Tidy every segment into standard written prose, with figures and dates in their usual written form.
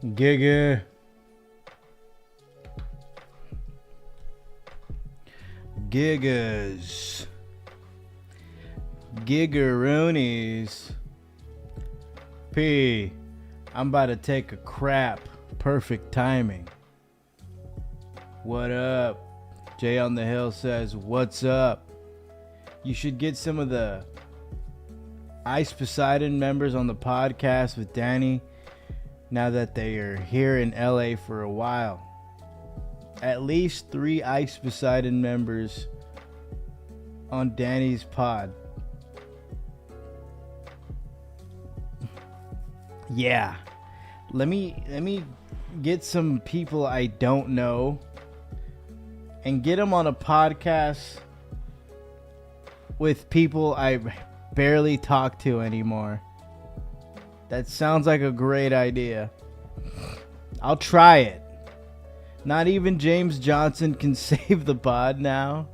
Giga. Gigas. Gigaroonies. P. I'm about to take a crap. Perfect timing. What up? Jay on the Hill says, what's up? You should get some of the Ice Poseidon members on the podcast with Danny now that they are here in LA for a while. At least 3 Ice Poseidon members on Danny's pod. Yeah. Let me get some people I don't know and get them on a podcast with people I barely talk to anymore. That sounds like a great idea. I'll try it. Not even James Johnson can save the pod now.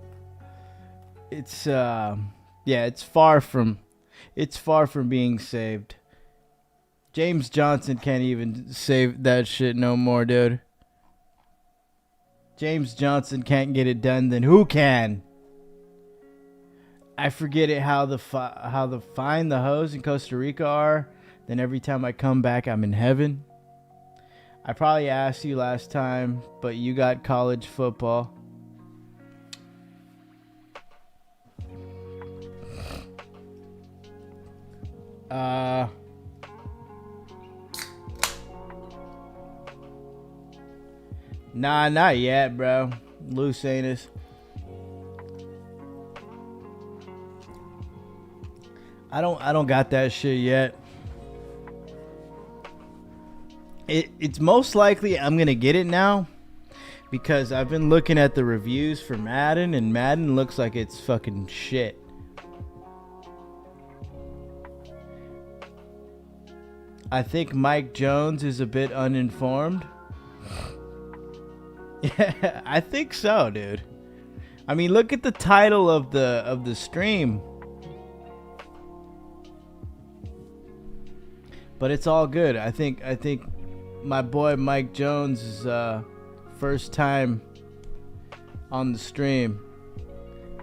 It's it's far from being saved. James Johnson can't even save that shit no more, dude. James Johnson can't get it done, then who can? I forget it how the fine the hoes in Costa Rica are. Then every time I come back, I'm in heaven. I probably asked you last time, but you got college football. Nah, not yet, bro. Loose anus. I don't got that shit yet. It's most likely I'm gonna get it now because I've been looking at the reviews for Madden and Madden looks like it's fucking shit. I think Mike Jones is a bit uninformed. Yeah, I think so, dude. I mean, look at the title of the stream. But it's all good. I think my boy Mike Jones is first time on the stream.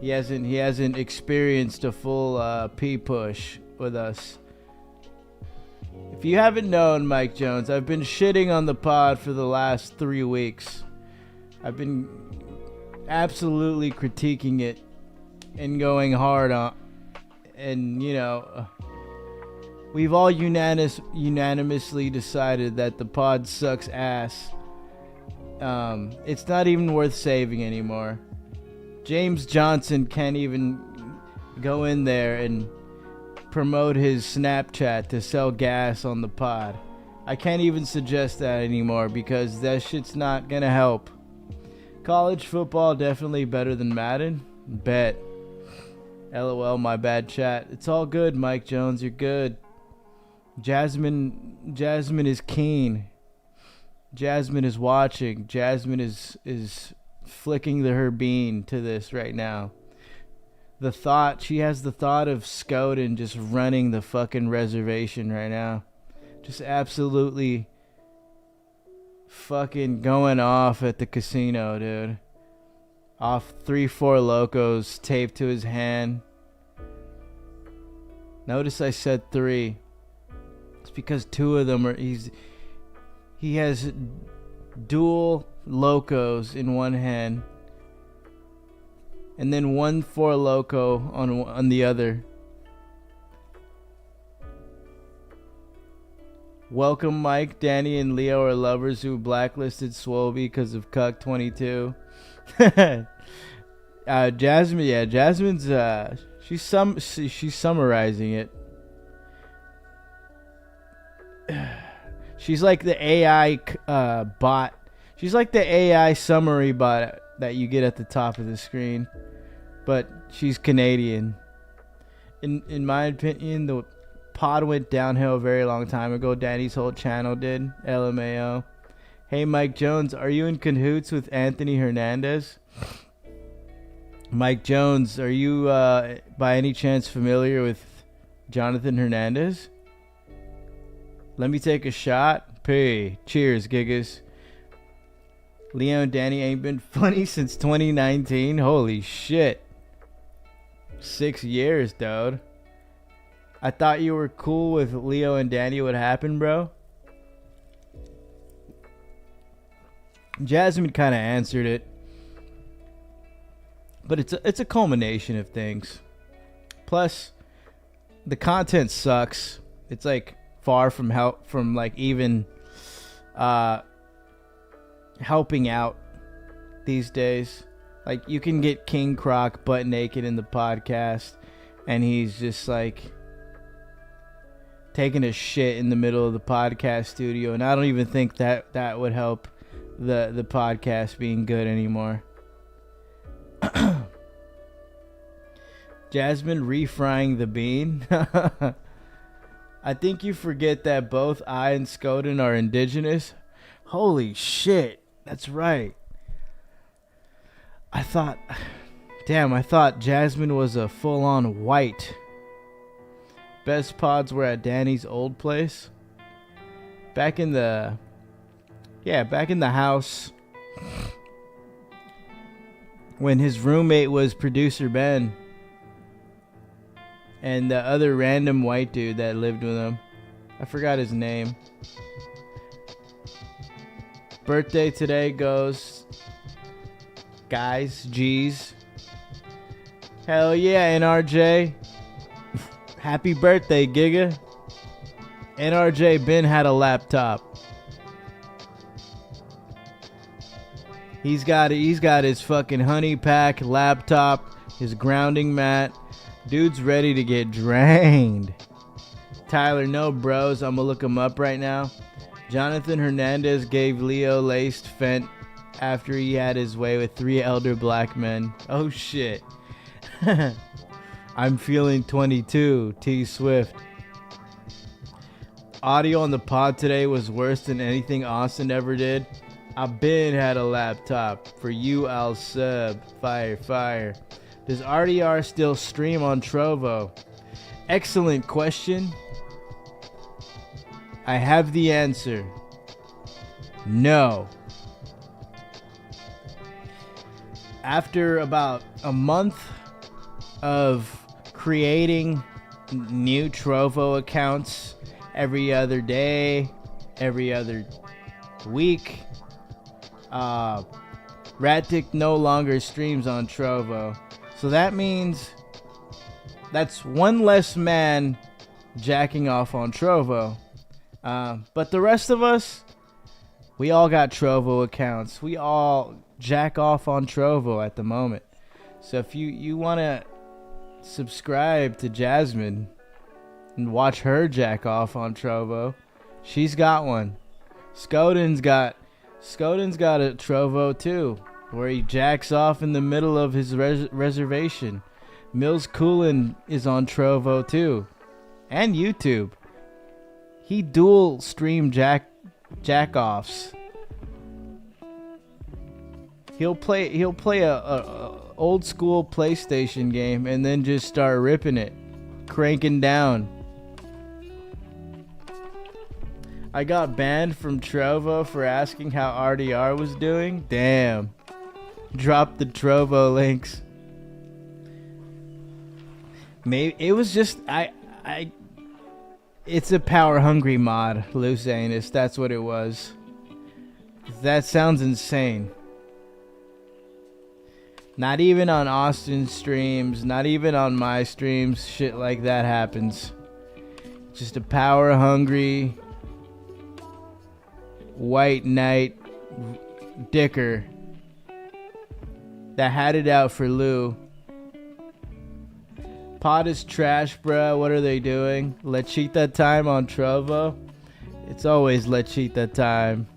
He hasn't experienced a full P push with us. If you haven't known Mike Jones, I've been shitting on the pod for the last 3 weeks. I've been absolutely critiquing it and going hard on, and you know, we've all unanimously decided that the pod sucks ass. It's not even worth saving anymore. James Johnson can't even go in there and promote his Snapchat to sell gas on the pod. I can't even suggest that anymore because that shit's not gonna help. College football definitely better than Madden. Bet. LOL, my bad chat. It's all good, Mike Jones. You're good. Jasmine is keen. Jasmine is watching. Jasmine is flicking her bean to this right now. She has the thought of Scoden just running the fucking reservation right now. Just absolutely fucking going off at the casino, dude. Off 3-4 locos taped to his hand. Notice I said 3. It's because 2 of them are he has dual locos in one hand and then 1 4 loco on the other. Welcome, Mike. Danny and Leo are lovers who blacklisted Swole because of Cuck 22. Jasmine, yeah, Jasmine's she's summarizing it. She's like the AI bot. She's like the AI summary bot that you get at the top of the screen, but she's Canadian. In my opinion, the pod went downhill a very long time ago. Danny's whole channel did. LMAO. Hey, Mike Jones, are you in cahoots with Anthony Hernandez? Mike Jones, are you by any chance familiar with Jonathan Hernandez? Let me take a shot. RP. Cheers, Gigas. Leo and Danny ain't been funny since 2019. Holy shit. 6 years, dude. I thought you were cool with Leo and Danny. What happened, bro? Jasmine kind of answered it. But it's a culmination of things. Plus, the content sucks. It's like far from even helping out these days. Like, you can get King Croc butt naked in the podcast, and he's just like taking a shit in the middle of the podcast studio, and I don't even think that would help the podcast being good anymore. Jasmine refrying the bean. I think you forget that both I and Skoden are indigenous. Holy shit, that's right. I thought Jasmine was a full-on white. Best pods were at Danny's old place. Back in the house when his roommate was producer Ben and the other random white dude that lived with him. I forgot his name. Birthday today goes guys, G's. Hell yeah, NRJ. Happy birthday, Giga. NRJ Ben had a laptop. He's got his fucking honey pack laptop, his grounding mat. Dude's ready to get drained. Tyler, no bros. I'm gonna look him up right now. Jonathan Hernandez gave Leo laced Fent after he had his way with 3 elder black men. Oh shit. I'm feeling 22. T Swift. Audio on the pod today was worse than anything Austin ever did. I been had a laptop. For you, I'll sub. Fire. Does RDR still stream on Trovo? Excellent question. I have the answer. No. After about a month of creating new Trovo accounts every other day, every other week, Ratic no longer streams on Trovo. So that means that's one less man jacking off on Trovo. But the rest of us, we all got Trovo accounts. We all jack off on Trovo at the moment. So if you want to subscribe to Jasmine and watch her jack off on Trovo, she's got one. Skoden's got a Trovo too, where he jacks off in the middle of his reservation. Mills Coolin is on Trovo too, and YouTube. He dual stream jack-offs. He'll play a old school PlayStation game and then just start ripping it, cranking down. I got banned from Trovo for asking how RDR was doing. Damn. Drop the Trovo links. Maybe it was just it's a power hungry mod, Loose Anus. That's what it was. That sounds insane. Not even on Austin's streams, not even on my streams, shit like that happens. Just a power hungry white knight dicker that had it out for Lou. Pod is trash, bruh. What are they doing? Lechita time on Trovo? It's always Lechita time.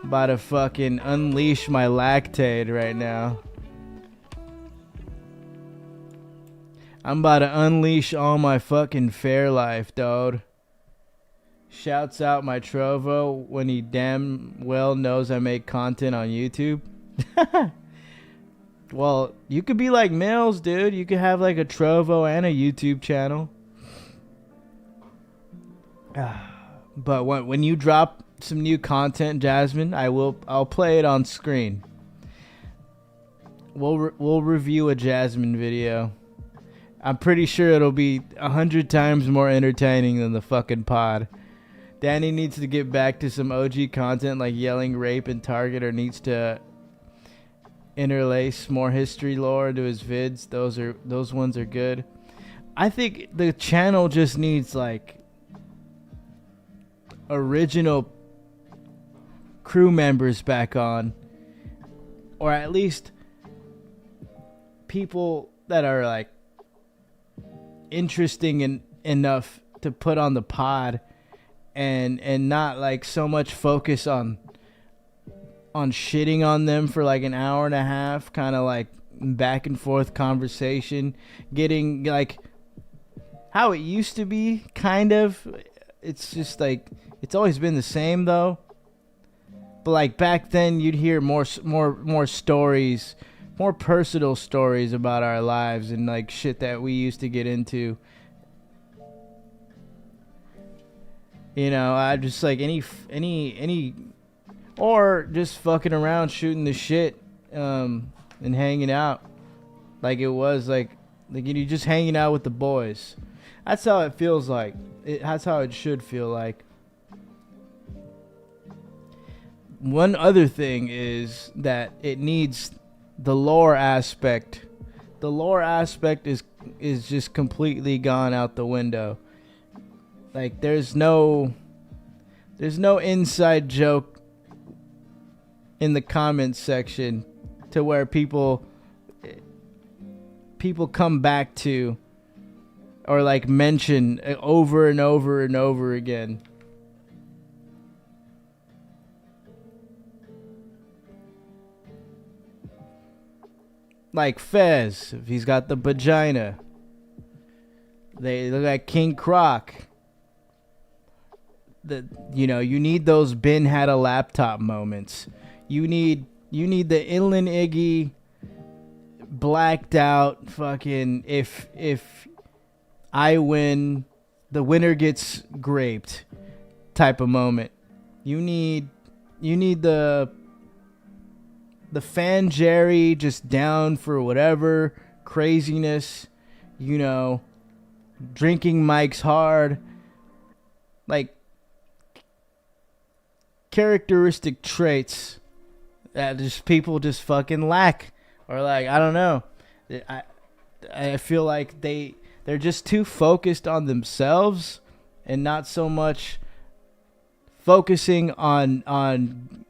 About to fucking unleash my lactate right now. I'm about to unleash all my fucking fair life, dude. Shouts out my Trovo when he damn well knows I make content on YouTube. Well, you could be like Mills, dude. You could have like a Trovo and a YouTube channel. But when you drop some new content, Jasmine, I'll play it on screen. We'll review a Jasmine video. I'm pretty sure it'll be 100 times more entertaining than the fucking pod. Danny needs to get back to some OG content like yelling rape and Target, or needs to interlace more history lore into his vids. Those ones are good. I think the channel just needs like original crew members back on, or at least people that are like interesting enough to put on the pod, and not like so much focus on shitting on them for like an hour and a half, kind of like back and forth conversation, getting like how it used to be, kind of. It's just like it's always been the same though. But like back then, you'd hear more stories, more personal stories about our lives and like shit that we used to get into. You know, I just like any, or just fucking around, shooting the shit, and hanging out, like it was like you just hanging out with the boys. That's how it feels like. That's how it should feel like. One other thing is that it needs the lore aspect. The lore aspect is just completely gone out the window. Like there's no inside joke in the comments section to where people come back to, or like mention over and over and over again. Like Fez, if he's got the vagina. They look like King Croc. You need those Ben had a laptop moments. You need the Inland Iggy blacked out fucking if I win, the winner gets graped type of moment. You need the fan Jerry just down for whatever craziness, drinking Mike's hard, like characteristic traits that just people just fucking lack, or like I don't know. I feel like they're just too focused on themselves and not so much focusing on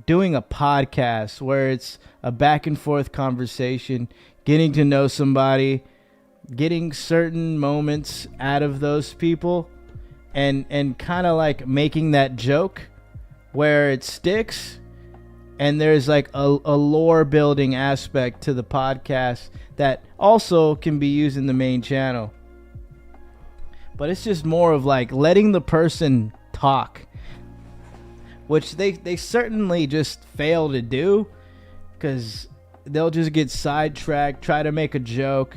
doing a podcast where it's a back and forth conversation, getting to know somebody, getting certain moments out of those people, and kind of like making that joke where it sticks, and there's like a lore building aspect to the podcast that also can be used in the main channel. But it's just more of like letting the person talk, which they certainly just fail to do, because they'll just get sidetracked, try to make a joke,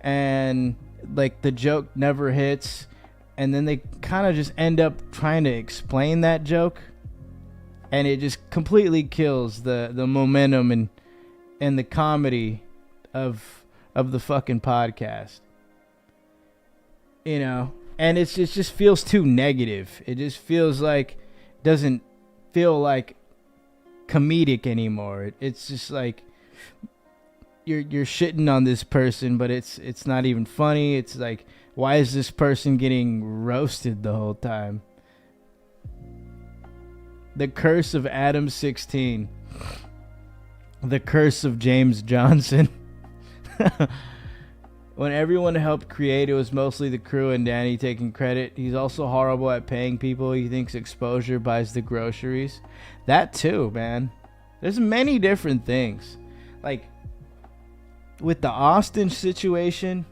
and like the joke never hits, and then they kind of just end up trying to explain that joke, and it just completely kills the momentum and the comedy of the fucking podcast. And it just feels too negative. It just feels like, doesn't feel like comedic anymore. It's just like you're shitting on this person, but it's not even funny. It's like, why is this person getting roasted the whole time? The curse of Adam 16. The curse of James Johnson. When everyone helped create, it was mostly the crew and Danny taking credit. He's also horrible at paying people. He thinks exposure buys the groceries. That too, man. There's many different things. Like with the Austin situation,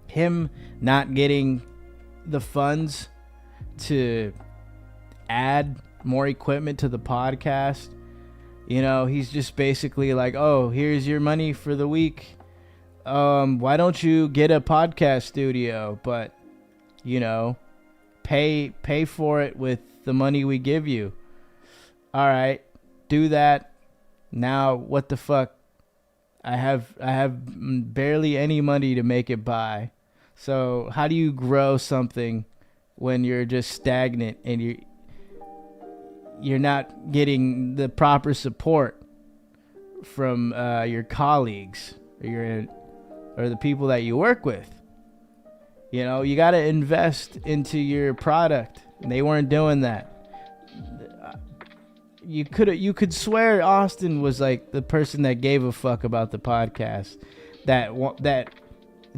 him not getting the funds to add more equipment to the podcast. He's just basically like, oh, here's your money for the week. Why don't you get a podcast studio? But You know, pay for it with the money we give you. All right, do that. Now what the fuck? I have barely any money to make it by. So how do you grow something when you're just stagnant and you're not getting the proper support from your colleagues or the people that you work with? You know, you got to invest into your product. And they weren't doing that. You could swear Austin was like the person that gave a fuck about the podcast, that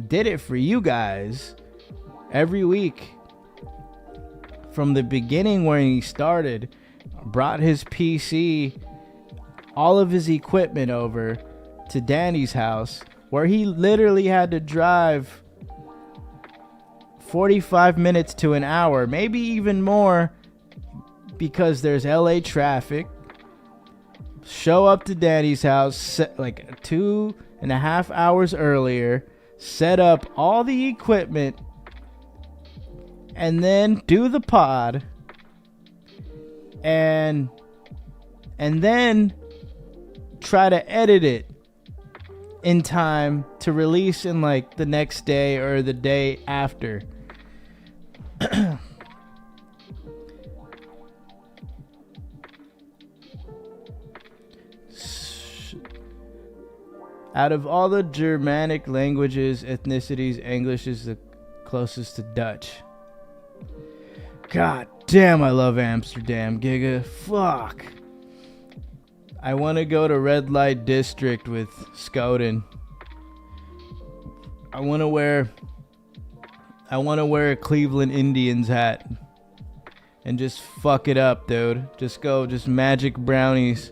did it for you guys every week from the beginning when he started, brought his PC, all of his equipment over to Danny's house, where he literally had to drive 45 minutes to an hour, maybe even more, because there's LA traffic. Show up to Danny's house like 2.5 hours earlier, set up all the equipment, and then do the pod, and then try to edit it in time to release in like the next day or the day after. Out of all the Germanic languages, ethnicities, English is the closest to Dutch. God damn, I love Amsterdam, Giga. Fuck. I want to go to Red Light District with Skoden. I want to wear a Cleveland Indians hat and just fuck it up, dude. Just magic brownies.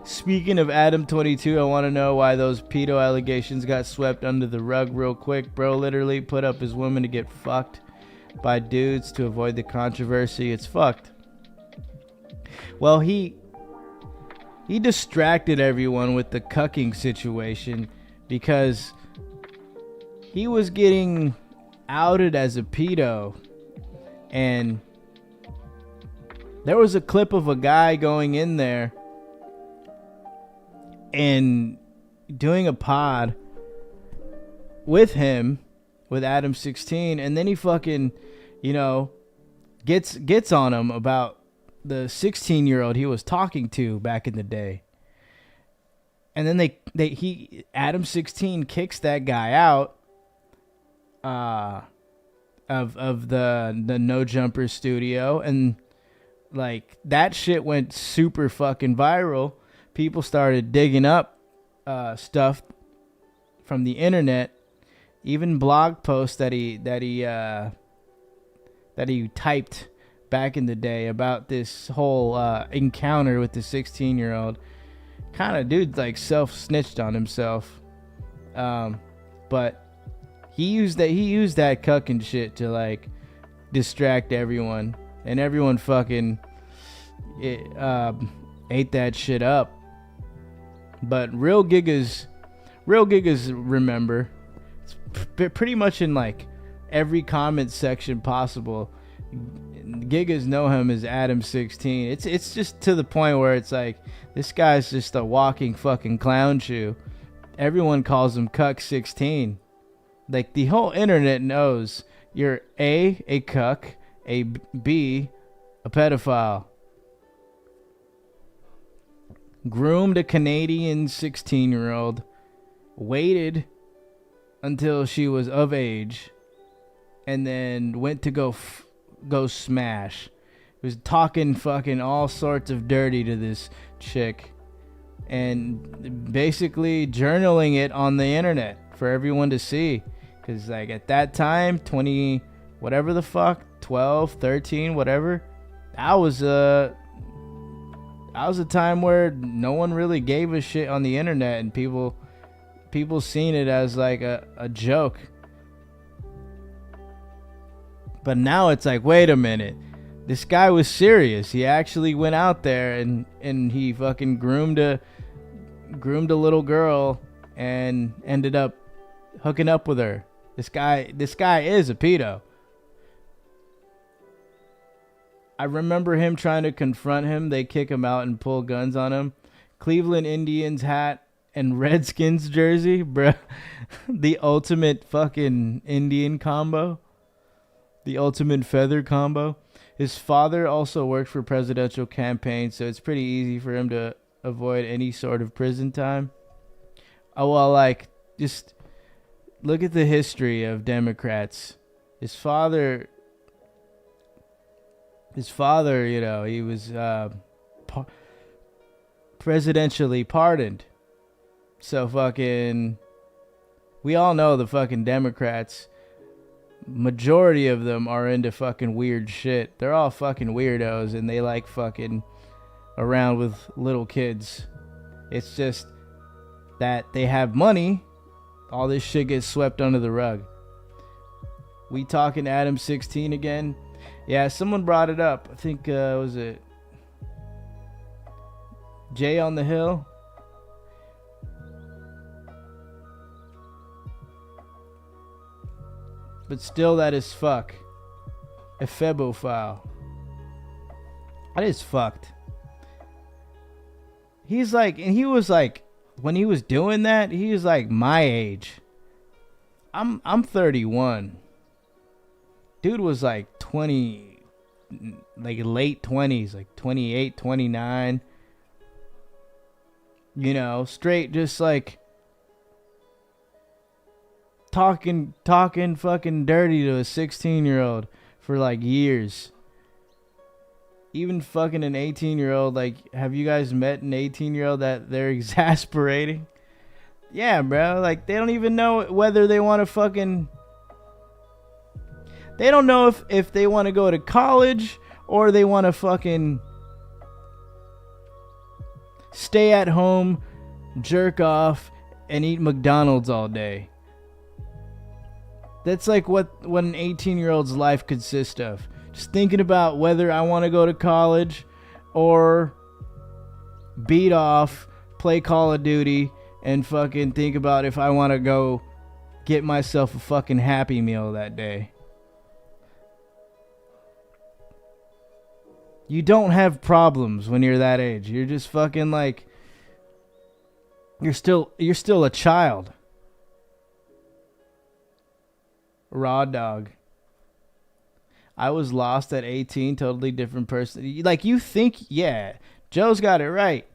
Speaking of Adam 22, I want to know why those pedo allegations got swept under the rug real quick. Bro literally put up his woman to get fucked by dudes to avoid the controversy. It's fucked. Well, he distracted everyone with the cucking situation because he was getting outed as a pedo, and there was a clip of a guy going in there and doing a pod with him, with Adam 16, and then he fucking, gets on him about the 16-year-old he was talking to back in the day. And then Adam 16 kicks that guy out of the No Jumper studio, and like that shit went super fucking viral. People started digging up stuff from the internet, even blog posts that he typed back in the day about this whole encounter with the 16-year-old. Kind of dude like self-snitched on himself, but he used that cucking shit to like distract everyone, and everyone fucking ate that shit up. But real gigas remember. It's pretty much in like every comment section possible. Gigas know him as Adam 16. It's just to the point where it's like, this guy's just a walking fucking clown shoe. Everyone calls him Cuck 16. Like the whole internet knows you're a cuck, B, a pedophile. Groomed a Canadian 16-year-old, waited until she was of age, and then went to go smash. He was talking fucking all sorts of dirty to this chick, and basically journaling it on the internet for everyone to see. Because like at that time, 20, whatever the fuck, 12, 13, whatever, that was a time where no one really gave a shit on the internet, and people seen it as like a joke. But now it's like, wait a minute, this guy was serious. He actually went out there and he fucking groomed a little girl and ended up hooking up with her. This guy is a pedo. I remember him trying to confront him. They kick him out and pull guns on him. Cleveland Indians hat and Redskins jersey, bruh. The ultimate fucking Indian combo. The ultimate feather combo. His father also worked for presidential campaigns, so it's pretty easy for him to avoid any sort of prison time. Oh, well, like, just look at the history of Democrats. His father, you know, he was presidentially pardoned. So fucking, we all know the fucking Democrats, majority of them are into fucking weird shit. They're all fucking weirdos and they like fucking around with little kids. It's just that they have money. All this shit gets swept under the rug. We talking Adam 16 again? Yeah, someone brought it up. I think, was it Jay on the Hill? But still, that is fuck. A febophile. That is fucked. He's like, and he was like, when he was doing that, he was like my age. I'm 31. Dude was like 20, like late 20s, like 28, 29. You know, straight just like talking fucking dirty to a 16-year-old for like years. Even fucking an 18-year-old, like, have you guys met an 18-year-old that they're exasperating? Yeah, bro, like, they don't even know whether they want to fucking... They don't know if they want to go to college or they want to fucking stay at home, jerk off, and eat McDonald's all day. That's like what an 18-year-old's life consists of. Just thinking about whether I want to go to college or beat off, play Call of Duty, and fucking think about if I want to go get myself a fucking Happy Meal that day. You don't have problems when you're that age. You're just fucking like, you're still a child. Raw dog. I was lost at 18, totally different person. Like, you think, yeah, Joe's got it right.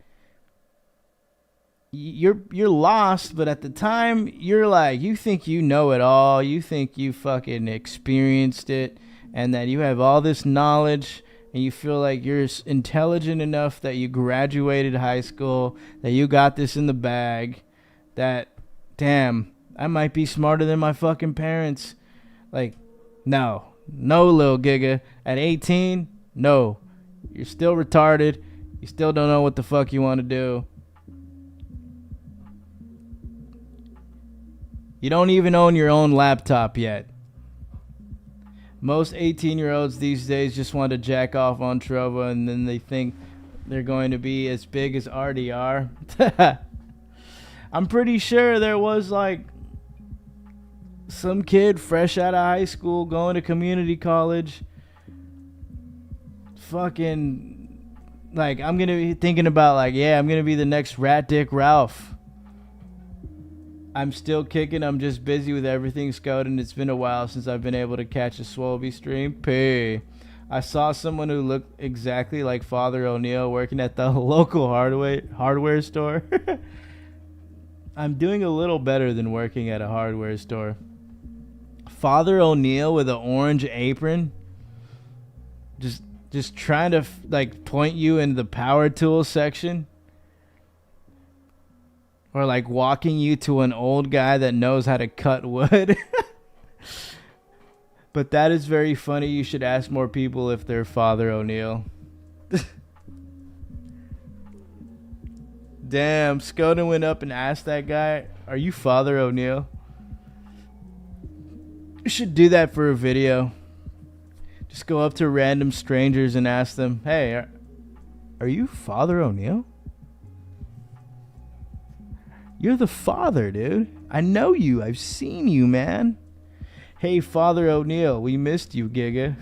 You're lost, but at the time, you're like, you think you know it all. You think you fucking experienced it, and that you have all this knowledge, and you feel like you're intelligent enough that you graduated high school, that you got this in the bag, that, damn, I might be smarter than my fucking parents. Like, no, Lil Giga. At 18, no. You're still retarded. You still don't know what the fuck you want to do. You don't even own your own laptop yet. Most 18-year-olds these days just want to jack off on Trovo, and then they think they're going to be as big as RDR. I'm pretty sure there was like some kid fresh out of high school going to community college. Fucking, like, I'm going to be thinking about, like, yeah, I'm going to be the next Rat Dick Ralph. I'm still kicking. I'm just busy with everything scouting. It's been a while since I've been able to catch a Swolby stream. P. I saw someone who looked exactly like Father O'Neill working at the local hardware store. I'm doing a little better than working at a hardware store. Father O'Neill with an orange apron, just trying to like point you into the power tool section, or like walking you to an old guy that knows how to cut wood. But that is very funny. You should ask more people if they're Father O'Neill. Damn, Skoda went up and asked that guy, "Are you Father O'Neill?" You should do that for a video. Just go up to random strangers and ask them, "Hey, are you Father O'Neill? You're the father, dude. I know you. I've seen you, man. Hey, Father O'Neill, we missed you, Giga."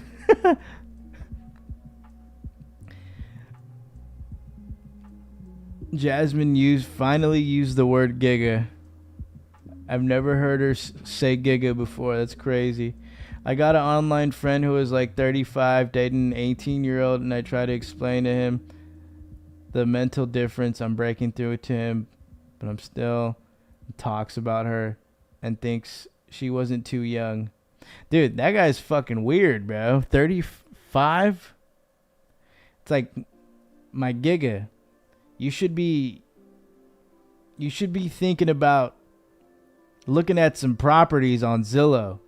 Jasmine finally used the word giga. I've never heard her say giga before. That's crazy. I got an online friend who was like 35 dating an 18-year-old, and I try to explain to him the mental difference. I'm breaking through it to him, but I'm still talks about her and thinks she wasn't too young. Dude, that guy's fucking weird, bro. 35? It's like, my giga. You should be thinking about looking at some properties on Zillow.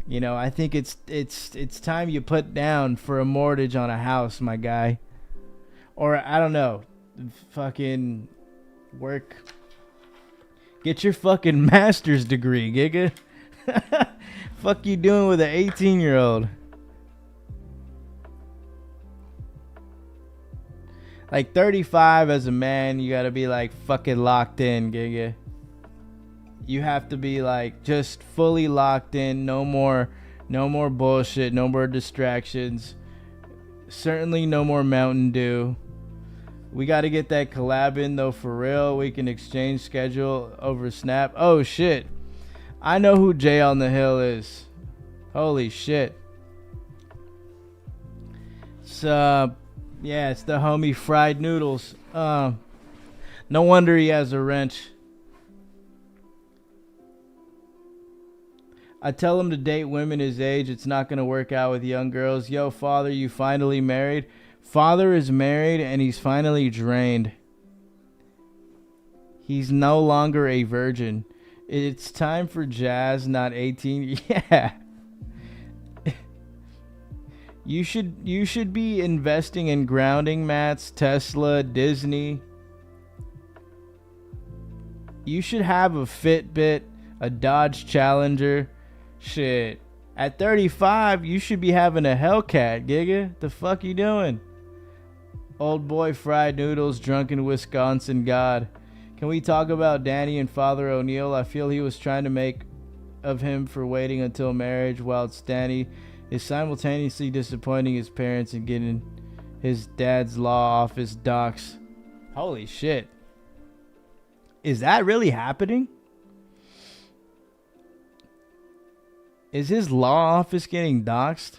You know, I think it's time you put down for a mortgage on a house, my guy. Or I don't know, fucking work. Get your fucking master's degree, giga. Fuck you doing with an 18-year-old? Like 35 as a man, you gotta be like fucking locked in, giga. You have to be like just fully locked in. No more bullshit. No more distractions. Certainly no more Mountain Dew. We got to get that collab in though, for real. We can exchange schedule over Snap. Oh shit, I know who Jay on the Hill is. Holy shit. It's yeah, it's the homie Fried Noodles. No wonder he has a wrench. I tell him to date women his age. It's not going to work out with young girls. Yo, father, you finally married? Father is married and he's finally drained. He's no longer a virgin. It's time for Jazz, not 18. Yeah. You should be investing in grounding mats, Tesla, Disney. You should have a Fitbit, a Dodge Challenger. Shit. At 35, you should be having a Hellcat, giga. The fuck you doing? Old boy Fried Noodles, drunken Wisconsin god. Can we talk about Danny and Father O'Neill? I feel he was trying to make of him for waiting until marriage, whilst Danny is simultaneously disappointing his parents and getting his dad's law office docs. Holy shit. Is that really happening? Is his law office getting doxxed?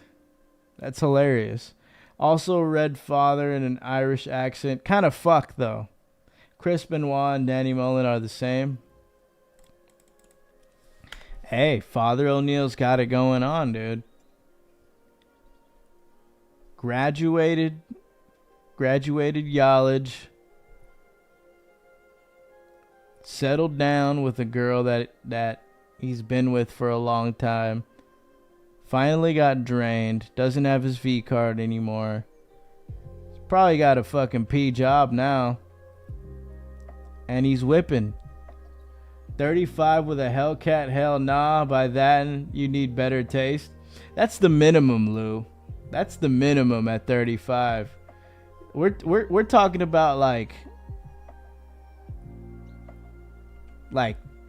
That's hilarious. Also, red father in an Irish accent. Kind of fuck, though. Chris Benoit and Danny Mullen are the same. Hey, Father O'Neill's got it going on, dude. Graduated college. Settled down with a girl that he's been with for a long time. Finally got drained. Doesn't have his V card anymore. He's probably got a fucking P job now. And he's whipping. 35 with a Hellcat, hell nah. By then, you need better taste. That's the minimum, Lou. That's the minimum at 35. We're talking about like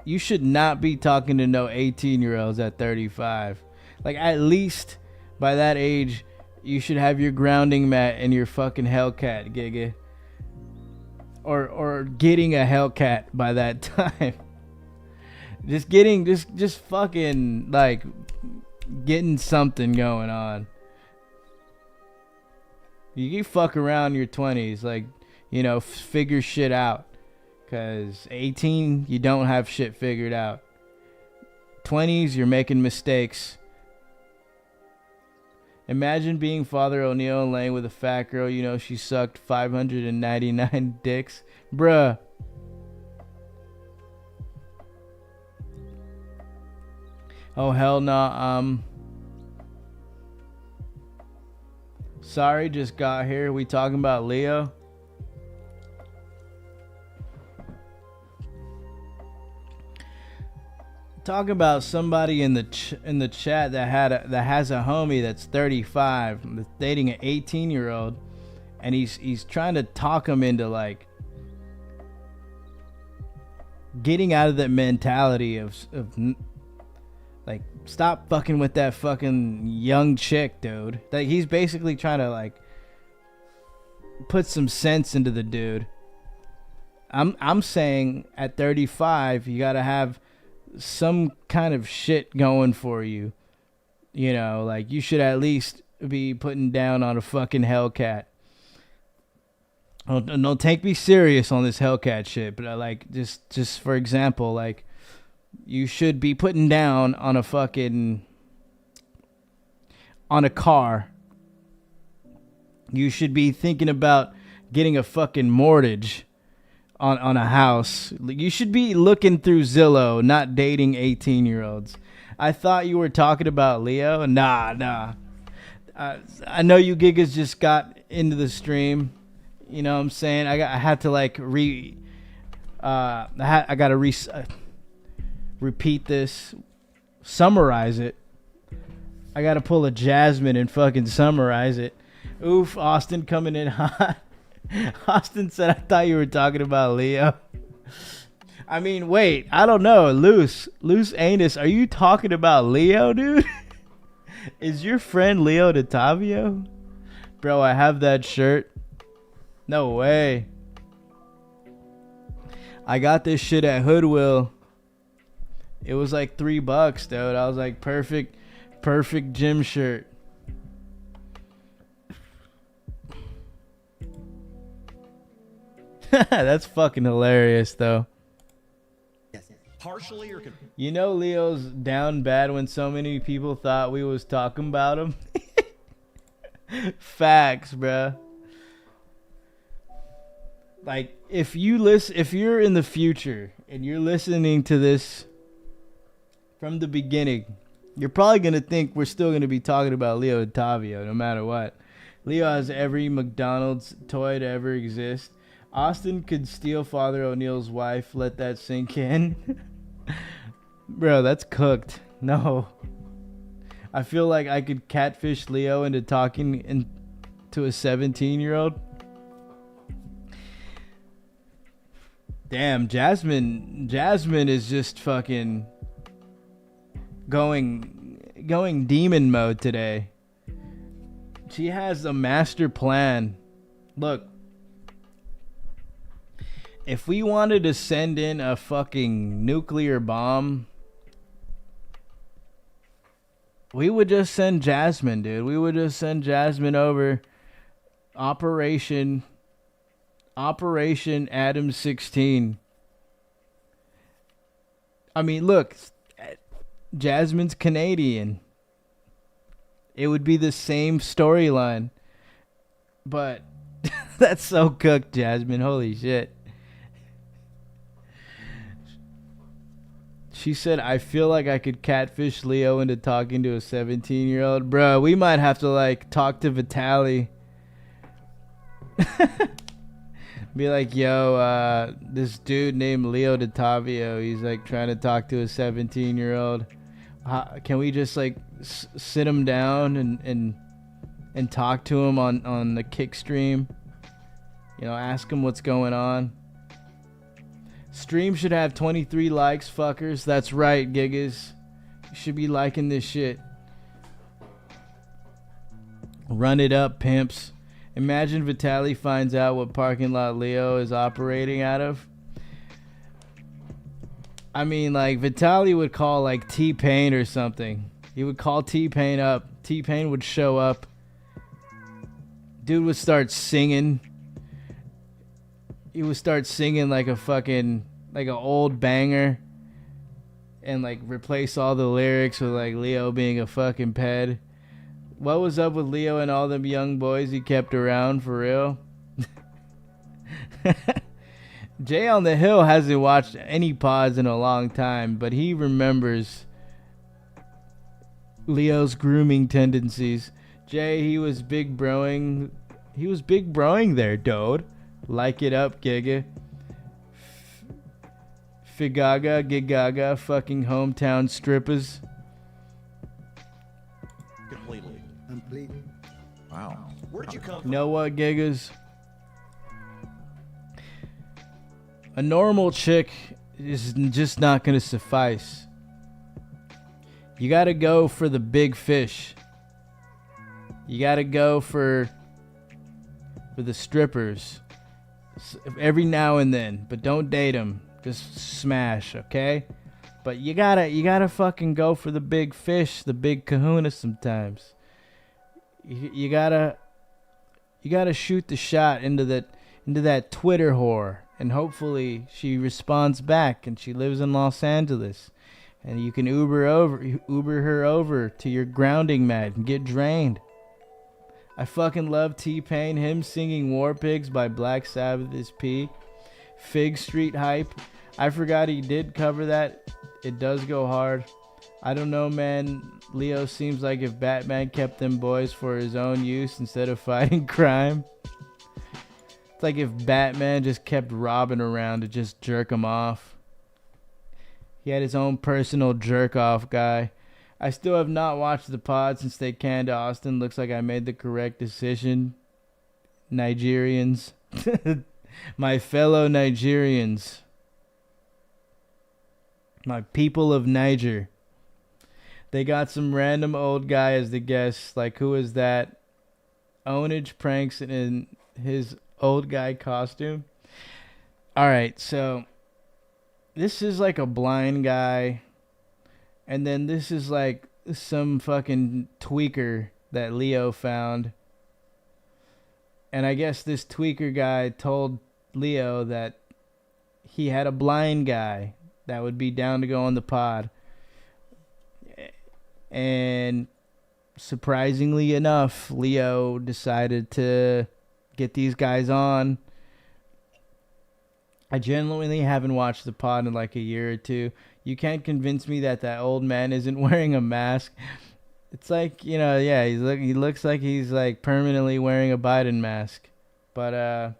you should not be talking to no 18-year-olds at 35. Like, at least by that age, you should have your grounding mat and your fucking Hellcat, giga. Or getting a Hellcat by that time. Just fucking, like, getting something going on. You can fuck around in your 20s, like, you know, figure shit out. Because 18, you don't have shit figured out. 20s, you're making mistakes. Imagine being Father O'Neill and laying with a fat girl. You know she sucked 599 dicks. Bruh. Oh, hell nah. Sorry, just got here. We talking about Leo? Talk about somebody in the chat that has a homie that's 35, that's dating an 18-year-old, and he's trying to talk him into like getting out of that mentality of like, stop fucking with that fucking young chick, dude. Like, he's basically trying to like put some sense into the dude. I'm saying at 35, you got to have some kind of shit going for you. You know, like you should at least be putting down on a fucking Hellcat. Don't take me serious on this Hellcat shit, but I like just for example, like you should be putting down on a fucking on a car. You should be thinking about getting a fucking mortgage on a house. You should be looking through Zillow, not dating 18-year-olds. I thought you were talking about Leo. Nah. I know you gigas just got into the stream. You know what I'm saying? I had to like I got to repeat this, summarize it. I got to pull a Jasmine and fucking summarize it. Oof, Austin coming in hot. Austin said, I thought you were talking about Leo. I mean, wait, I don't know. Loose anus, are you talking about Leo, dude? Is your friend Leo DeTavio? Bro, I have that shirt. No way. I got this shit at Hoodwill. It was like $3, dude. I was like, perfect gym shirt. That's fucking hilarious, though. Partially or you know Leo's down bad when so many people thought we was talking about him. Facts, bruh. Like if you're in the future and you're listening to this from the beginning, you're probably gonna think we're still gonna be talking about Leo DeTavio no matter what. Leo has every McDonald's toy to ever exist. Austin could steal Father O'Neill's wife. Let that sink in. Bro, that's cooked. No. I feel like I could catfish Leo into talking to a 17-year-old. Damn, Jasmine is just fucking going demon mode today. She has a master plan. Look, if we wanted to send in a fucking nuclear bomb, we would just send Jasmine, dude. We would just send Jasmine over. Operation Adam 16. I mean, look, Jasmine's Canadian. It would be the same storyline. But that's so cooked, Jasmine. Holy shit. She said, I feel like I could catfish Leo into talking to a 17-year-old. Bro, we might have to, like, talk to Vitaly. Be like, yo, this dude named Leo DeTavio, he's, like, trying to talk to a 17-year-old. Can we just, like, sit him down and talk to him on the kick stream? You know, ask him what's going on. Stream should have 23 likes, fuckers. That's right, Gigas. You should be liking this shit. Run it up, pimps. Imagine Vitaly finds out what parking lot Leo is operating out of. I mean, like, Vitaly would call, like, T-Pain or something. He would call T-Pain up. T-Pain would show up. Dude would start singing. He would start singing like a fucking, like an old banger. And, like, replace all the lyrics with, like, Leo being a fucking ped. What was up with Leo and all them young boys he kept around, for real? Jay on the Hill hasn't watched any pods in a long time, but he remembers Leo's grooming tendencies. Jay, he was big broing. He was big broing there, dude. Like it up, Giga. Figaga, Gigaga, fucking hometown strippers. Completely. Wow. Where'd you come from? Know what, Gigas? A normal chick is just not going to suffice. You got to go for the big fish. You got to go for the strippers. every now and then, but don't date him. Just smash, okay? But you gotta fucking go for the big fish, the big kahuna sometimes. You gotta shoot the shot into that Twitter whore, and hopefully she responds back and she lives in Los Angeles, and you can Uber her over to your grounding mat and get drained. I fucking love T-Pain. Him singing War Pigs by Black Sabbath is P. Fig Street Hype. I forgot he did cover that. It does go hard. I don't know, man. Leo seems like if Batman kept them boys for his own use instead of fighting crime. It's like if Batman just kept Robin around to just jerk him off. He had his own personal jerk-off guy. I still have not watched the pod since they canned Austin. Looks like I made the correct decision. Nigerians. My fellow Nigerians. My people of Niger. They got some random old guy as the guest. Like, who is that? Ownage pranks in his old guy costume. Alright, so this is like a blind guy. And then this is like some fucking tweaker that Leo found. And I guess this tweaker guy told Leo that he had a blind guy that would be down to go on the pod. And surprisingly enough, Leo decided to get these guys on. I genuinely haven't watched the pod in like a year or two. You can't convince me that old man isn't wearing a mask. It's like, you know, yeah, he looks like he's like permanently wearing a Biden mask. But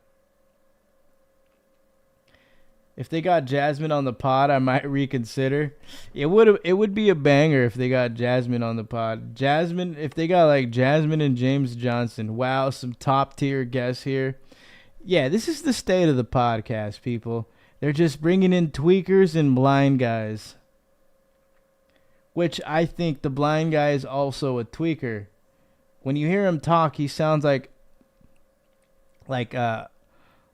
if they got Jasmine on the pod, I might reconsider. It would be a banger if they got Jasmine on the pod. Jasmine, if they got like Jasmine and James Johnson. Wow, some top tier guests here. Yeah, this is the state of the podcast, people. They're just bringing in tweakers and blind guys. Which I think the blind guy is also a tweaker. When you hear him talk, he sounds like a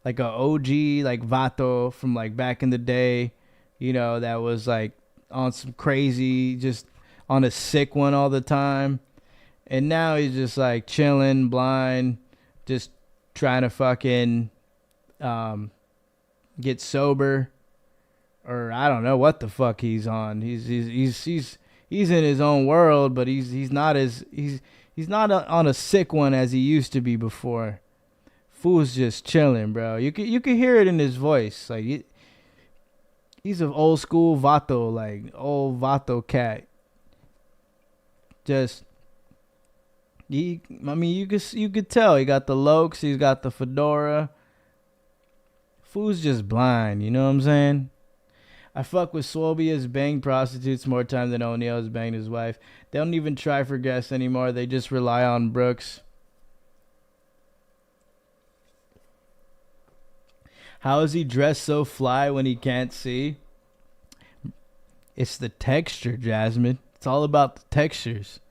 OG, like Vato from like back in the day. You know, that was like on some crazy, just on a sick one all the time. And now he's just like chilling, blind, just trying to fucking get sober, or I don't know what the fuck he's on. He's in his own world, but he's not on a sick one as he used to be before. Fool's just chilling, bro. You can hear it in his voice. Like he's an old school Vato, like old Vato cat. Just you could tell he got the lokes, he's got the fedora. Fool's just blind, you know what I'm saying? I fuck with Swolby has banged prostitutes more time than O'Neal has banged his wife. They don't even try for guests anymore. They just rely on Brooks. How is he dressed so fly when he can't see? It's the texture, Jasmine. It's all about the textures.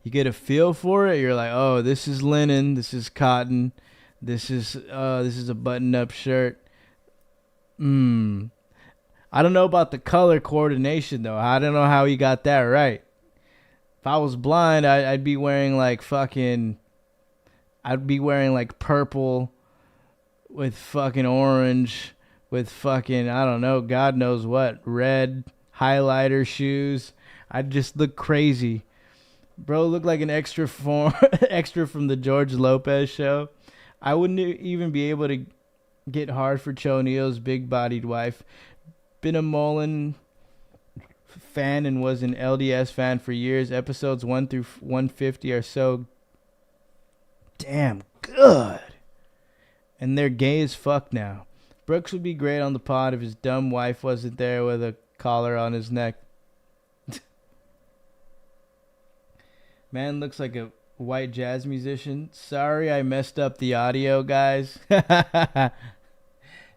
You get a feel for it. You're like, oh, this is linen. This is cotton. This is a button-up shirt. I don't know about the color coordination though. I don't know how he got that right. If I was blind, I'd be wearing like purple with fucking orange with fucking, I don't know, God knows what, red highlighter shoes. I'd just look crazy. Bro looked like an extra from the George Lopez show. I wouldn't even be able to get hard for Cho Neal's big-bodied wife. Been a Mullen fan and was an LDS fan for years. Episodes 1 through 150 are so damn good. And they're gay as fuck now. Brooks would be great on the pod if his dumb wife wasn't there with a collar on his neck. Man looks like a white jazz musician. Sorry I messed up the audio, guys.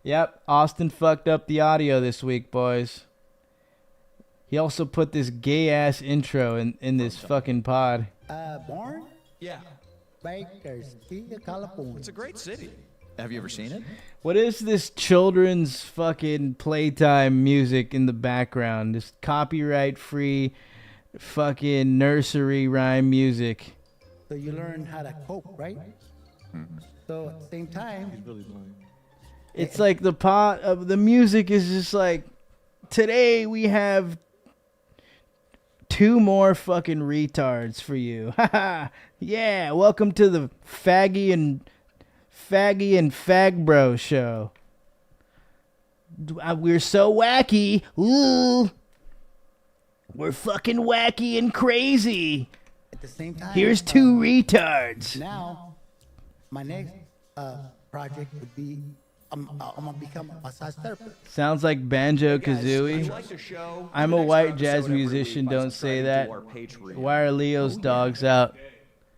Yep, Austin fucked up the audio this week, boys. He also put this gay-ass intro in this fucking pod. Born? Yeah. Bakersfield, California. It's a great city. Have you ever seen it? What is this children's fucking playtime music in the background? This copyright-free fucking nursery rhyme music. So you learn how to cope, right? So at the same time, It's like the music is just like, today we have 2 more fucking retards for you. Yeah, welcome to the Faggy and Fag Bro show. We're so wacky. Ooh. We're fucking wacky and crazy. at the same time, Here's 2 retards. now my next project would be I'm gonna become a massage therapist. Sounds like Banjo Kazooie. I'm a white jazz musician. Don't say that. Why are Leo's dogs out?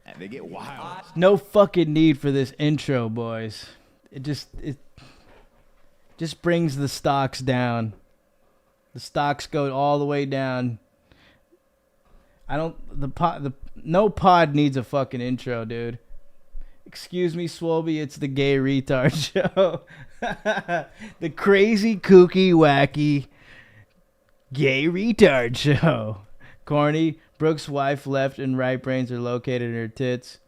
And they get wild. No fucking need for this intro, boys. It just brings the stocks down. The stocks go all the way down. No pod needs a fucking intro, dude. Excuse me, Swolby, it's the gay retard show. The crazy, kooky, wacky, gay retard show. Corny, Brooke's wife left and right brains are located in her tits.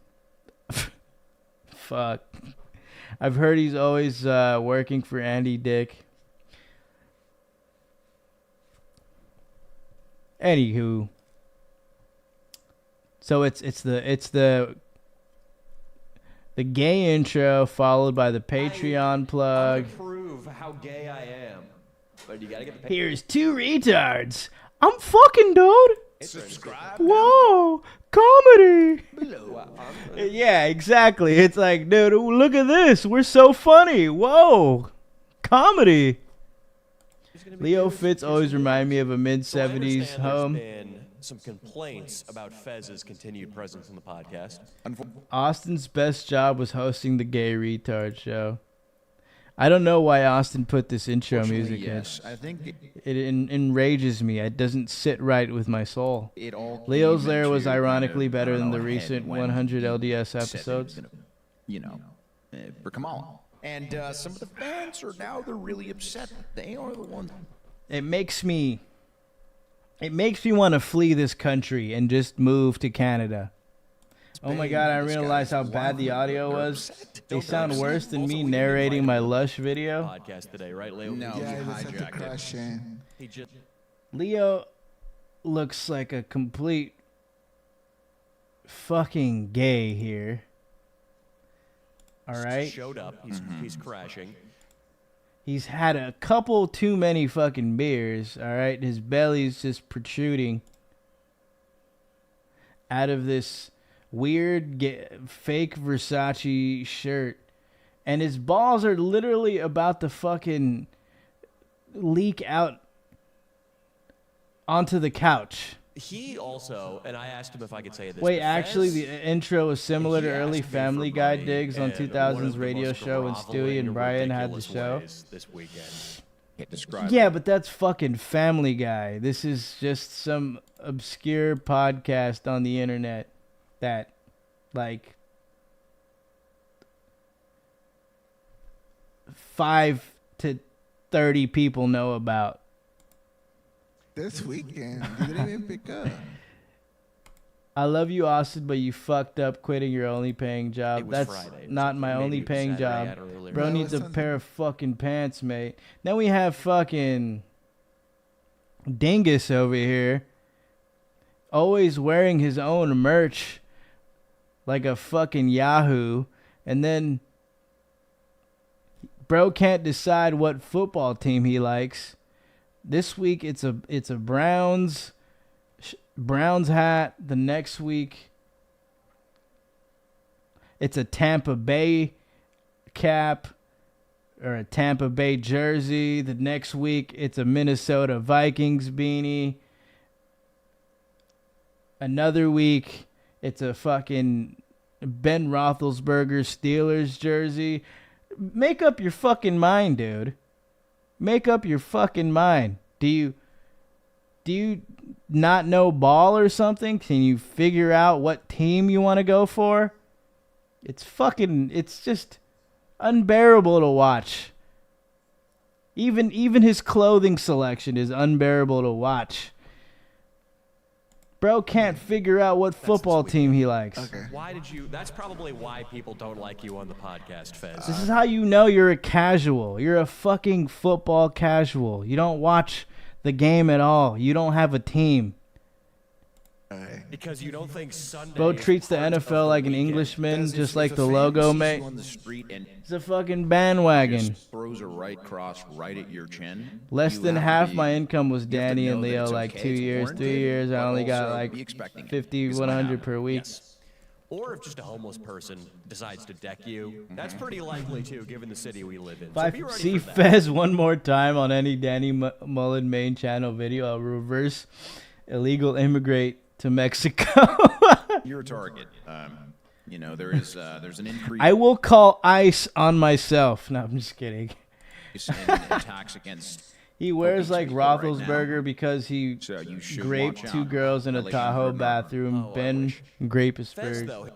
Fuck. I've heard he's always working for Andy Dick. Anywho. So it's the gay intro followed by the Patreon plug. Prove how gay I am, but you gotta get the. Here's 2 retards. I'm fucking dude. Subscribe. Whoa, comedy. Yeah, exactly. It's like, dude, look at this. We're so funny. Whoa, comedy. Leo Fitz always remind me of a mid-70s home. Been some complaints about Fez's continued presence on the podcast. Austin's best job was hosting the gay retard show. I don't know why Austin put this intro music Yes, I think in. It enrages me. It doesn't sit right with my soul. it all. Leo's came lair was into, ironically kind of, better I don't than know, the ahead recent when 100 LDS he said that he was episodes. gonna, for Kamala. And some of the fans are now they're really upset. They are the ones. It makes me want to flee this country and just move to Canada. Oh my god, I realized how bad the audio was. They sound worse than me narrating my Lush video. Podcast today, right, Leo? No, he Yeah, listen to hijacked it. Crush and He just Leo looks like a complete fucking gay here. All right? showed up. He's crashing. He's had a couple too many fucking beers, all right? His belly's just protruding out of this weird fake Versace shirt. And his balls are literally about to fucking leak out onto the couch. He also, and I asked him if I could say this. Wait, but actually, Fez, the intro was similar he to asked early me for Family Guy money digs on in 2000's one of the radio most show when Stewie groveling, and Brian had the ridiculous show. ways this weekend. Can't describe. Yeah, but that's fucking Family Guy. This is just some obscure podcast on the internet that, like, 5 to 30 people know about. this weekend, you didn't even pick up. I love you, Austin, but you fucked up quitting your only paying job. It was That's Friday. It was not my maybe only paying Saturday, I job. don't really Bro No, needs it's a Sunday. pair of fucking pants, mate. Then we have fucking Dingus over here, always wearing his own merch like a fucking Yahoo. And then bro can't decide what football team he likes. This week it's a Browns hat. The next week it's a Tampa Bay cap or a Tampa Bay jersey. The next week it's a Minnesota Vikings beanie. Another week it's a fucking Ben Roethlisberger Steelers jersey. Make up your fucking mind, dude. Make up your fucking mind. Do you not know ball or something? Can you figure out what team you want to go for? It's just Unbearable to watch. Even his clothing selection is unbearable to watch. Bro can't figure out what football team he likes. Okay. Why did you? That's probably why people don't like you on the podcast, Fez. This is how you know you're a casual. You're a fucking football casual. You don't watch the game at all. You don't have a team. Because you don't think Sunday. Bo is treats the part of NFL like an weekend. Englishman, Because just if like a the fan logo, sees mate. you on the street and It's a fucking bandwagon. just throws a right cross right at your chin. Less you than have to half be- my income was you have to Danny and know that Leo, it's like okay, 2 it's years, warranted, 3 years. I but only got also like be expecting it, 50, because it might 100 happen. per week. Yes. Or if just a homeless person decides to deck you, that's pretty likely too, given the city we live in. If So I be ready see for that. Fez one more time on any Danny Mullen main channel video, I'll reverse illegal immigrate to Mexico. You're a target. There's an increase I will call ICE on myself. No, I'm just kidding. in attacks against. He wears like people right Roethlisberger now. because he So you should raped watch 2 out. girls in a Violation of Tahoe your norm. bathroom. Oh, I Ben wish. Fez, Grapersburg. though,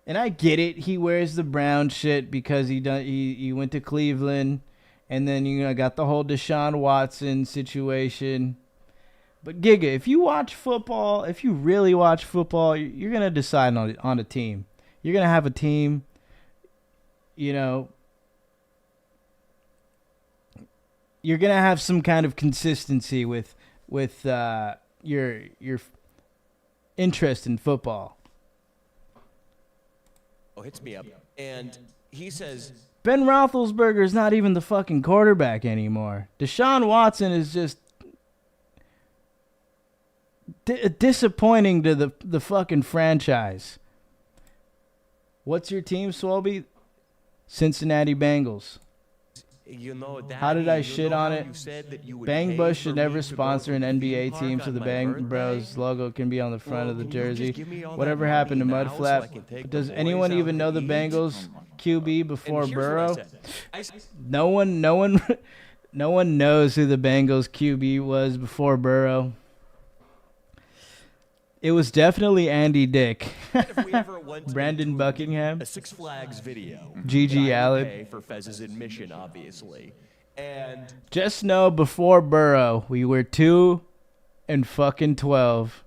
And I get it. He wears the brown shit because he went to Cleveland, and then got the whole Deshaun Watson situation. But Giga, if you watch football, if you really watch football, you're gonna decide on a team. You're gonna have a team. You're gonna have some kind of consistency with your interest in football. hits me up, and he says, Ben Roethlisberger is not even the fucking quarterback anymore. Deshaun Watson is just disappointing to the fucking franchise. What's your team, Swalby? Cincinnati Bengals. How did I shit on it? Bang Bush should never sponsor an NBA team, so the Bang Bros logo can be on the front of the jersey. Whatever happened to Mudflap? But does anyone even know the Bengals QB before Burrow? No one knows who the Bengals QB was before Burrow. It was definitely Andy Dick. Brandon Buckingham. A Six Flags video. Gigi that I would Allen. pay for Fez's admission, obviously. And Just know before Burrow, we were 2 and fucking 12.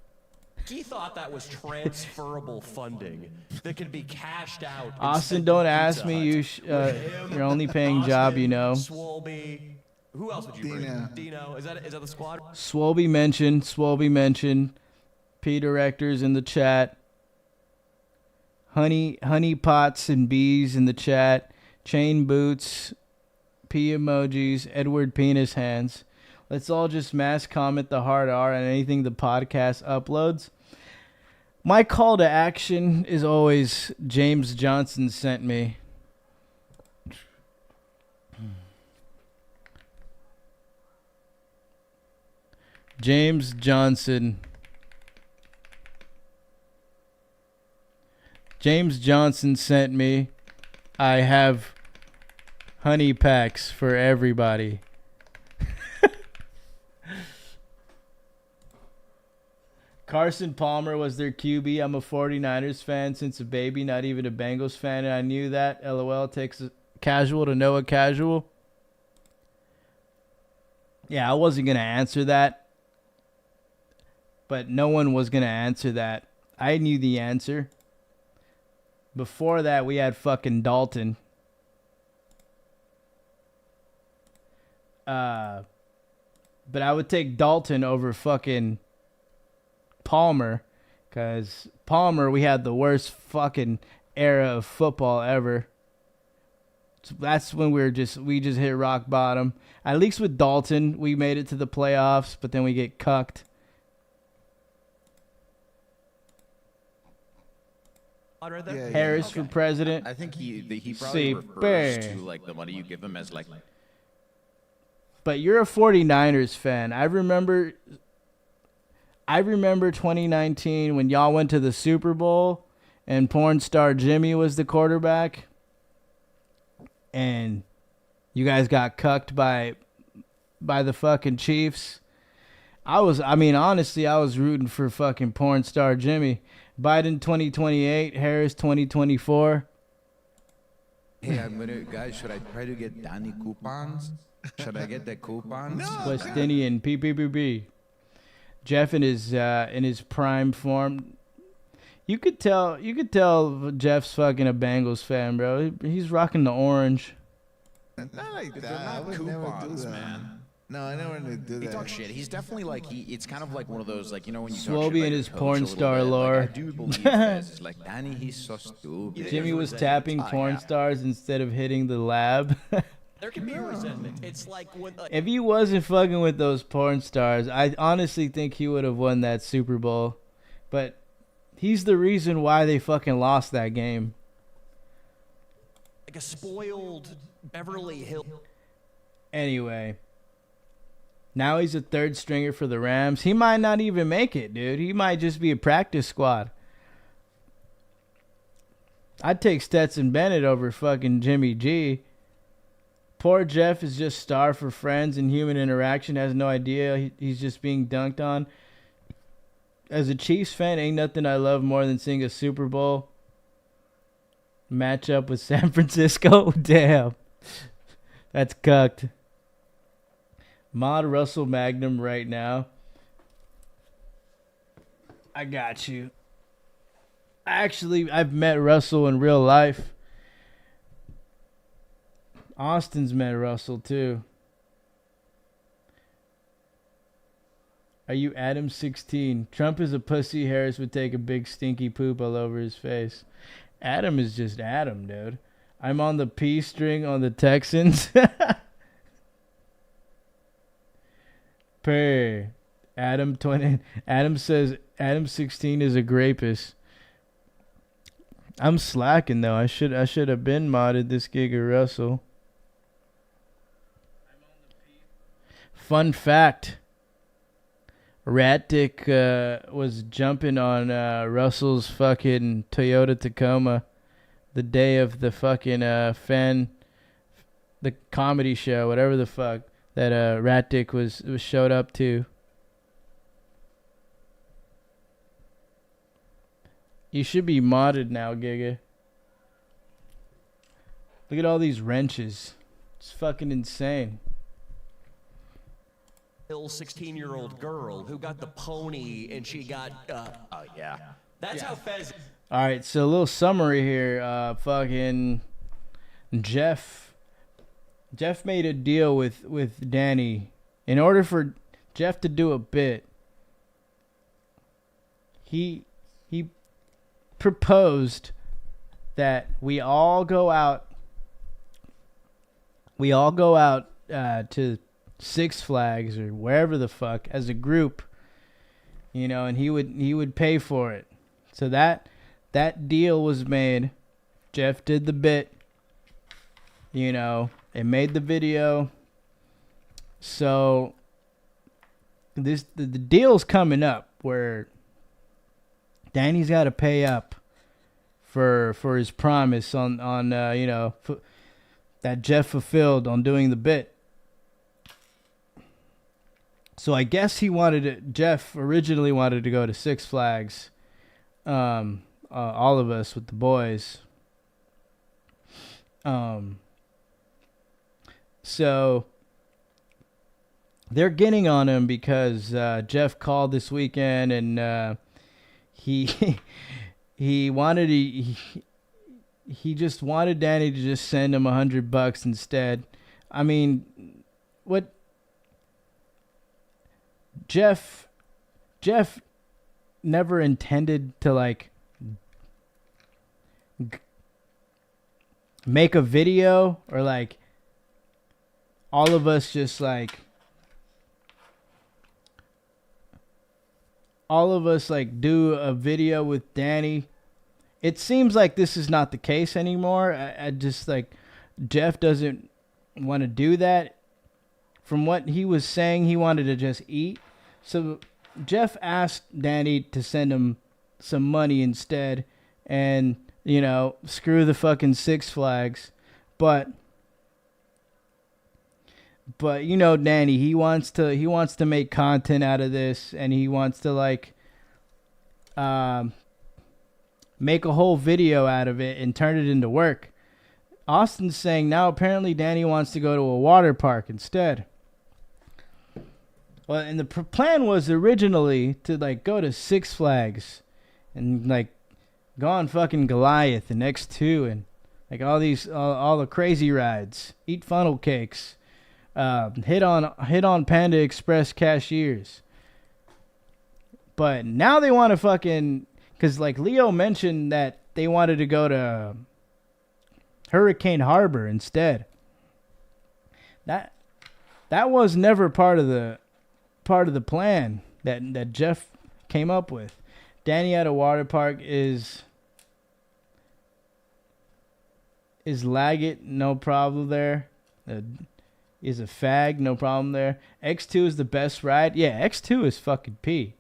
he thought that was transferable funding that could be cashed out. and Austin, sent don't to ask Pizza me. Hut. You're only paying job, you know. Swolby. Who else would you bring? Dino. Dino. Is that the squad? Swolby mentioned. P directors in the chat. Honey pots and bees in the chat. Chain boots. P emojis. Edward penis hands. Let's all just mass comment the hard R on anything the podcast uploads. My call to action is always James Johnson sent me. James Johnson. James Johnson sent me. I have honey packs for everybody. Carson Palmer was their QB. I'm a 49ers fan since a baby, not even a Bengals fan, and I knew that. LOL, takes a casual to know a casual. Yeah, I wasn't going to answer that. But no one was going to answer that. I knew the answer. Before that, we had fucking Dalton. But I would take Dalton over fucking Palmer. Because Palmer, we had the worst fucking era of football ever. So that's when we just hit rock bottom. At least with Dalton, we made it to the playoffs, but then we get cucked. Right there? Yeah, Harris for president. I think he probably See, refers bang. to like the money you give him as like. But you're a 49ers fan. I remember 2019 when y'all went to the Super Bowl and porn star Jimmy was the quarterback. And you guys got cucked by the fucking Chiefs. Honestly, I was rooting for fucking porn star Jimmy. Biden 2028, Harris 2024. Hey, guys, should I try to get Danny coupons? Should I get the coupons? Westinian PPPP. Jeff in his prime form. You could tell Jeff's fucking a Bengals fan, bro. He's rocking the orange. Not like that. They're I not would never do coupons, that. man. No, I never would do He that. talks shit. He's definitely like it's kind of like one of those like when you talk shit Swobie about and your his coach porn a little star bit, lore. Like, I do believe this. It's like Danny, he's so stupid. Jimmy was resentment. tapping porn stars instead of hitting the lab. There can be resentment. It's like when If he wasn't fucking with those porn stars, I honestly think he would have won that Super Bowl. But he's the reason why they fucking lost that game. like a spoiled Beverly Hills. Anyway, now he's a third stringer for the Rams. He might not even make it, dude. He might just be a practice squad. I'd take Stetson Bennett over fucking Jimmy G. Poor Jeff is just starved for friends and human interaction. Has no idea he's just being dunked on. As a Chiefs fan, ain't nothing I love more than seeing a Super Bowl matchup with San Francisco. Damn. That's cucked. Mod Russell Magnum right now. I got you. I've met Russell in real life. Austin's met Russell too. Are you Adam 16? Trump is a pussy. Harris would take a big stinky poop all over his face. Adam is just Adam, dude. I'm on the P string on the Texans. Per Adam 20. Adam says Adam 16 is a grapist. I'm slacking though. I should have been modded this gig of Russell. Fun fact. Rat Dick was jumping on Russell's fucking Toyota Tacoma the day of the fucking the comedy show, whatever the fuck that Rat Dick was showed up to. You should be modded now, Giga. Look at all these wrenches. It's fucking insane. 16-year-old girl who got the pony and she got oh yeah. That's how Fez. All right, so a little summary here. Fucking Jeff made a deal with Danny. In order for Jeff to do a bit, he proposed that we all go out to Six Flags or wherever the fuck as a group, and he would pay for it. So that deal was made. Jeff did the bit, and made the video. So the deal's coming up where Danny's got to pay up for his promise on that Jeff fulfilled on doing the bit. So I guess Jeff originally wanted to go to Six Flags, all of us with the boys. So they're getting on him because Jeff called this weekend and he just wanted Danny to just send him $100 instead. I mean, what? Jeff never intended to make a video or all of us just do a video with Danny. It seems like this is not the case anymore. I just Jeff doesn't want to do that. From what he was saying, he wanted to just eat. So Jeff asked Danny to send him some money instead and, screw the fucking Six Flags. But Danny, he wants to make content out of this and he wants to make a whole video out of it and turn it into work. Austin's saying now apparently Danny wants to go to a water park instead. Well, and the plan was originally to like go to Six Flags and like go on fucking Goliath and X2 and like all the crazy rides, eat funnel cakes, hit on Panda Express cashiers. But now they want to fucking, because like Leo mentioned that they wanted to go to Hurricane Harbor instead. That was never part of the plan that Jeff came up with. Danny at a water park is Laggett, no problem there. Is a fag, no problem there. X2 is the best ride. Yeah, X2 is fucking P.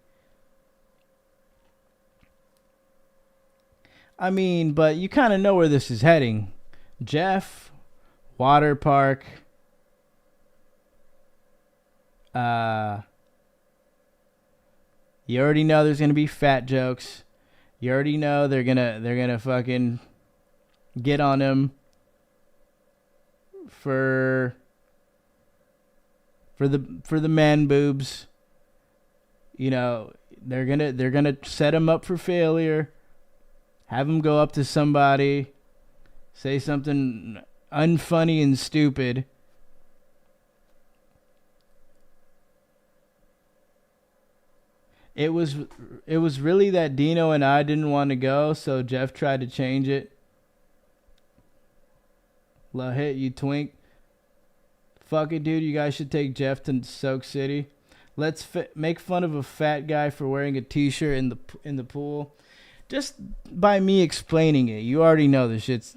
I mean, but you kind of know where this is heading. Jeff, water park. You already know there's gonna be fat jokes. You already know they're gonna fucking get on him for the man boobs. You know, they're gonna set him up for failure. Have him go up to somebody, say something unfunny and stupid. It was really that Dino and I didn't want to go, so Jeff tried to change it. La hit you twink. Fuck it, dude. You guys should take Jeff to Soak City. Let's make fun of a fat guy for wearing a t-shirt in the pool. Just by me explaining it, you already know this shit's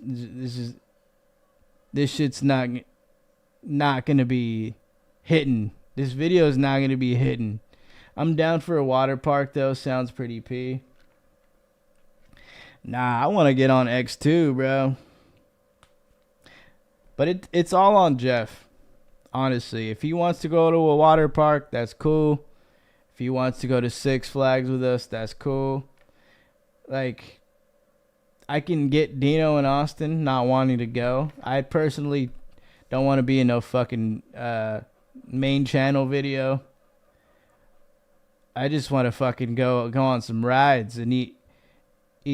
not gonna be hitting. This video is not gonna be hitting. I'm down for a water park though. Sounds pretty P. Nah, I want to get on X2, bro. But it's all on Jeff. Honestly, if he wants to go to a water park, that's cool. If he wants to go to Six Flags with us, that's cool. Like, I can get Dino and Austin not wanting to go. I personally don't want to be in no fucking main channel video. I just want to fucking go on some rides and eat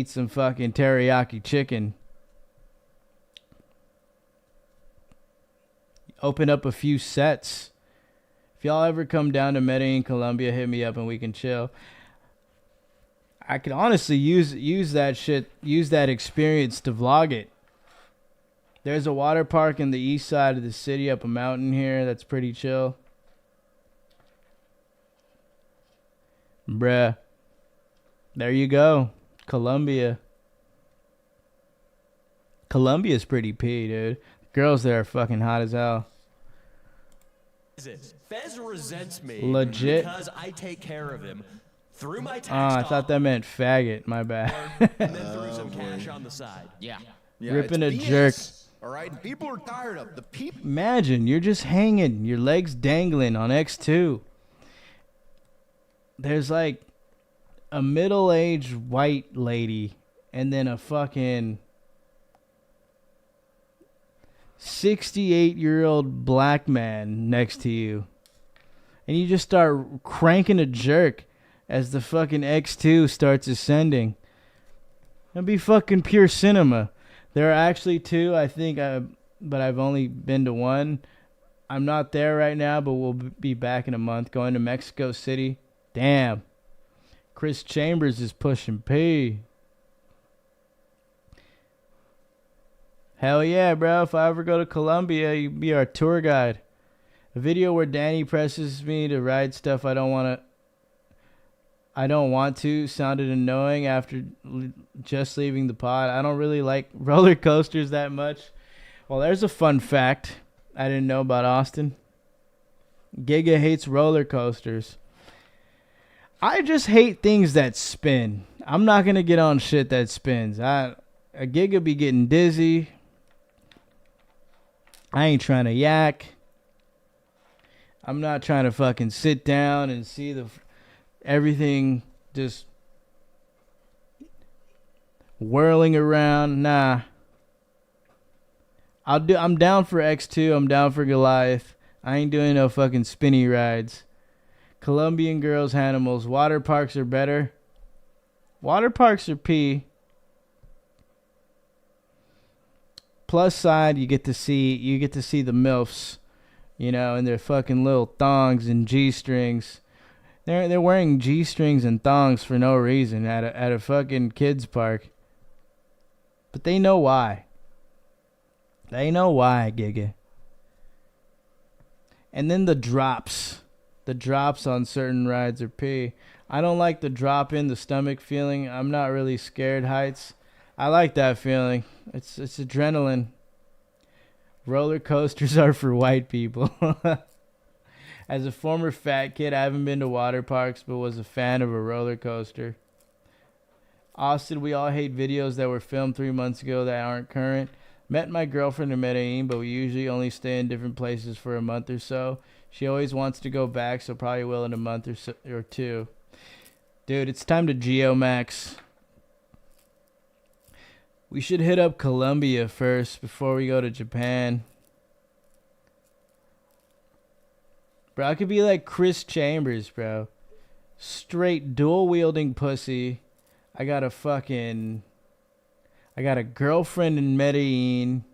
some fucking teriyaki chicken. Open up a few sets. If y'all ever come down to Medellin, Colombia, hit me up and we can chill. I could honestly use that shit, use that experience to vlog it. There's a water park in the east side of the city up a mountain here that's pretty chill. Bruh. There you go. Colombia. Colombia's pretty P, dude. Girls there are fucking hot as hell. Fez resents me Legit. because I take care of him through my tax I thought that meant faggot. My bad. and then threw some cash on the side. Yeah, Ripping it's a BS, jerk. All right, people are tired of the people. Imagine you're just hanging, your legs dangling on X2. There's like a middle-aged white lady and then a fucking 68-year-old black man next to you. And you just start cranking a jerk as the fucking X2 starts ascending. That'd be fucking pure cinema. There are actually two, I think, but I've only been to one. I'm not there right now, but we'll be back in a month going to Mexico City. Damn. Chris Chambers is pushing P. Hell yeah, bro. If I ever go to Colombia, you be our tour guide. A video where Danny presses me to ride stuff I don't want to sounded annoying after just leaving the pod. I don't really like roller coasters that much. Well, there's a fun fact I didn't know about Austin. Giga hates roller coasters. I just hate things that spin. I'm not going to get on shit that spins. A Giga be getting dizzy. I ain't trying to yak. I'm not trying to fucking sit down and see everything just whirling around. Nah. I'm down for X2. I'm down for Goliath. I ain't doing no fucking spinny rides. Colombian girls, animals. Water parks are better. Water parks are pee. Plus side, you get to see the MILFs, you know, and their fucking little thongs and G-strings. They're wearing G-strings and thongs for no reason at a fucking kids park. But they know why. They know why, Giga. And then the drops. The drops on certain rides are pee. I don't like the drop in the stomach feeling. I'm not really scared heights. I like that feeling. It's adrenaline. Roller coasters are for white people. As a former fat kid, I haven't been to water parks, but was a fan of a roller coaster. Austin, we all hate videos that were filmed 3 months ago that aren't current. Met my girlfriend in Medellin, but we usually only stay in different places for a month or so. She always wants to go back, so probably will in a month or two. Dude, it's time to Geomax. We should hit up Colombia first before we go to Japan. Bro, I could be like Chris Chambers, bro. Straight dual-wielding pussy. I got a girlfriend in Medellin.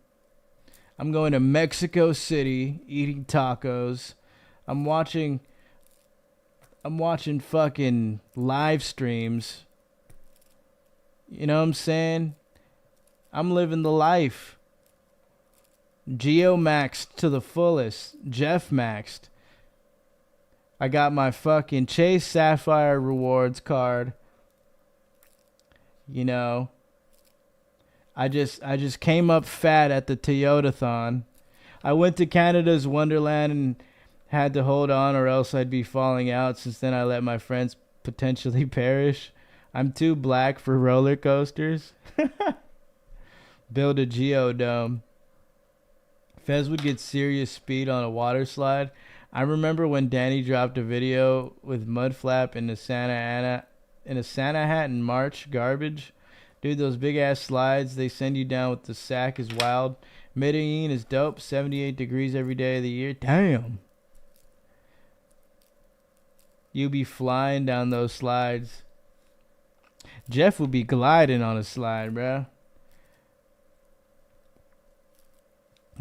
I'm going to Mexico City, eating tacos. I'm watching fucking live streams. You know what I'm saying? I'm living the life. Geo maxed to the fullest. Jeff maxed. I got my fucking Chase Sapphire rewards card. You know, I just came up fat at the Toyotathon. I went to Canada's Wonderland and had to hold on or else I'd be falling out, since then I let my friends potentially perish. I'm too black for roller coasters. Build a geodome. Fez would get serious speed on a water slide. I remember when Danny dropped a video with Mudflap in a Santa hat in March. Garbage. Dude, those big ass slides they send you down with the sack is wild. Medellin is dope. 78 degrees every day of the year. Damn. You be flying down those slides. Jeff would be gliding on a slide, bro.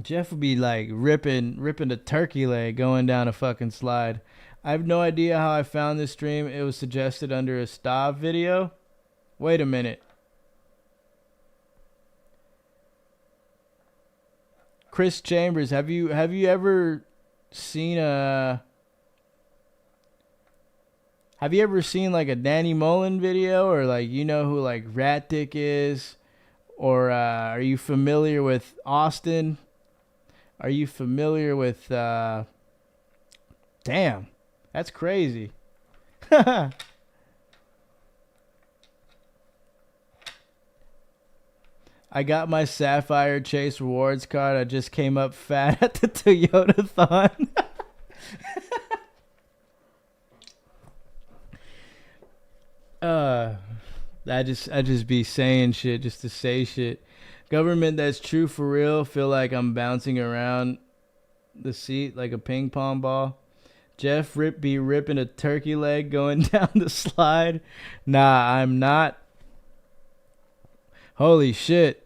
Jeff would be like ripping a turkey leg going down a fucking slide. I have no idea how I found this stream. It was suggested under a Stav video. Wait a minute. Chris Chambers, have you ever seen like a Danny Mullen video, or like, you know who like Rat Dick is, or are you familiar with Austin? Are you familiar with damn, that's crazy. I got my Sapphire Chase rewards card. I just came up fat at the Toyotathon. I just be saying shit just to say shit. Government that's true for real. Feel like I'm bouncing around the seat like a ping pong ball. Jeff be ripping a turkey leg going down the slide. Nah, I'm not. Holy shit.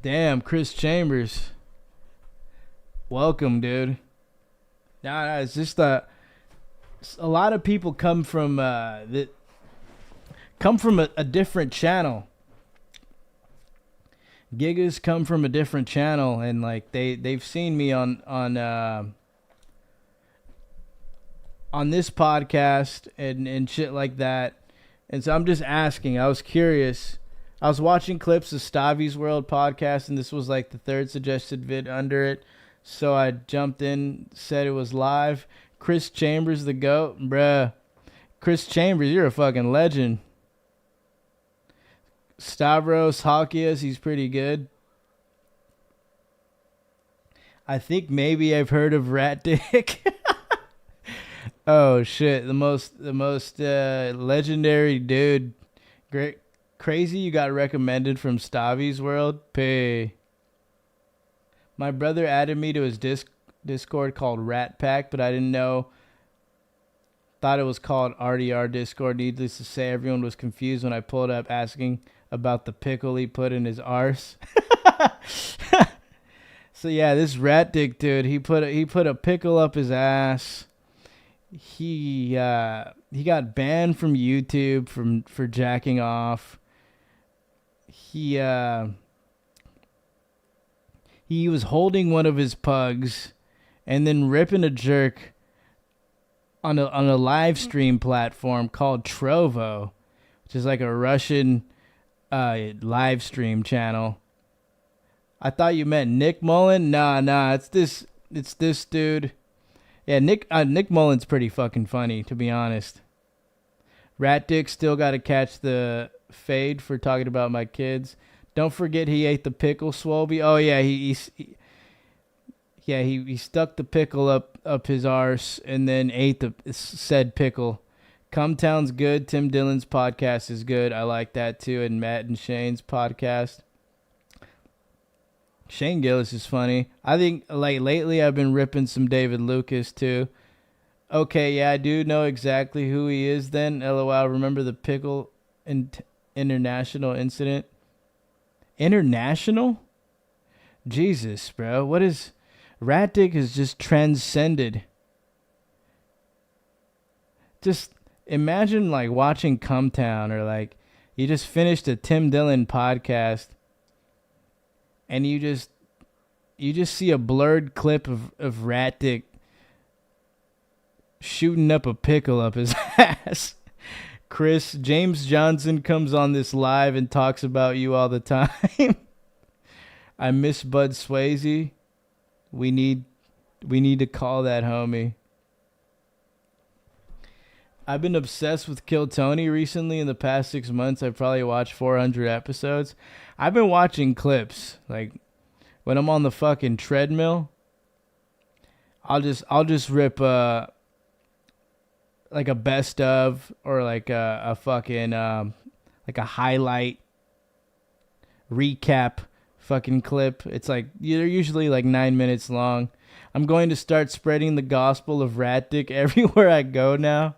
Damn, Chris Chambers. Welcome, dude. Nah, it's just a lot of people come from a different channel. Gigas come from a different channel, and like they've seen me on this podcast and shit like that. And so I'm just asking. I was curious. I was watching clips of Stavi's World podcast, and this was like the third suggested vid under it. So I jumped in, said it was live. Chris Chambers, the GOAT. Bruh. Chris Chambers, you're a fucking legend. Stavros Halkias, he's pretty good. I think maybe I've heard of Rat Dick. Oh shit, the most legendary dude. Great, crazy. You got recommended from Stavi's World. Pay. My brother added me to his Discord called Rat Pack, but I didn't know. Thought it was called RDR Discord. Needless to say, everyone was confused when I pulled up asking about the pickle he put in his arse. So yeah, this rat dick dude, he put a pickle up his ass. He got banned from YouTube for jacking off. He was holding one of his pugs and then ripping a jerk on a live stream platform called Trovo, which is like a Russian live stream channel. I thought you meant Nick Mullen. Nah, it's this dude. Yeah, Nick Mullen's pretty fucking funny, to be honest. Rat Dick still got to catch the fade for talking about my kids. Don't forget he ate the pickle, Swolby. Oh yeah, he stuck the pickle up his arse and then ate the said pickle. Cumtown's good. Tim Dillon's podcast is good. I like that too. And Matt and Shane's podcast. Shane Gillis is funny. I think like lately I've been ripping some David Lucas too. Okay, yeah, I do know exactly who he is then. LOL, remember the pickle international incident? International? Jesus, bro. What is... Rat Dick is just transcended. Just imagine like watching Cumtown or like you just finished a Tim Dillon podcast and you just see a blurred clip of Rat Dick shooting up a pickle up his ass. James Johnson comes on this live and talks about you all the time. I miss Bud Swayze. We need to call that homie. I've been obsessed with Kill Tony recently. In the past 6 months, I've probably watched 400 episodes. I've been watching clips. Like when I'm on the fucking treadmill, I'll just rip like a best of or like a fucking like a highlight recap fucking clip. It's like they're usually like 9 minutes long. I'm going to start spreading the gospel of Rat Dick everywhere I go now.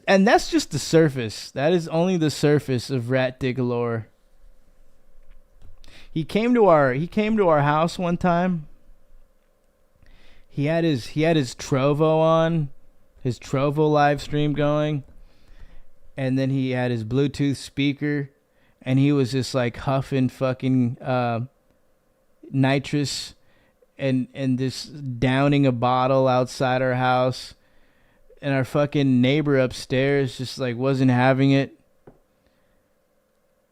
And that's just the surface. That is only the surface of Rat Dick lore. He came to our house one time. He had his Trovo on, his Trovo live stream going, and then he had his Bluetooth speaker, and he was just like huffing fucking nitrous and just downing a bottle outside our house. And our fucking neighbor upstairs just like wasn't having it.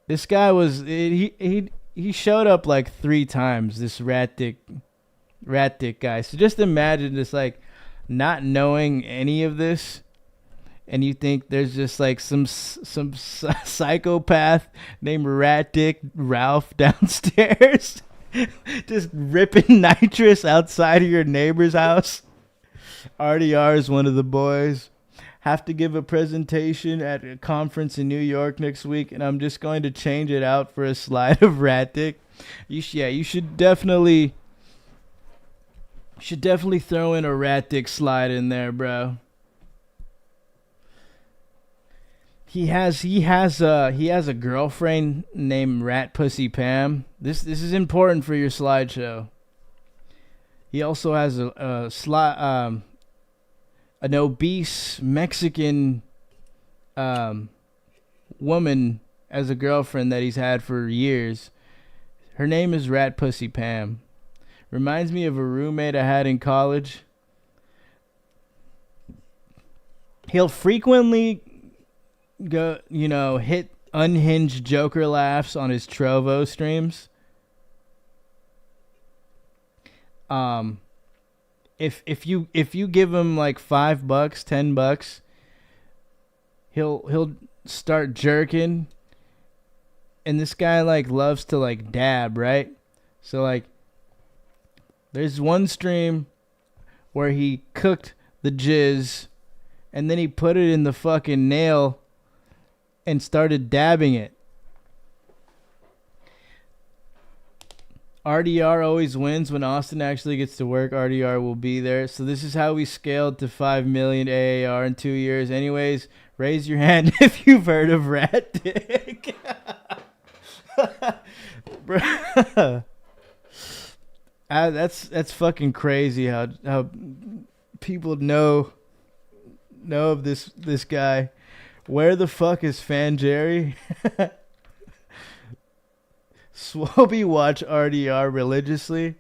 This guy was he showed up like 3 times, this rat dick guy. So just imagine just like not knowing any of this, and you think there's just like some psychopath named Rat Dick Ralph downstairs just ripping nitrous outside of your neighbor's house. RDR is one of the boys. Have to give a presentation at a conference in New York next week, and I'm just going to change it out for a slide of Rat Dick. You should definitely throw in a Rat Dick slide in there, bro. He has a girlfriend named Rat Pussy Pam. This is important for your slideshow. He also has an obese Mexican woman as a girlfriend that he's had for years. Her name is Rat Pussy Pam. Reminds me of a roommate I had in college. He'll frequently hit unhinged Joker laughs on his Trovo streams. If you give him like $5, $10, he'll start jerking, and this guy like loves to like dab, right? So like, there's one stream where he cooked the jizz, and then he put it in the fucking nail and started dabbing it. RDR always wins. When Austin actually gets to work, RDR will be there. So this is how we scaled to 5 million AAR in 2 years. Anyways, raise your hand if you've heard of Rat Dick. Bruh. That's fucking crazy how people know of this guy. Where the fuck is Fan Jerry? Swoby watch RDR religiously.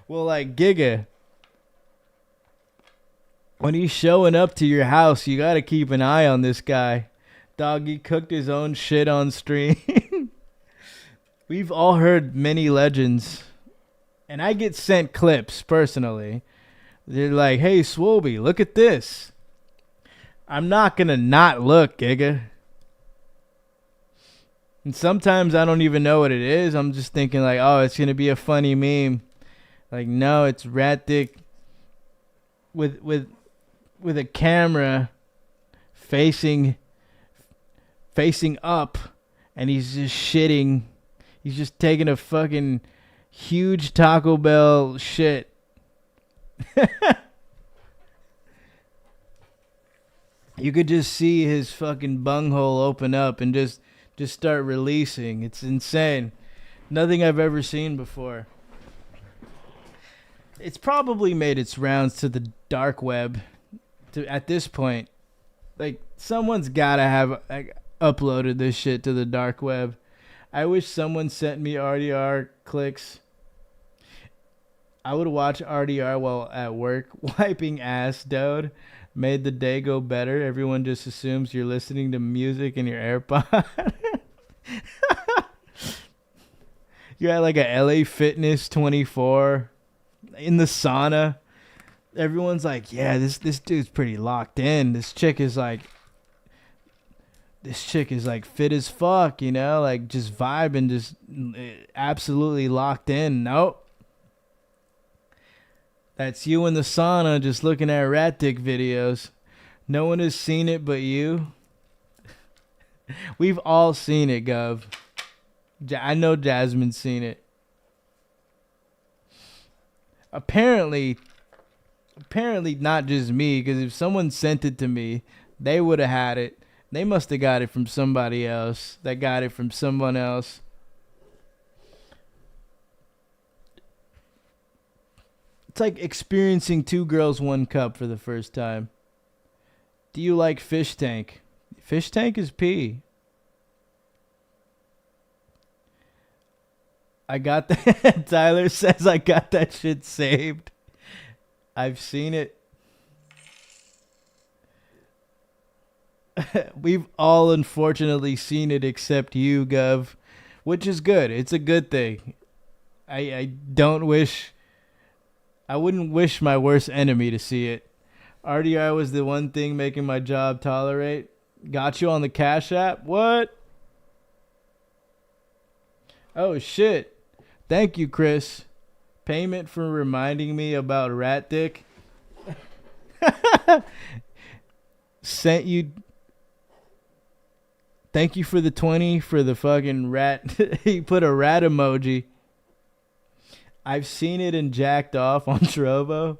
Well, like Giga, when he's showing up to your house, you gotta keep an eye on this guy. Dog, he cooked his own shit on stream. We've all heard many legends. And I get sent clips personally. They're like, hey, Swoby, look at this. I'm not gonna not look, Giga. And sometimes I don't even know what it is. I'm just thinking like, oh, it's gonna be a funny meme. Like, no, it's Rat Dick with a camera facing up, and he's just shitting. He's just taking a fucking huge Taco Bell shit. You could just see his fucking bunghole open up and just start releasing. It's insane. Nothing I've ever seen before. It's probably made its rounds to the dark web at this point. Like, someone's gotta have uploaded this shit to the dark web. I wish someone sent me RDR clicks. I would watch RDR while at work. Wiping ass, dude. Made the day go better. Everyone just assumes you're listening to music in your AirPod. You're at like a LA Fitness 24 in the sauna. Everyone's like, yeah, this dude's pretty locked in. This chick is like fit as fuck, you know, like just vibing, just absolutely locked in. Nope. That's you in the sauna just looking at Rat Dick videos. No one has seen it but you. We've all seen it, Gov. I know Jasmine's seen it. Apparently not just me, because if someone sent it to me, they would have had it. They must have got it from somebody else that got it from someone else. It's like experiencing 2 girls, 1 cup for the first time. Do you like Fish Tank? Fish Tank is pee. I got that. Tyler says I got that shit saved. I've seen it. We've all unfortunately seen it except you, Gov. Which is good. It's a good thing. I wouldn't wish my worst enemy to see it. RDR was the one thing making my job tolerate. Got you on the Cash App? What? Oh, shit. Thank you, Chris. Payment for reminding me about Rat Dick. Sent you. Thank you for the 20 for the fucking rat. He put a rat emoji. I've seen it and jacked off on Trovo.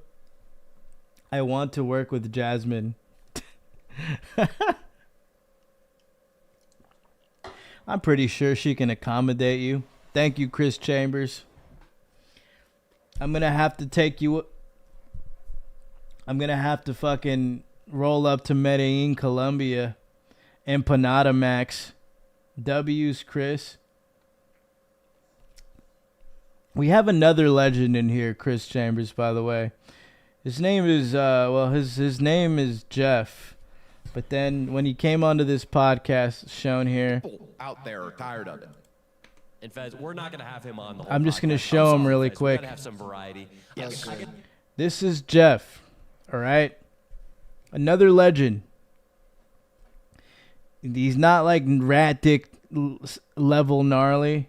I want to work with Jasmine. I'm pretty sure she can accommodate you. Thank you, Chris Chambers. I'm going to have to take you... I'm going to have to fucking roll up to Medellin, Colombia. Empanada Max. W's, Chris. We have another legend in here, Chris Chambers, by the way. His name is, his name is Jeff. But then when he came onto this podcast shown here. People out there are tired of it. And Fez, we're not going to have him on the whole I'm just going to podcast. show him really Fez. quick. We're going to have some variety. Yes. This is Jeff. All right. Another legend. He's not like Rat Dick level gnarly.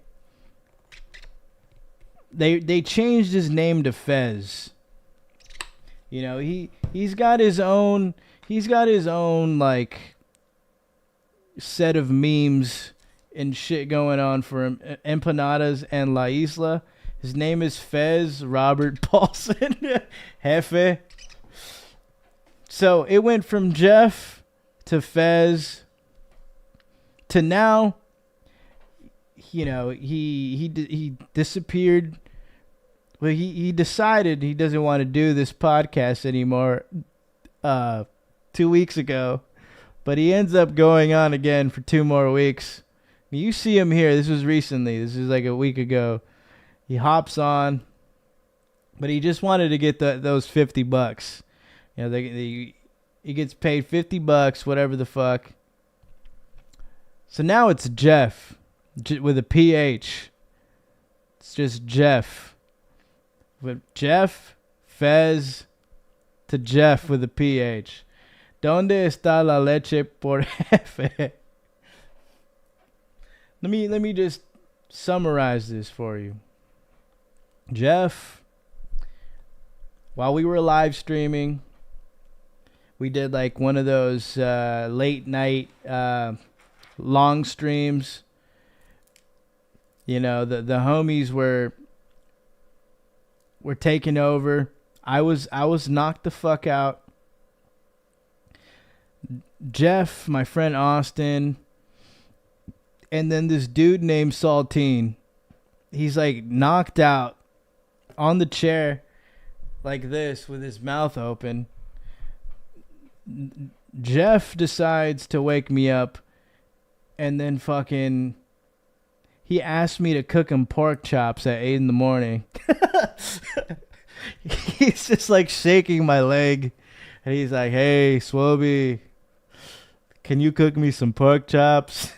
They changed his name to Fez. You know, he's got his own like set of memes and shit going on for him. Empanadas and La Isla. His name is Fez Robert Paulson. Jefe. So it went from Jeff to Fez to now. You know, he disappeared. Well, he decided he doesn't want to do this podcast anymore 2 weeks ago. But he ends up going on again for 2 more weeks. You see him here. This was recently. This is like a week ago. He hops on. But he just wanted to get those $50. You know, he gets paid $50, whatever the fuck. So now it's Jeff with a PH. It's just Jeff. With Jeff, Fez, to Jeff with a PH. ¿Dónde está la leche por jefe? Let me just summarize this for you. Jeff, while we were live streaming, we did like one of those late night long streams. You know, the homies were taking over. I was knocked the fuck out. Jeff, my friend Austin, and then this dude named Saltine. He's like knocked out on the chair like this with his mouth open. Jeff decides to wake me up, and then fucking he asked me to cook him pork chops at 8 a.m. He's just like shaking my leg, and he's like, "Hey, Swoby, can you cook me some pork chops?"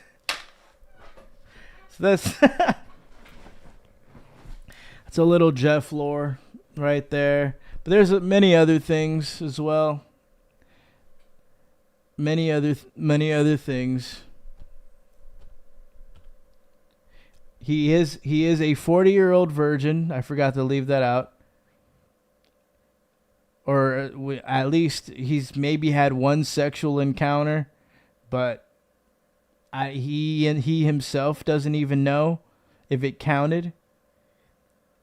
So that's that's a little Jeff lore right there. But there's many other things as well. Many other things. He is a 40-year-old virgin. I forgot to leave that out. Or at least he's maybe had one sexual encounter, but he himself doesn't even know if it counted.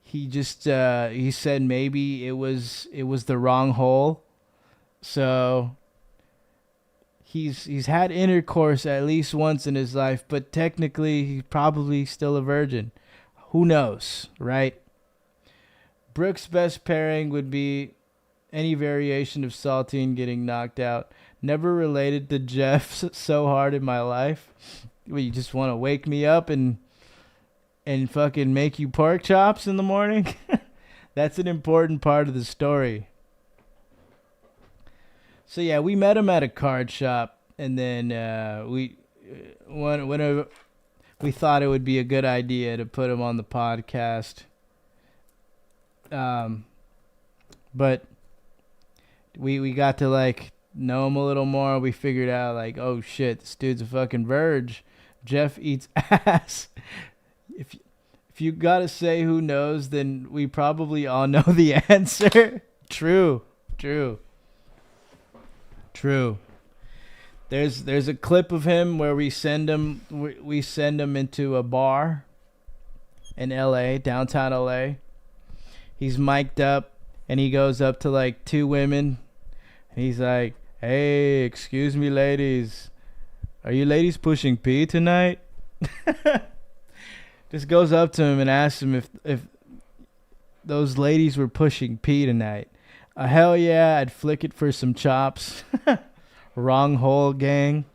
He just he said maybe it was the wrong hole. So he's had intercourse at least once in his life, but technically he's probably still a virgin. Who knows, right? Brooke's best pairing would be any variation of Saltine getting knocked out. Never related to Jeff so hard in my life. Well, you just want to wake me up and fucking make you pork chops in the morning? That's an important part of the story. So yeah, we met him at a card shop, and then we thought it would be a good idea to put him on the podcast. But we got to like know him a little more. We figured out like, oh shit, this dude's a fucking verge. Jeff eats ass. If you gotta say who knows, then we probably all know the answer. True. There's a clip of him where we send him into a bar in LA, downtown LA. He's mic'd up and he goes up to like 2 women and he's like, "Hey, excuse me, ladies. Are you ladies pushing P tonight?" Just goes up to him and asks him if those ladies were pushing P tonight. Hell yeah, I'd flick it for some chops. Wrong hole, gang.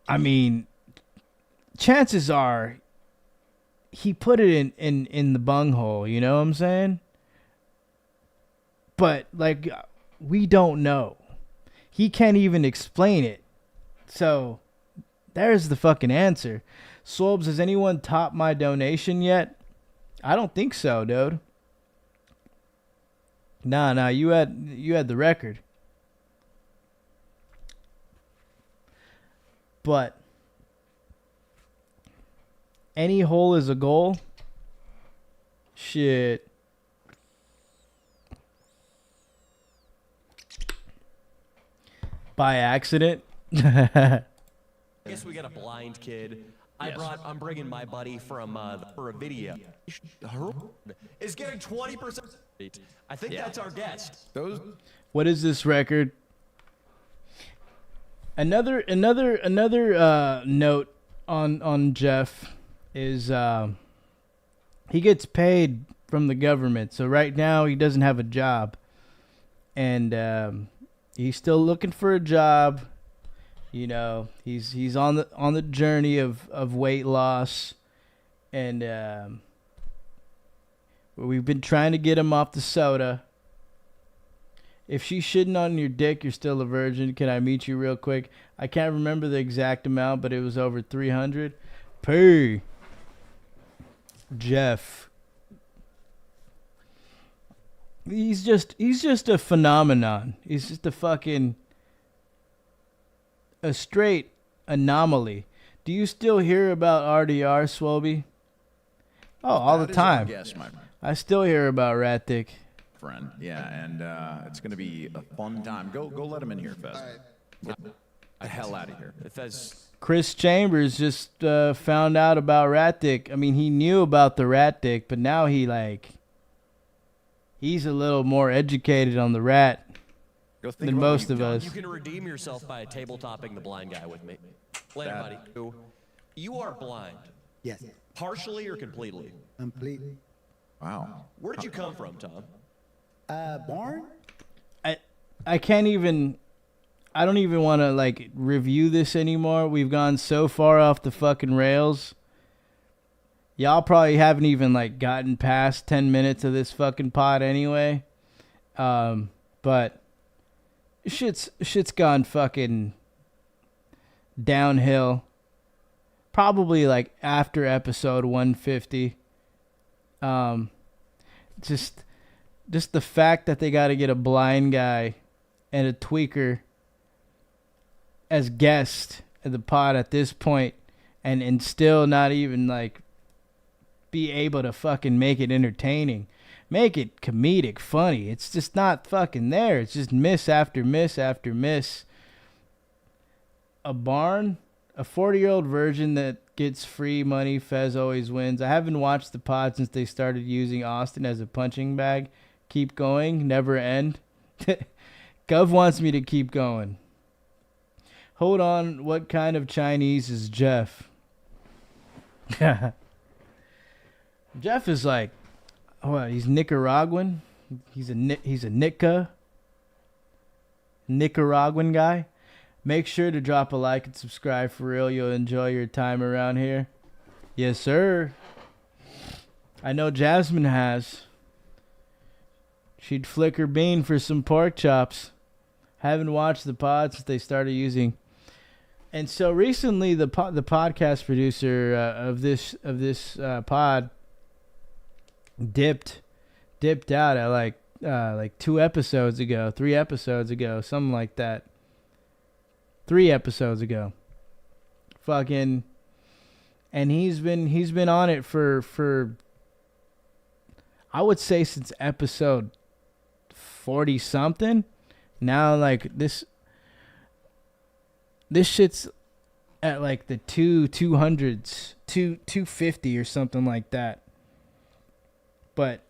I mean, chances are he put it in the bunghole, you know what I'm saying? But, like, we don't know. He can't even explain it. So, there's the fucking answer. Swobes, has anyone topped my donation yet? I don't think so, dude. Nah, you had the record. But any hole is a goal. Shit. By accident. I guess we got a blind kid. I'm bringing my buddy from for a video. Is getting 20%. I think that's our guest. Those What is this record? Another note on Jeff is he gets paid from the government. So right now he doesn't have a job, and he's still looking for a job. You know, he's on the journey of weight loss, and we've been trying to get him off the soda. If she's shitting on your dick, you're still a virgin. Can I meet you real quick? I can't remember the exact amount, but it was over 300. Pay. Jeff. He's just a phenomenon. He's just a straight anomaly. Do you still hear about RDR, Swoby? Oh, all the time. Yes, my I still hear about Rat Dick. friend. Yeah, and it's going to be a fun time. Go let him in here, Fez. Get the hell out of here. Fez, Chris Chambers just found out about Rat Dick. I mean, he knew about the Rat Dick, but now he's a little more educated on the rat Go think than about what most you've of done. us. you can redeem yourself by tabletopping the blind guy with me. Later, buddy. You are blind. Yes, Partially or completely? completely. Wow. Where did you come from, Tom? Born? I can't even. I don't even want to review this anymore. We've gone so far off the fucking rails. Y'all probably haven't even gotten past 10 minutes of this fucking pod anyway. But shit's gone fucking downhill. Probably after episode 150. Just the fact that they got to get a blind guy and a tweaker as guests at the pod at this point, and still not even be able to fucking make it entertaining, make it comedic, funny. It's just not fucking there. It's just miss after miss after miss. A 40-year-old virgin that gets free money. Fez always wins. I haven't watched the pod since they started using Austin as a punching bag. Keep going, never end. Gov wants me to keep going. Hold on, what kind of Chinese is Jeff? Jeff is he's Nicaraguan. He's a Nicaraguan guy. Make sure to drop a like and subscribe for real. You'll enjoy your time around here. Yes, sir. I know Jasmine has. She'd flick her bean for some pork chops. Haven't watched the pod since they started using. And so recently, the podcast producer of this pod dipped out at 3 episodes ago, something like that. 3 episodes ago. Fucking, and he's been on it for I would say since episode 40 something. Now this shit's at the 200s, 250 or something like that. But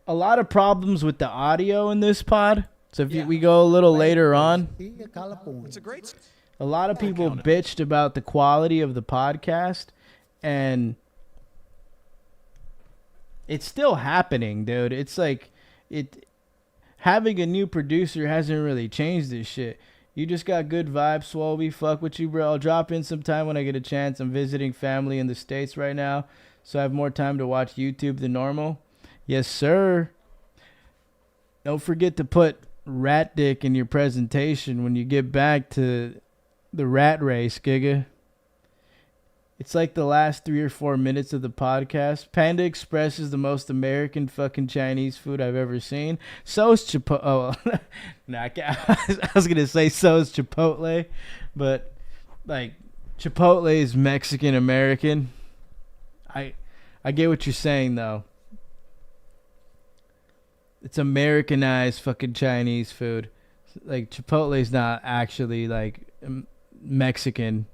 a lot of problems with the audio in this pod. So if we go a little later on, It's a great. a lot of people bitched about the quality of the podcast, and it's still happening, dude. It's having a new producer hasn't really changed this shit. You just got good vibes, Swolby. Fuck with you, bro. I'll drop in sometime when I get a chance. I'm visiting family in the States right now, so I have more time to watch YouTube than normal. Yes, sir. Don't forget to put Rat Dick in your presentation when you get back to the rat race, Giga. It's the last 3 or 4 minutes of the podcast. Panda Express is the most American fucking Chinese food I've ever seen. So is Chipotle. Oh, no, I was going to say so is Chipotle. But, Chipotle is Mexican American. I get what you're saying, though. It's Americanized fucking Chinese food. Chipotle is not actually, Mexican.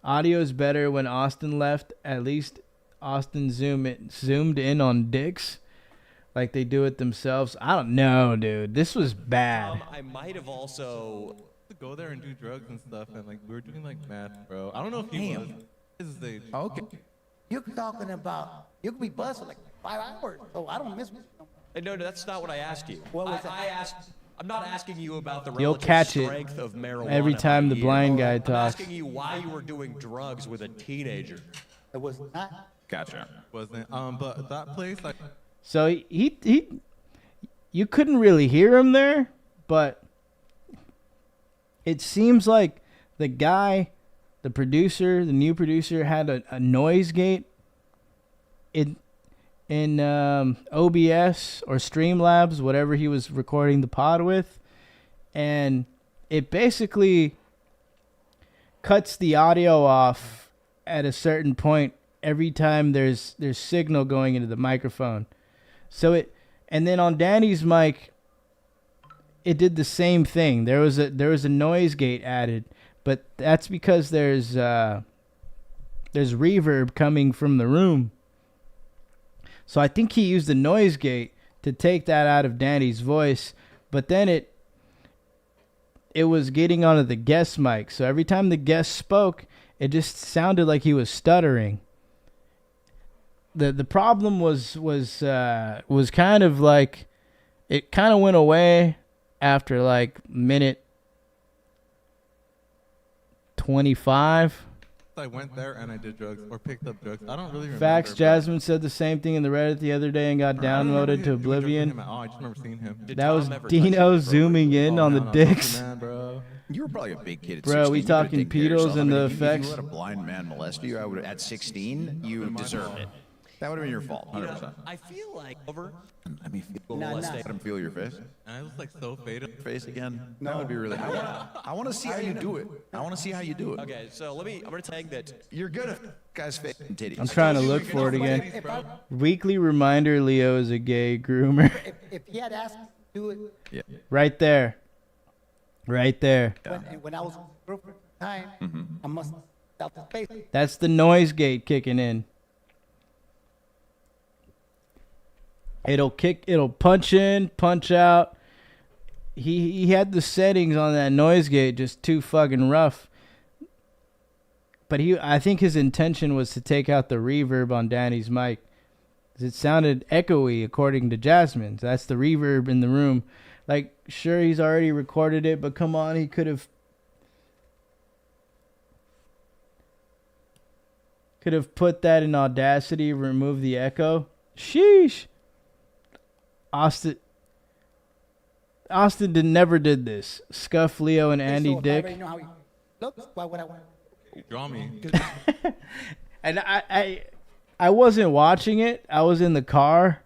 Audio's better when Austin left. At least Austin zoomed in on dicks like they do it themselves. I don't know, dude. This was bad. I might have also To go there and do drugs and stuff, and like we were doing like math, bro. I don't know if he Damn. was. His age. Okay. You're talking about you could be buzzed for like 5 hours, so I don't miss. no, that's not what I asked you. What was I asked. I'm not asking you about the You'll relative catch it strength of marijuana every time by the year. blind guy I'm talks. asking you why you were doing drugs with a teenager. It was not. Gotcha. Wasn't. But that place, like, So he you couldn't really hear him there, but it seems like the guy, the producer, the new producer, had a noise gate in OBS or Streamlabs, whatever he was recording the pod with, and it basically cuts the audio off at a certain point every time there's signal going into the microphone. And then on Danny's mic, it did the same thing. There was a noise gate added, but that's because there's reverb coming from the room. So I think he used the noise gate to take that out of Danny's voice, but then it was getting onto the guest mic. So every time the guest spoke, it just sounded like he was stuttering. The problem was kind of like, it kind of went away after like minute 25. I went there and I did drugs or picked up drugs. I don't really remember. Facts. but Jasmine said the same thing in the Reddit the other day and got I don't remember downloaded to doing drugs with oblivion. him at all. I just remember seeing him. Did That Tom was ever touch Dino you, bro? zooming in on the no, fucking dicks. man, bro. You were probably a big kid at Bro, 16. we You could've talking taken care of pedos yourself. and the if effects? you let a blind man molest you, I would at 16, you deserved it. That would have been your fault, 100%. I feel like over. Let me feel, Nah, nah. let him feel your face. And I was like so faded. Face again. That would be really. I want to see how you do it. I want to see how you do it. Okay, so I'm gonna tag that. You're good at guys' face and titties. I'm trying to look for it again. If Weekly reminder: Leo is a gay groomer. if he had asked me to do it Yeah. Right there. Right there. when I was with my girlfriend at the time, I must have the space. That's the noise gate kicking in. It'll punch in, punch out. He had the settings on that noise gate just too fucking rough. But I think his intention was to take out the reverb on Danny's mic. 'Cause it sounded echoey according to Jasmine. So that's the reverb in the room. Like, sure, he's already recorded it, but come on, he could have put that in Audacity, remove the echo. Sheesh. Austin never did this. Scuff Leo and Andy So if I Dick. already know how he looks, why would I want? Draw me. And I wasn't watching it. I was in the car.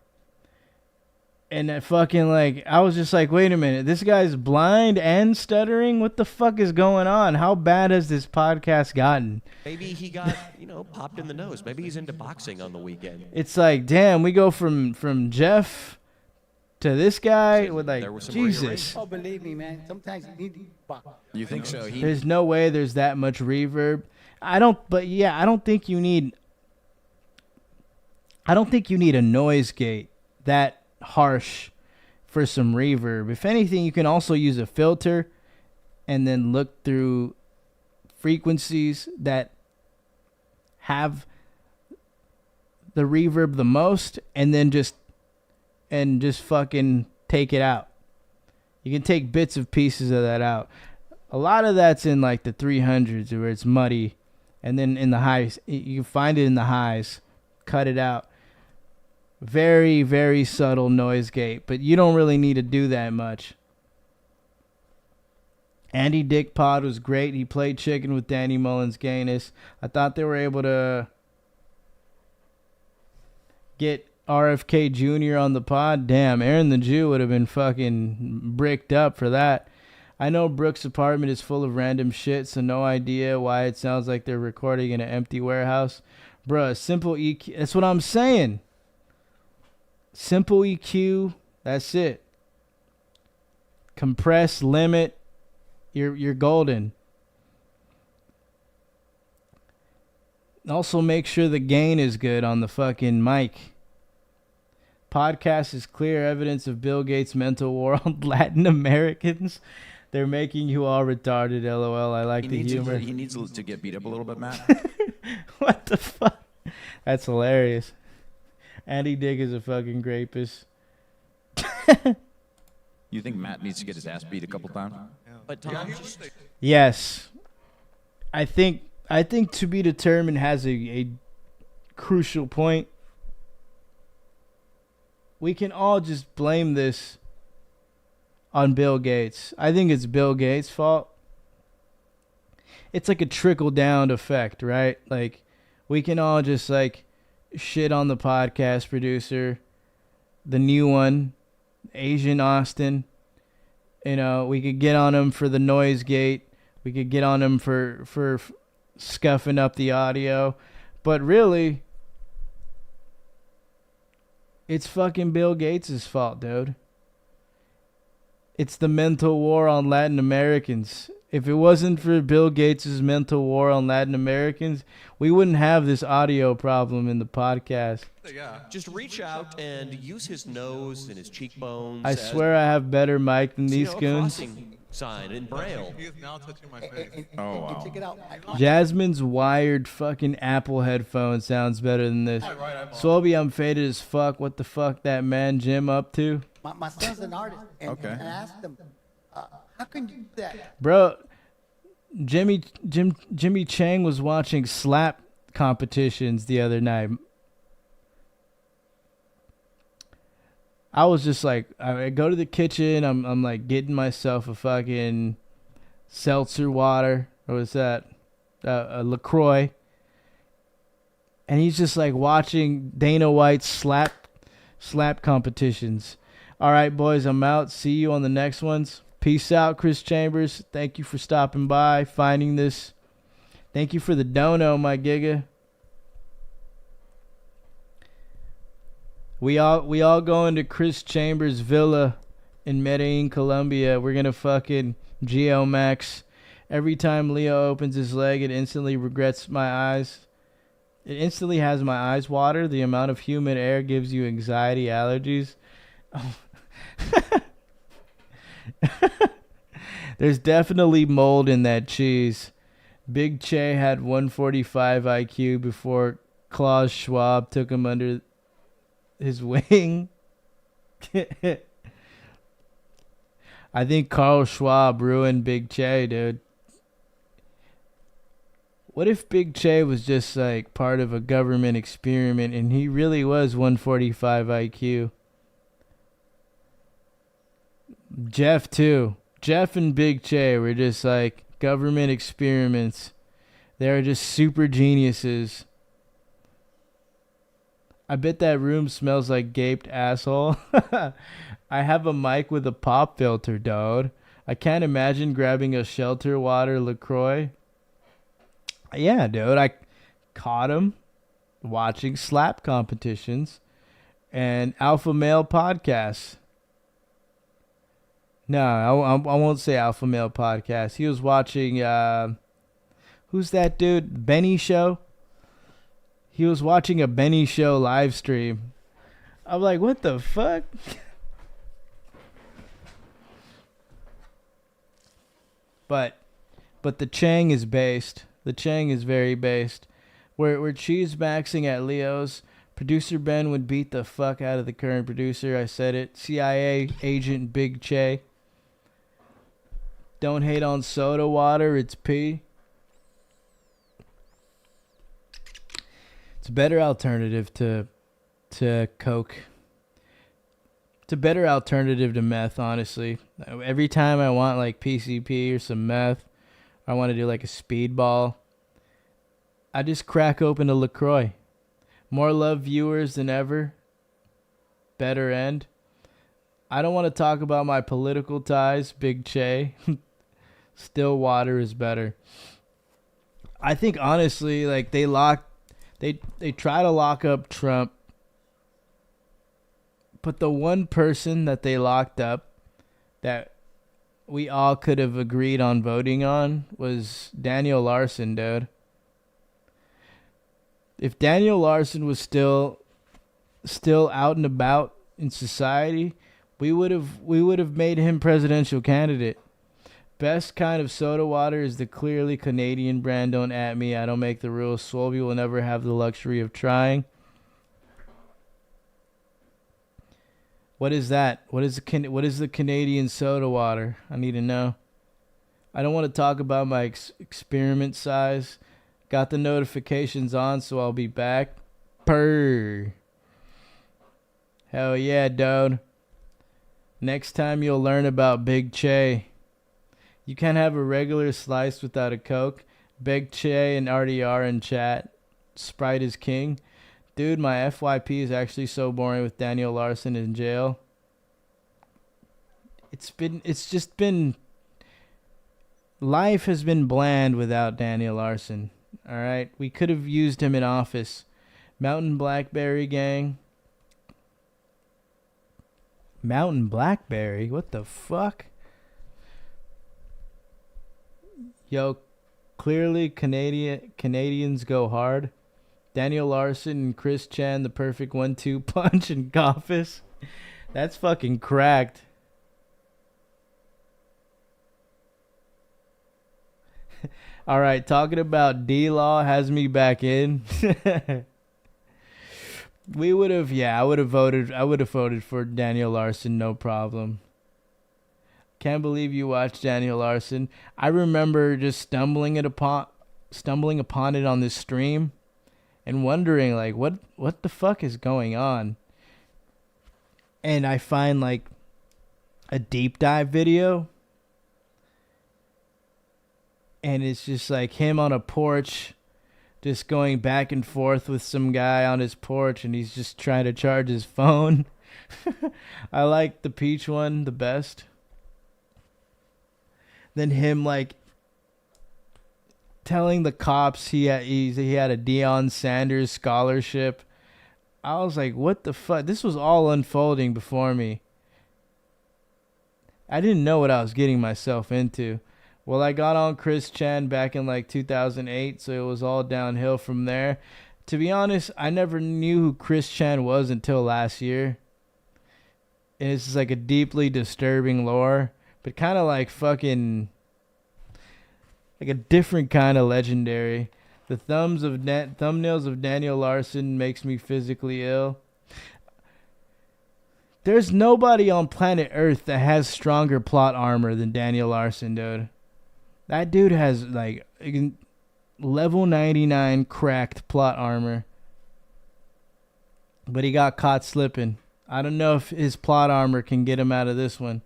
And I was just like, wait a minute. This guy's blind and stuttering? What the fuck is going on? How bad has this podcast gotten? Maybe he got popped in the nose. Maybe he's into boxing on the weekend. It's like, damn, we go from Jeff to this guy with like, There was some Jesus. Oh, believe me, man. Sometimes you need to box. You think so? There's no way there's that much reverb. I don't think you need a noise gate that harsh for some reverb. If anything, you can also use a filter and then look through frequencies that have the reverb the most and then just fucking take it out. You can take bits of pieces of that out. A lot of that's in like the 300s where it's muddy, and then in the highs, you can find it in the highs. Cut it out. Very, very subtle noise gate, but you don't really need to do that much. Andy Dick Pod was great. He played chicken with Danny Mullins Gayness. I thought they were able to get RFK Jr. on the pod. Damn, Aaron the Jew would have been fucking bricked up for that. I know Brooks' apartment is full of random shit, so no idea why it sounds like they're recording in an empty warehouse. Bruh, simple EQ. That's what I'm saying. Simple EQ. That's it. Compress, limit, You're golden. Also, make sure the gain is good on the fucking mic. Podcast is clear evidence of Bill Gates' mental war on Latin Americans. They're making you all retarded, LOL. I like the humor. He needs to get beat up a little bit, Matt. What the fuck? That's hilarious. Andy Dick is a fucking rapist. You think Matt needs to get his ass beat a couple times? But Tom, Yes. I think to be determined has a crucial point. We can all just blame this on Bill Gates. I think it's Bill Gates' fault. It's like a trickle-down effect, right? Like, we can all just, like, shit on the podcast producer, the new one, Asian Austin. You know, we could get on him for the noise gate. We could get on him for scuffing up the audio. But really, it's fucking Bill Gates' fault, dude. It's the mental war on Latin Americans. If it wasn't for Bill Gates' mental war on Latin Americans, we wouldn't have this audio problem in the podcast. just reach out and use his nose and his cheekbones. I as, swear I have better mic than you these know, a goons. crossing sign in Braille. He is now touching my And, face. and check it out. Jasmine's wired fucking Apple headphone sounds better than this. Swobie, I'm faded as fuck. What the fuck that man Jim up to? My son's an artist, and, Okay. and I asked him, how can you do that? Bro, Jimmy Chang was watching slap competitions the other night. I was just like, I go to the kitchen, I'm like getting myself a fucking seltzer water. Or what's that? A LaCroix. And he's just like watching Dana White's slap competitions. All right, boys, I'm out. See you on the next ones. Peace out, Chris Chambers. Thank you for stopping by, finding this. Thank you for the dono, my giga. We all going to Chris Chambers' villa in Medellin, Colombia. We're gonna fucking Geomax. Every time Leo opens his leg, it instantly regrets my eyes. It instantly has my eyes water. The amount of humid air gives you anxiety, allergies. Oh. There's definitely mold in that cheese. Big Che had 145 IQ before Klaus Schwab took him under his wing. I think Carl Schwab ruined Big Che, dude. What if Big Che was just like part of a government experiment and he really was 145 IQ? Jeff too. Jeff and Big Che were just like government experiments. They are just super geniuses. I bet that room smells like gaped asshole. I have a mic with a pop filter, dude. I can't imagine grabbing a shelter water LaCroix. Yeah, dude. I caught him watching slap competitions and alpha male podcasts. No, I won't say alpha male podcast. He was watching, who's that dude? Benny Show? He was watching a Benny Show live stream. I'm like, what the fuck? But the Chang is based. The Chang is very based. We're cheese maxing at Leo's. Producer Ben would beat the fuck out of the current producer. I said it. CIA agent Big Che. Don't hate on soda water. It's pee. It's a better alternative to Coke. It's a better alternative to meth, honestly. Every time I want like PCP or some meth, I want to do like a speedball, I just crack open a LaCroix. More love viewers than ever. Better end. I don't want to talk about my political ties, Big Che. Still water is better. I think honestly, like they try to lock up Trump, but the one person that they locked up that we all could have agreed on voting on was Daniel Larson, dude. If Daniel Larson was still out and about in society, we would have made him presidential candidate. Best kind of soda water is the clearly Canadian brand. Don't at me. I don't make the rules. Swolby will never have the luxury of trying. What is that? What is the Canadian soda water? I need to know. I don't want to talk about my experiment size. Got the notifications on, so I'll be back. Purr. Hell yeah, dude. Next time you'll learn about Big Che. You can't have a regular slice without a Coke. Big Che and RDR in chat. Sprite is king. Dude, my FYP is actually so boring with Daniel Larson in jail. Life has been bland without Daniel Larson. All right, we could have used him in office. Mountain Blackberry gang. Mountain Blackberry? What the fuck? Yo, clearly Canadians go hard. Daniel Larson and Chris Chan, the perfect 1-2 punch in office. That's fucking cracked. All right, talking about D-Law has me back in. I would have voted for Daniel Larson, no problem. Can't believe you watched Daniel Larson. I remember just stumbling upon it on this stream and wondering like what the fuck is going on. And I find like a deep dive video, and it's just like him on a porch just going back and forth with some guy on his porch, and he's just trying to charge his phone. I like the peach one the best. Then him like telling the cops he had a Deion Sanders scholarship. I was like, what the fuck? This was all unfolding before me. I didn't know what I was getting myself into. Well, I got on Chris Chan back in like 2008, so it was all downhill from there. To be honest, I never knew who Chris Chan was until last year. And it's just like a deeply disturbing lore, but kind of like fucking like a different kind of legendary. The thumbnails of Daniel Larson makes me physically ill. There's nobody on planet Earth that has stronger plot armor than Daniel Larson, dude. That dude has like level 99 cracked plot armor. But he got caught slipping. I don't know if his plot armor can get him out of this one.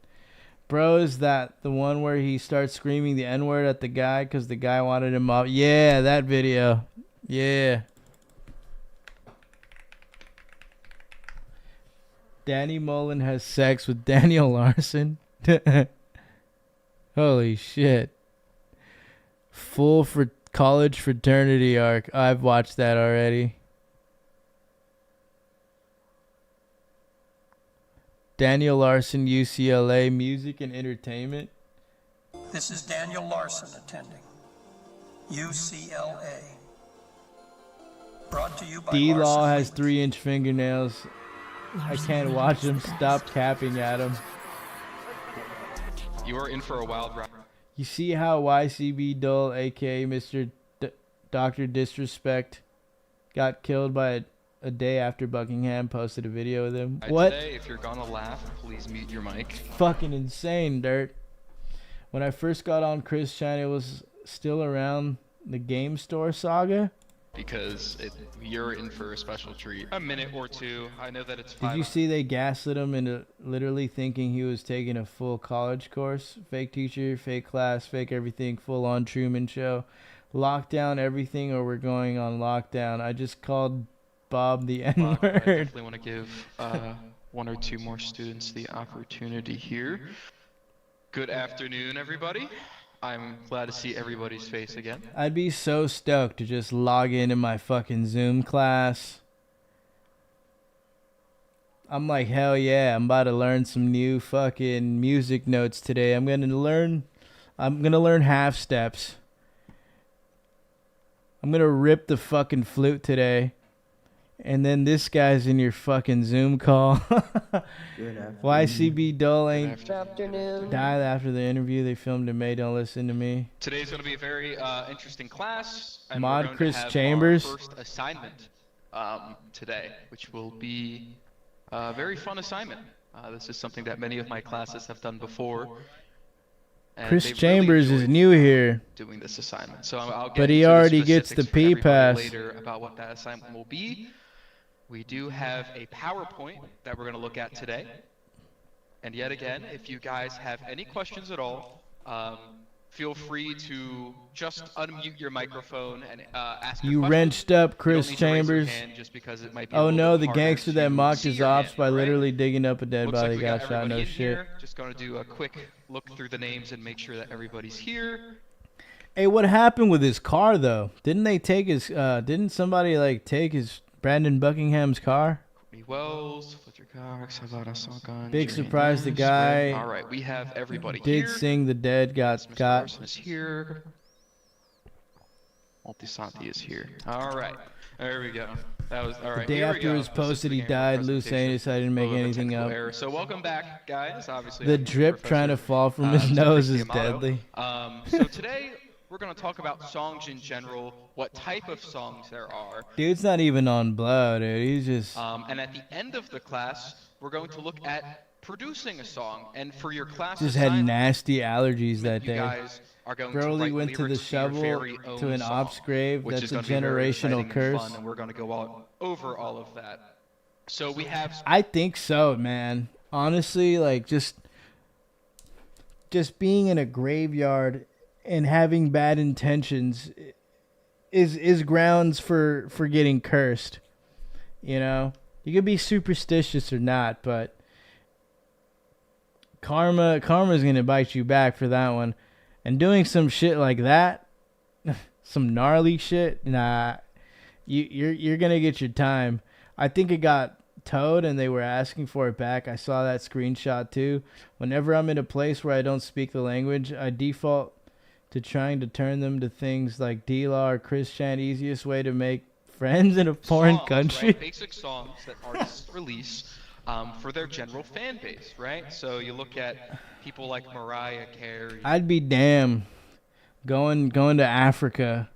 Bro, is that the one where he starts screaming the N-word at the guy because the guy wanted him off? Yeah, that video. Yeah. Danny Mullen has sex with Daniel Larson. Holy shit. Full for college fraternity arc. I've watched that already. Daniel Larson, UCLA, music and entertainment. This is Daniel Larson attending UCLA. Brought to you by D-Law has Larson 3-inch fingernails. I can't watch him. Stop capping at him. You are in for a wild ride. You see how YCB Dull, aka Mr. Dr. Disrespect, got killed by a day after Buckingham posted a video with him? What? Today, if you're gonna laugh, please mute your mic. Fucking insane, Dirt. When I first got on Chris Chan, it was still around the Game Store saga. Because you're in for a special treat. A minute or two. I know that it's 5 Did you see they gaslit him into literally thinking he was taking a full college course? Fake teacher, fake class, fake everything, full on Truman Show. Lockdown everything or we're going on lockdown. I just called Bob the N-word. I definitely want to give one or two more students the opportunity here. Good afternoon, everybody. I'm glad to see everybody's face again. I'd be so stoked to just log into my fucking Zoom class I'm like, hell yeah, I'm about to learn some new fucking music notes today. I'm gonna learn half steps. I'm gonna rip the fucking flute today. And then this guy's in your fucking Zoom call. YCB Dull ain't died after the interview they filmed in May. Don't listen to me. Today's going to be a very interesting class. And Mod we're going Chris to have Chambers. our first assignment today, which will be a very fun assignment. This is something that many of my classes have done before. And Chris they really Chambers is enjoyed new here. doing this assignment. So I'll get But he into the already gets the specifics for P everybody pass. later about what that assignment will be. We do have a PowerPoint that we're going to look at today. And yet again, if you guys have any questions at all, feel free to just unmute your microphone and ask You a question. wrenched up You Chris don't need to raise your Chambers. hand just because it might be a Oh little no, bit the harder gangster that to mocked see his your ops hand, by right? literally digging up a dead Looks body like we got got shot. No everybody in shit. here. Just going to do a quick look through the names and make sure that everybody's here. Hey, what happened with his car though? Didn't they take his? Didn't somebody like take his Brandon Buckingham's car? Courtney Wells, Fletcher Cox, Havada Sonkan, Big Jerry surprise, the Nance, guy All right, we have everybody Did here. sing the dead got Mr. got. Larson is here. Multisanti is here. All right, there we go. That was all right. Day here we after it go. was This is posted, the he game died. Lou presentation. saying decided to make Little bit of anything technical up. error. So welcome back, guys. Obviously, The I'm the drip trying to professor. fall from his Mr. nose Rick is D'Amato. deadly. So today we're going to talk about songs in general, what type of songs there are, Dude's not even on blow, dude. He's just. and at the end of the class, we're going to look at producing a song. And for your class Just had assignment, nasty allergies that you day. guys are going to Broly write went to the lyrics your shovel very own to an song, ops grave. which That's is a gonna be very generational exciting curse. and fun, and we're going to go over all of that. So we have I think so, man. Honestly, like just being in a graveyard and having bad intentions is grounds for getting cursed. You know, you could be superstitious or not, but karma's gonna bite you back for that one. And doing some shit like that, some gnarly shit, nah, you're gonna get your time. I think it got towed and they were asking for it back. I saw that screenshot too. Whenever I'm in a place where I don't speak the language, I default to trying to turn them to things like D-Law or Christian. Easiest way to make friends in a foreign songs, country. right? Basic songs that artists release for their general fan base, right? So you look at people like Mariah Carey. I'd be damn going to Africa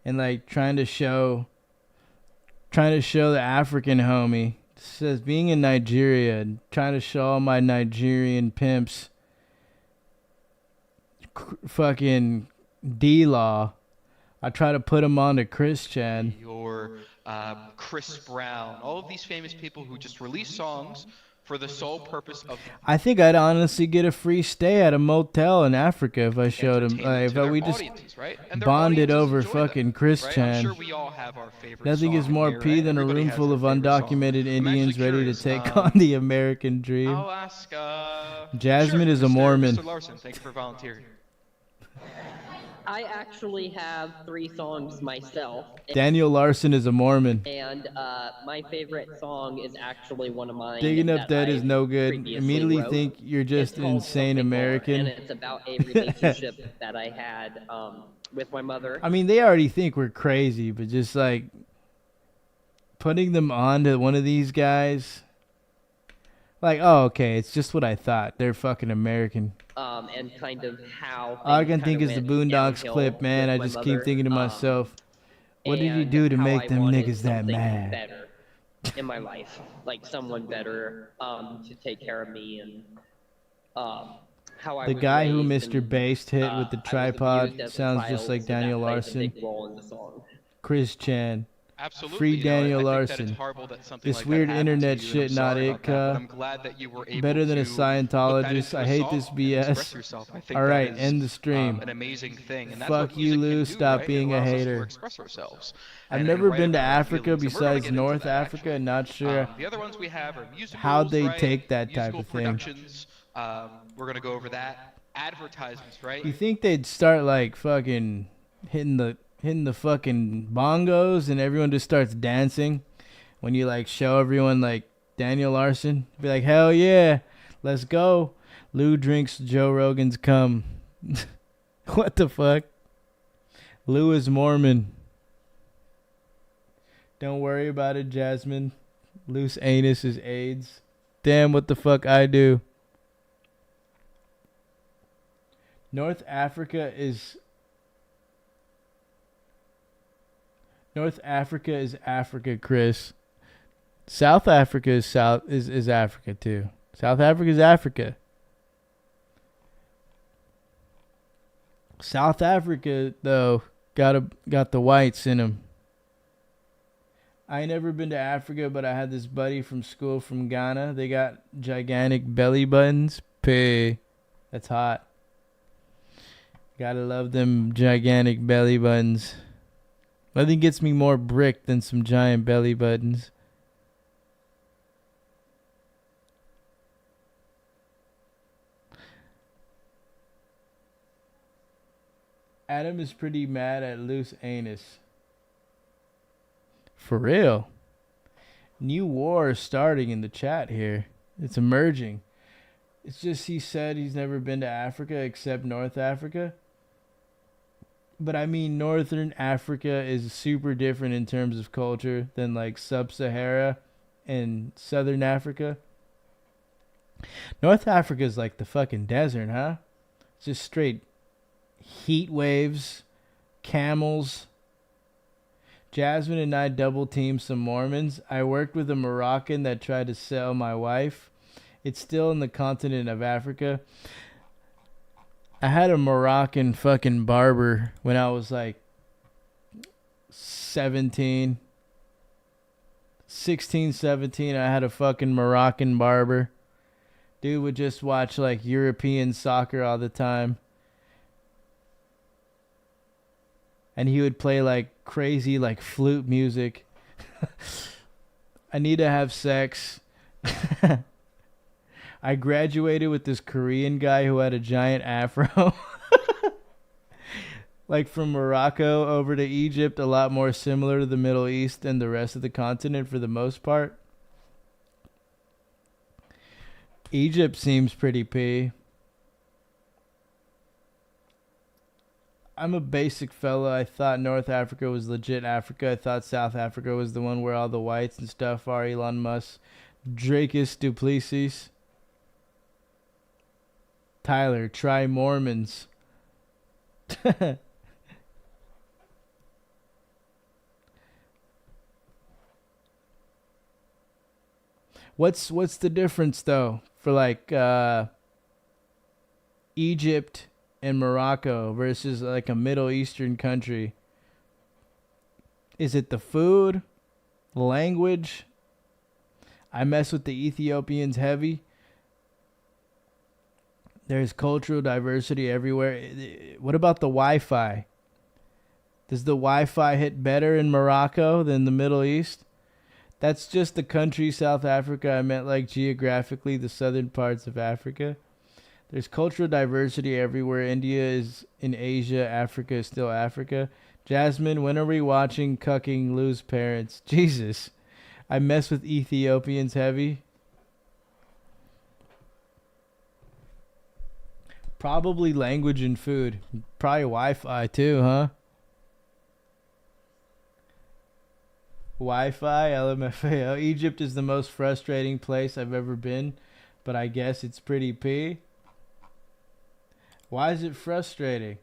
and like trying to show the African homie. It says being in Nigeria and trying to show all my Nigerian pimps fucking D-Law. I try to put him on to Christian. Or Chris Brown, all of these famous people who just release songs for the sole purpose of I think I'd honestly get a free stay at a motel in Africa if I showed him. entertainment to If their we just audiences, right? And their bonded audiences over enjoy them, fucking right? Christian. I'm sure we all have our favorite Nothing is song more here, pee right? than a Everybody room has full their of favorite song. undocumented I'm actually Indians ready to curious, take on the American dream. I'll ask. Jasmine sure, is a Mr. Mormon. Mr. Larson, thank you for volunteering. I actually have 3 songs myself, Daniel Larson is a Mormon. and my favorite song is actually one of mine. Digging up dead is no good. previously Immediately wrote. think you're It's just called insane Something More, American. and it's about a relationship that I had with my mother. I mean, they already think we're crazy, but just like putting them on to one of these guys, like, oh, okay, it's just what I thought. They're fucking American. And kind of how All I things can think kinda is the went Boondocks downhill clip, man. with I my just keep mother, thinking to myself, what did you do to and how make I them wanted niggas that something mad? better in my life, like someone better to take care of me, and how I The was guy who raised, Mr. and, Based hit with the I was tripod abused as a sounds child, just like so Daniel that plays a Larson. big role in the song. Chris Chan. Absolutely. Free you know, Daniel I think that Larson. it's horrible that something This like that weird happened to internet you, and shit, I'm not sorry it, about that, but I'm glad that you were able Better than a to put that Scientologist. into I a hate song this and BS. express yourself. I think All that right, is, end the stream. an amazing thing, and that's Fuck what you, music can Lou. do, Stop right? being It a allows us hater. to express ourselves. I've and never write been to about our Africa feelings, and we're gonna besides get into North that, Africa. actually. Not sure The other ones we have are musicals, how they right? take that type Musical of thing. productions. We're gonna go over that. Advertisements, right? You think they'd start like fucking hitting the fucking bongos and everyone just starts dancing when you like show everyone like Daniel Larson. Be like, hell yeah, let's go. Lou drinks Joe Rogan's cum. What the fuck? Lou is Mormon. Don't worry about it, Jasmine. Loose anus is AIDS. Damn, what the fuck I do. North Africa is Africa, Chris. South Africa is Africa too. South Africa is Africa. South Africa though got the whites in them. I ain't never been to Africa, but I had this buddy from school from Ghana. They got gigantic belly buttons. Pay. That's hot. Gotta love them gigantic belly buttons. Nothing gets me more brick than some giant belly buttons. Adam is pretty mad at loose anus. For real. New war is starting in the chat here. It's emerging. It's just he said he's never been to Africa except North Africa. But I mean, Northern Africa is super different in terms of culture than like Sub-Sahara and Southern Africa. North Africa is like the fucking desert, huh? It's just straight heat waves, camels. Jasmine and I double teamed some Mormons. I worked with a Moroccan that tried to sell my wife. It's still in the continent of Africa. I had a Moroccan fucking barber when I was like 17. 16, 17. I had a fucking Moroccan barber. Dude would just watch like European soccer all the time. And he would play like crazy like flute music. I need to have sex. I graduated with this Korean guy who had a giant afro. Like from Morocco over to Egypt, a lot more similar to the Middle East and the rest of the continent for the most part. Egypt seems pretty P. I'm a basic fella. I thought North Africa was legit Africa. I thought South Africa was the one where all the whites and stuff are. Elon Musk. Dracus Duplessis. Tyler, try Mormons. What's the difference though for like Egypt and Morocco versus like a Middle Eastern country? Is it the food? The language? I mess with the Ethiopians heavy. There's cultural diversity everywhere. What about the Wi-Fi? Does the Wi-Fi hit better in Morocco than the Middle East? That's just the country, South Africa. I meant like geographically the southern parts of Africa. There's cultural diversity everywhere. India is in Asia. Africa is still Africa. Jasmine, when are we watching Cucking Lou's Parents? Jesus. I mess with Ethiopians heavy. Probably language and food. Probably Wi-Fi too, huh? Wi-Fi, LMFAO. Egypt is the most frustrating place I've ever been, but I guess it's pretty P. Why is it frustrating?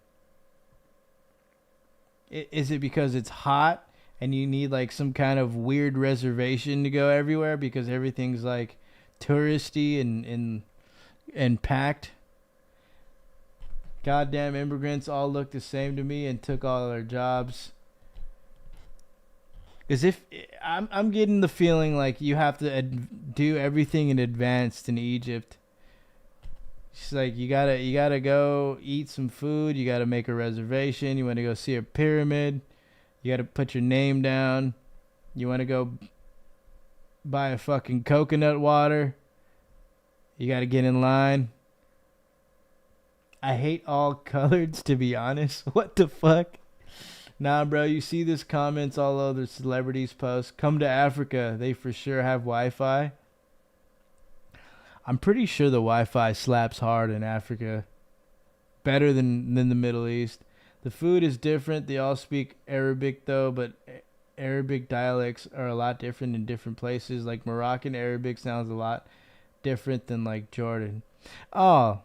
Is it because it's hot and you need like some kind of weird reservation to go everywhere because everything's like touristy and packed? Goddamn immigrants all look the same to me and took all their jobs. Because if I'm getting the feeling like you have to do everything in advance in Egypt. It's like you gotta go eat some food. You gotta make a reservation. You want to go see a pyramid. You gotta put your name down. You want to go buy a fucking coconut water. You gotta get in line. I hate all coloreds, to be honest. What the fuck? Nah, bro, you see this comments all over celebrities posts. Come to Africa. They for sure have Wi-Fi. I'm pretty sure the Wi-Fi slaps hard in Africa. Better than the Middle East. The food is different. They all speak Arabic though, but Arabic dialects are a lot different in different places. Like Moroccan Arabic sounds a lot different than like Jordan. Oh,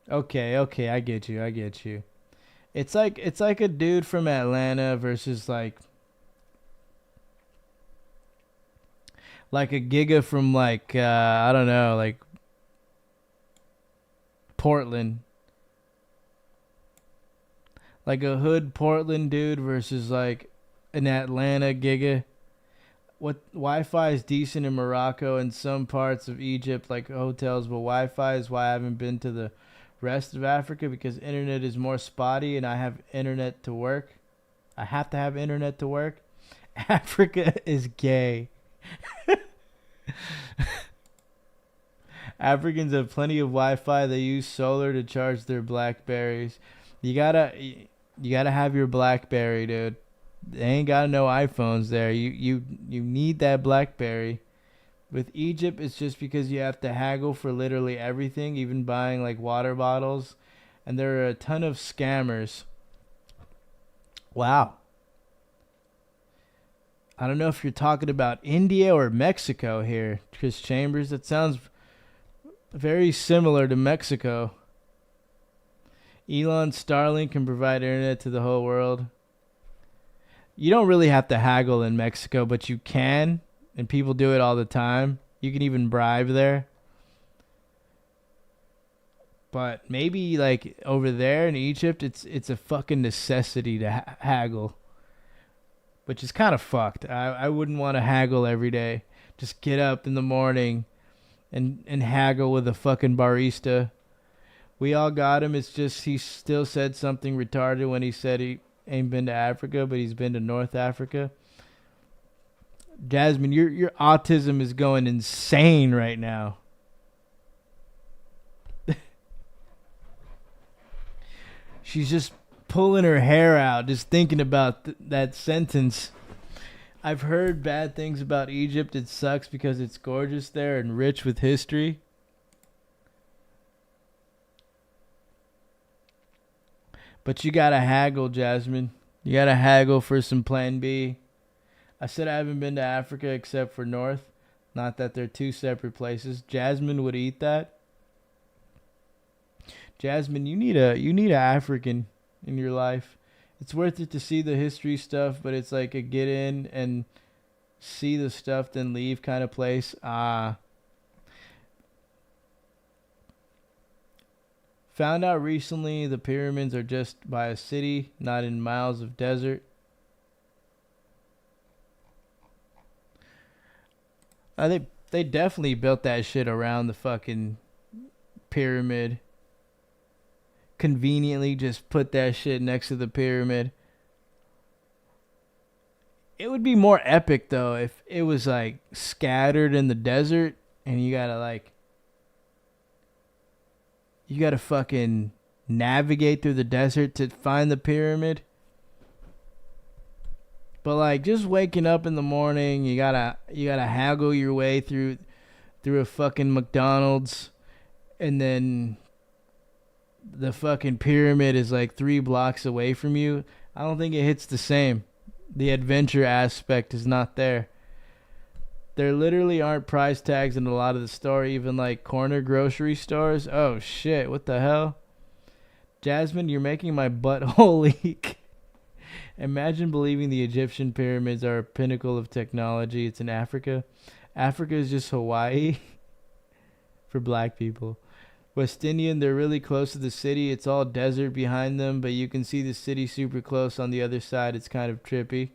okay, I get you. It's like a dude from Atlanta versus like a giga from like I don't know, like Portland. Like a hood Portland dude versus like an Atlanta giga. What Wi-Fi is decent in Morocco and some parts of Egypt, like hotels, but Wi-Fi is why I haven't been to the rest of Africa, because internet is more spotty and I have internet to work. I have to have internet to work. Africa is gay. Africans have plenty of Wi-Fi. They use solar to charge their Blackberries. You gotta have your Blackberry, dude. They ain't got no iPhones there. You need that Blackberry. With Egypt, it's just because you have to haggle for literally everything, even buying like water bottles. And there are a ton of scammers. Wow. I don't know if you're talking about India or Mexico here, Chris Chambers. That sounds very similar to Mexico. Elon Starlink can provide internet to the whole world. You don't really have to haggle in Mexico, but you can, and people do it all the time. You can even bribe there. But maybe like over there in Egypt, it's a fucking necessity to haggle, which is kind of fucked. I wouldn't want to haggle every day. Just get up in the morning and haggle with a fucking barista. We all got him. It's just he still said something retarded when he said he ain't been to Africa, but he's been to North Africa. Jasmine, your autism is going insane right now. She's just pulling her hair out just thinking about that sentence. I've heard bad things about Egypt. It sucks because it's gorgeous there and rich with history. But you gotta haggle, Jasmine. You gotta haggle for some plan B. I said I haven't been to Africa except for North. Not that they're two separate places. Jasmine would eat that. Jasmine, you need a African in your life. It's worth it to see the history stuff, but it's like a get in and see the stuff then leave kind of place. Found out recently the pyramids are just by a city, not in miles of desert. They definitely built that shit around the fucking pyramid. Conveniently just put that shit next to the pyramid. It would be more epic though if it was like scattered in the desert and you gotta fucking navigate through the desert to find the pyramid. But like just waking up in the morning, you gotta haggle your way through a fucking McDonald's, and then the fucking pyramid is like 3 blocks away from you. I don't think it hits the same. The adventure aspect is not there. There literally aren't price tags in a lot of the store, even like corner grocery stores. Oh shit, what the hell? Jasmine, you're making my butthole leak. Imagine believing the Egyptian pyramids are a pinnacle of technology. It's in Africa. Africa is just Hawaii for black people. West Indian, they're really close to the city. It's all desert behind them, but you can see the city super close on the other side. It's kind of trippy.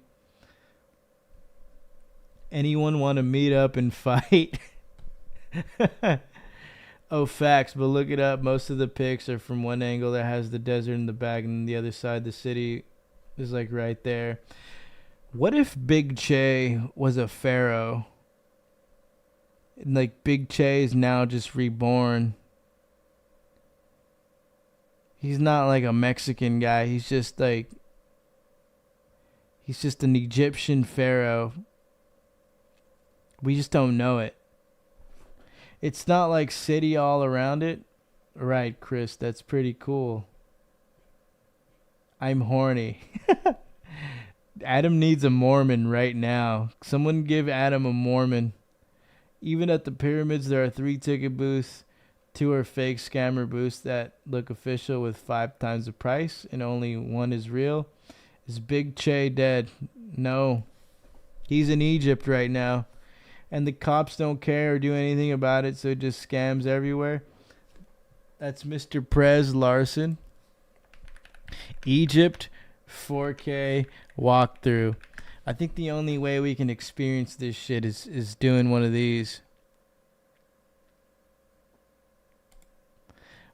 Anyone want to meet up and fight? Oh, facts, but look it up. Most of the pics are from one angle that has the desert in the back, and the other side, the city is like right there. What if Big Che was a pharaoh? And like Big Che is now just reborn. He's not like a Mexican guy. He's just an Egyptian pharaoh. We just don't know it. It's not like city all around it. Right, Chris, that's pretty cool. I'm horny. Adam needs a Mormon right now. Someone give Adam a Mormon. Even at the pyramids, there are 3 ticket booths. 2 are fake scammer booths that look official with 5 times the price, and only 1 is real. Is Big Che dead? No. He's in Egypt right now. And the cops don't care or do anything about it, so it just scams everywhere. That's Mr. Prez Larson. Egypt 4K walkthrough. I think the only way we can experience this shit is doing one of these.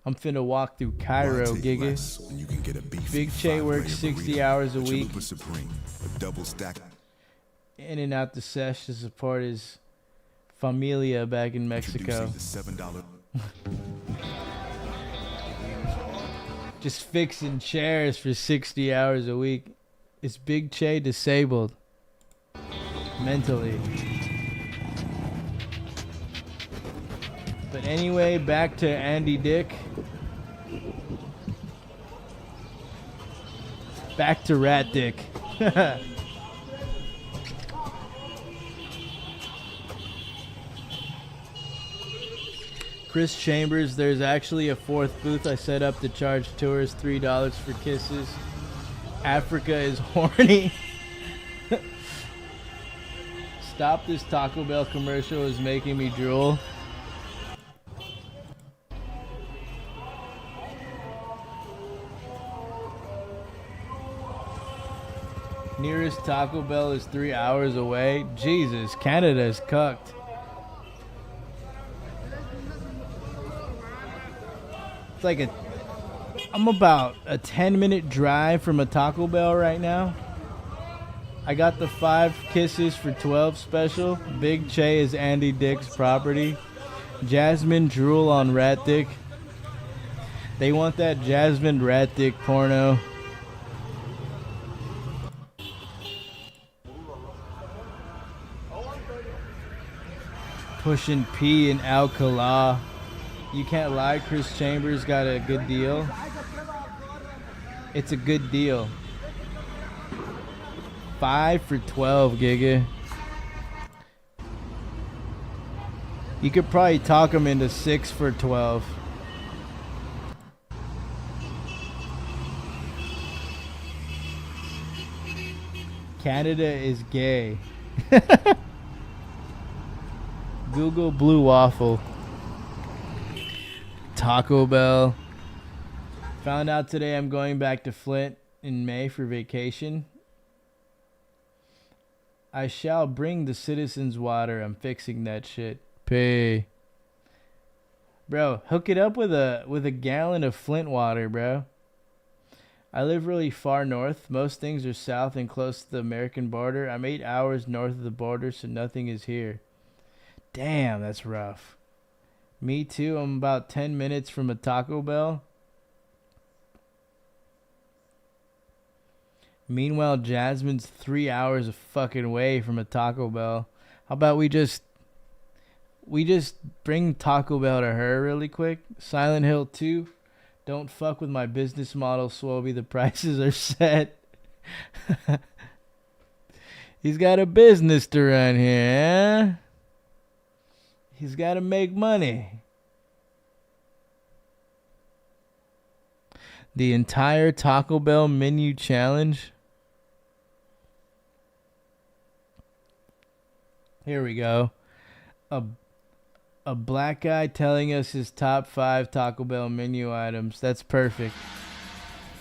I'm finna walk through Cairo, Giga. Big Che works 60 hours a week. In and out the sesh to support his familia back in Mexico. Just fixing chairs for 60 hours a week. Is Big Che disabled? Mentally. But anyway, back to Andy Dick. Back to Rat Dick. Chris Chambers, there's actually a 4th booth I set up to charge tourists $3 for kisses. Africa is horny. Stop this Taco Bell commercial is making me drool. Nearest Taco Bell is 3 hours away. Jesus, Canada is cucked. It's like I'm about a 10-minute drive from a Taco Bell right now. I got the 5 kisses for 12 special. Big Che is Andy Dick's property. Jasmine drool on Rat Dick. They want that Jasmine Rat Dick porno. Pushing P in Alcala. You can't lie, Chris Chambers got a good deal. It's a good deal. 5 for 12, Giga. You could probably talk him into 6 for 12. Canada is gay. Google Blue Waffle. Taco Bell. Found out today I'm going back to Flint in May for vacation. I shall bring the citizens water. I'm fixing that shit. Pay. Bro, hook it up with a gallon of Flint water, bro. I live really far north. Most things are south and close to the American border. I'm 8 hours north of the border, so nothing is here. Damn, that's rough. Me too. I'm about 10 minutes from a Taco Bell. Meanwhile, Jasmine's 3 hours of fucking way from a Taco Bell. How about we just bring Taco Bell to her really quick? Silent Hill 2. Don't fuck with my business model, Swoby. The prices are set. He's got a business to run here, eh? He's got to make money. The entire Taco Bell menu challenge. Here we go. A black guy telling us his top 5 Taco Bell menu items. That's perfect.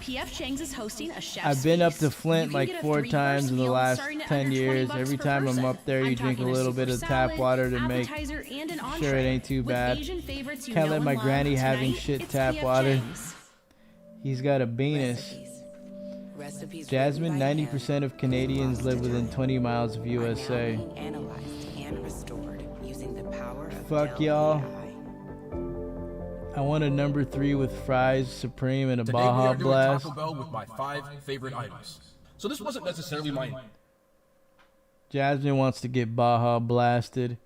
PF Chang's is hosting a chef's I've been up feast. to Flint You can like get a 4 times in the meal last starting at 10 under years. $20 Every per time I'm person. up there, you I'm drink a talking little super bit of tap salad, water to make appetizer, and an sure it entree. ain't too With bad. Asian favorites you Can't know let and my love. granny having Tonight, shit it's tap PF water. Chang's. He's got a penis. Recipes Jasmine, 90% of Canadians live within 20 miles of USA. analyzed and restored using the power of Fuck y'all. I want a number 3 with fries, supreme, and a Today we Baja are doing Blast. Taco Bell with my 5 favorite items. So this wasn't necessarily my... Jasmine wants to get Baja blasted.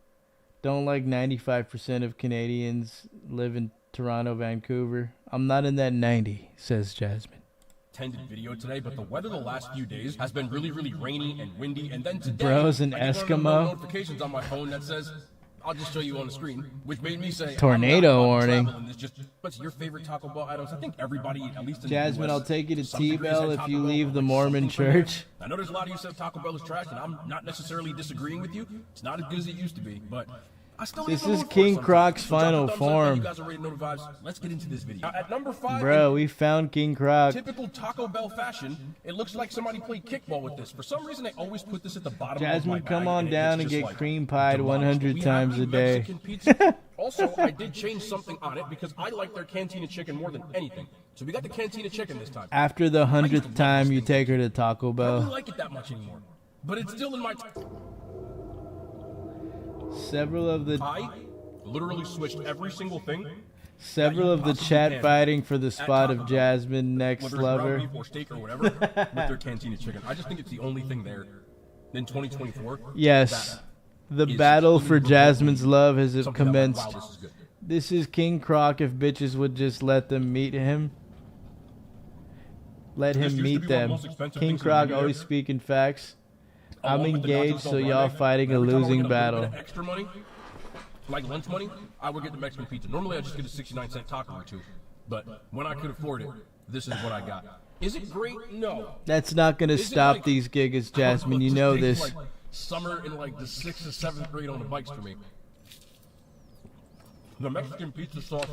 Don't like 95% of Canadians live in Toronto, Vancouver. I'm not in that 90, says Jasmine. Intended video today, but the weather the last few days has been really, really rainy and windy. And then today, Bro's an I get Eskimo. notifications on my phone that says, I'll just show you on the screen, which made me say, Tornado warning. What's your favorite Taco Bell items? I think everybody, at least in Jasmine, the US, I'll take you to some degrees T-Bell has if Taco you Bell, leave the like Mormon something from church. there. I know there's a lot of you said Taco Bell is trash, and I'm not necessarily disagreeing with you. It's not as good as it used to be, but I still This leave a is little King for it Croc's sometimes. So drop a final thumbs up, form. you guys already know the vibes. Let's get into this video. Now, at number 5, Bro, we found King Croc. typical Taco Bell fashion, it looks like somebody played kickball with this. For some reason, they always put this at the bottom Jasmine, of my come bag, on it down gets and just, get like, cream pied demolished. 100 We have times a day. Mexican pizza. Also, I did change something on it because I like their cantina chicken more than anything. So we got the cantina chicken this time. After the 100th time you take her to Taco I don't really Bell. like it that much anymore. But it's still in my... Several of the I literally switched every single thing. Several of the possibly chat can fighting for the at spot Taco of Bell. Jasmine next Whether it's ground lover. beef or steak or whatever, with their cantina chicken. I just think it's the only thing there in 2024. Yes, the is battle for unbelievable. Jasmine's love has Something that, like, commenced. wow, this is good. This is King Croc if bitches would just let them meet him. Let This him used to meet be one of the them. most expensive King things in Croc the always video. speaking facts. I'm Along with the engaged, nachos so on y'all Monday, fighting a every time I would losing get little battle. bit of extra money, like lunch money, I would get the Mexican pizza. Normally, I just get a 69-cent taco or two. But when I could afford it, this is what I got. Is it great? No. That's not gonna Is it stop like- these gigas, Jasmine. You Just know takes, this. like, summer in like the 6th or 7th grade on the bikes for me. The Mexican pizza sauce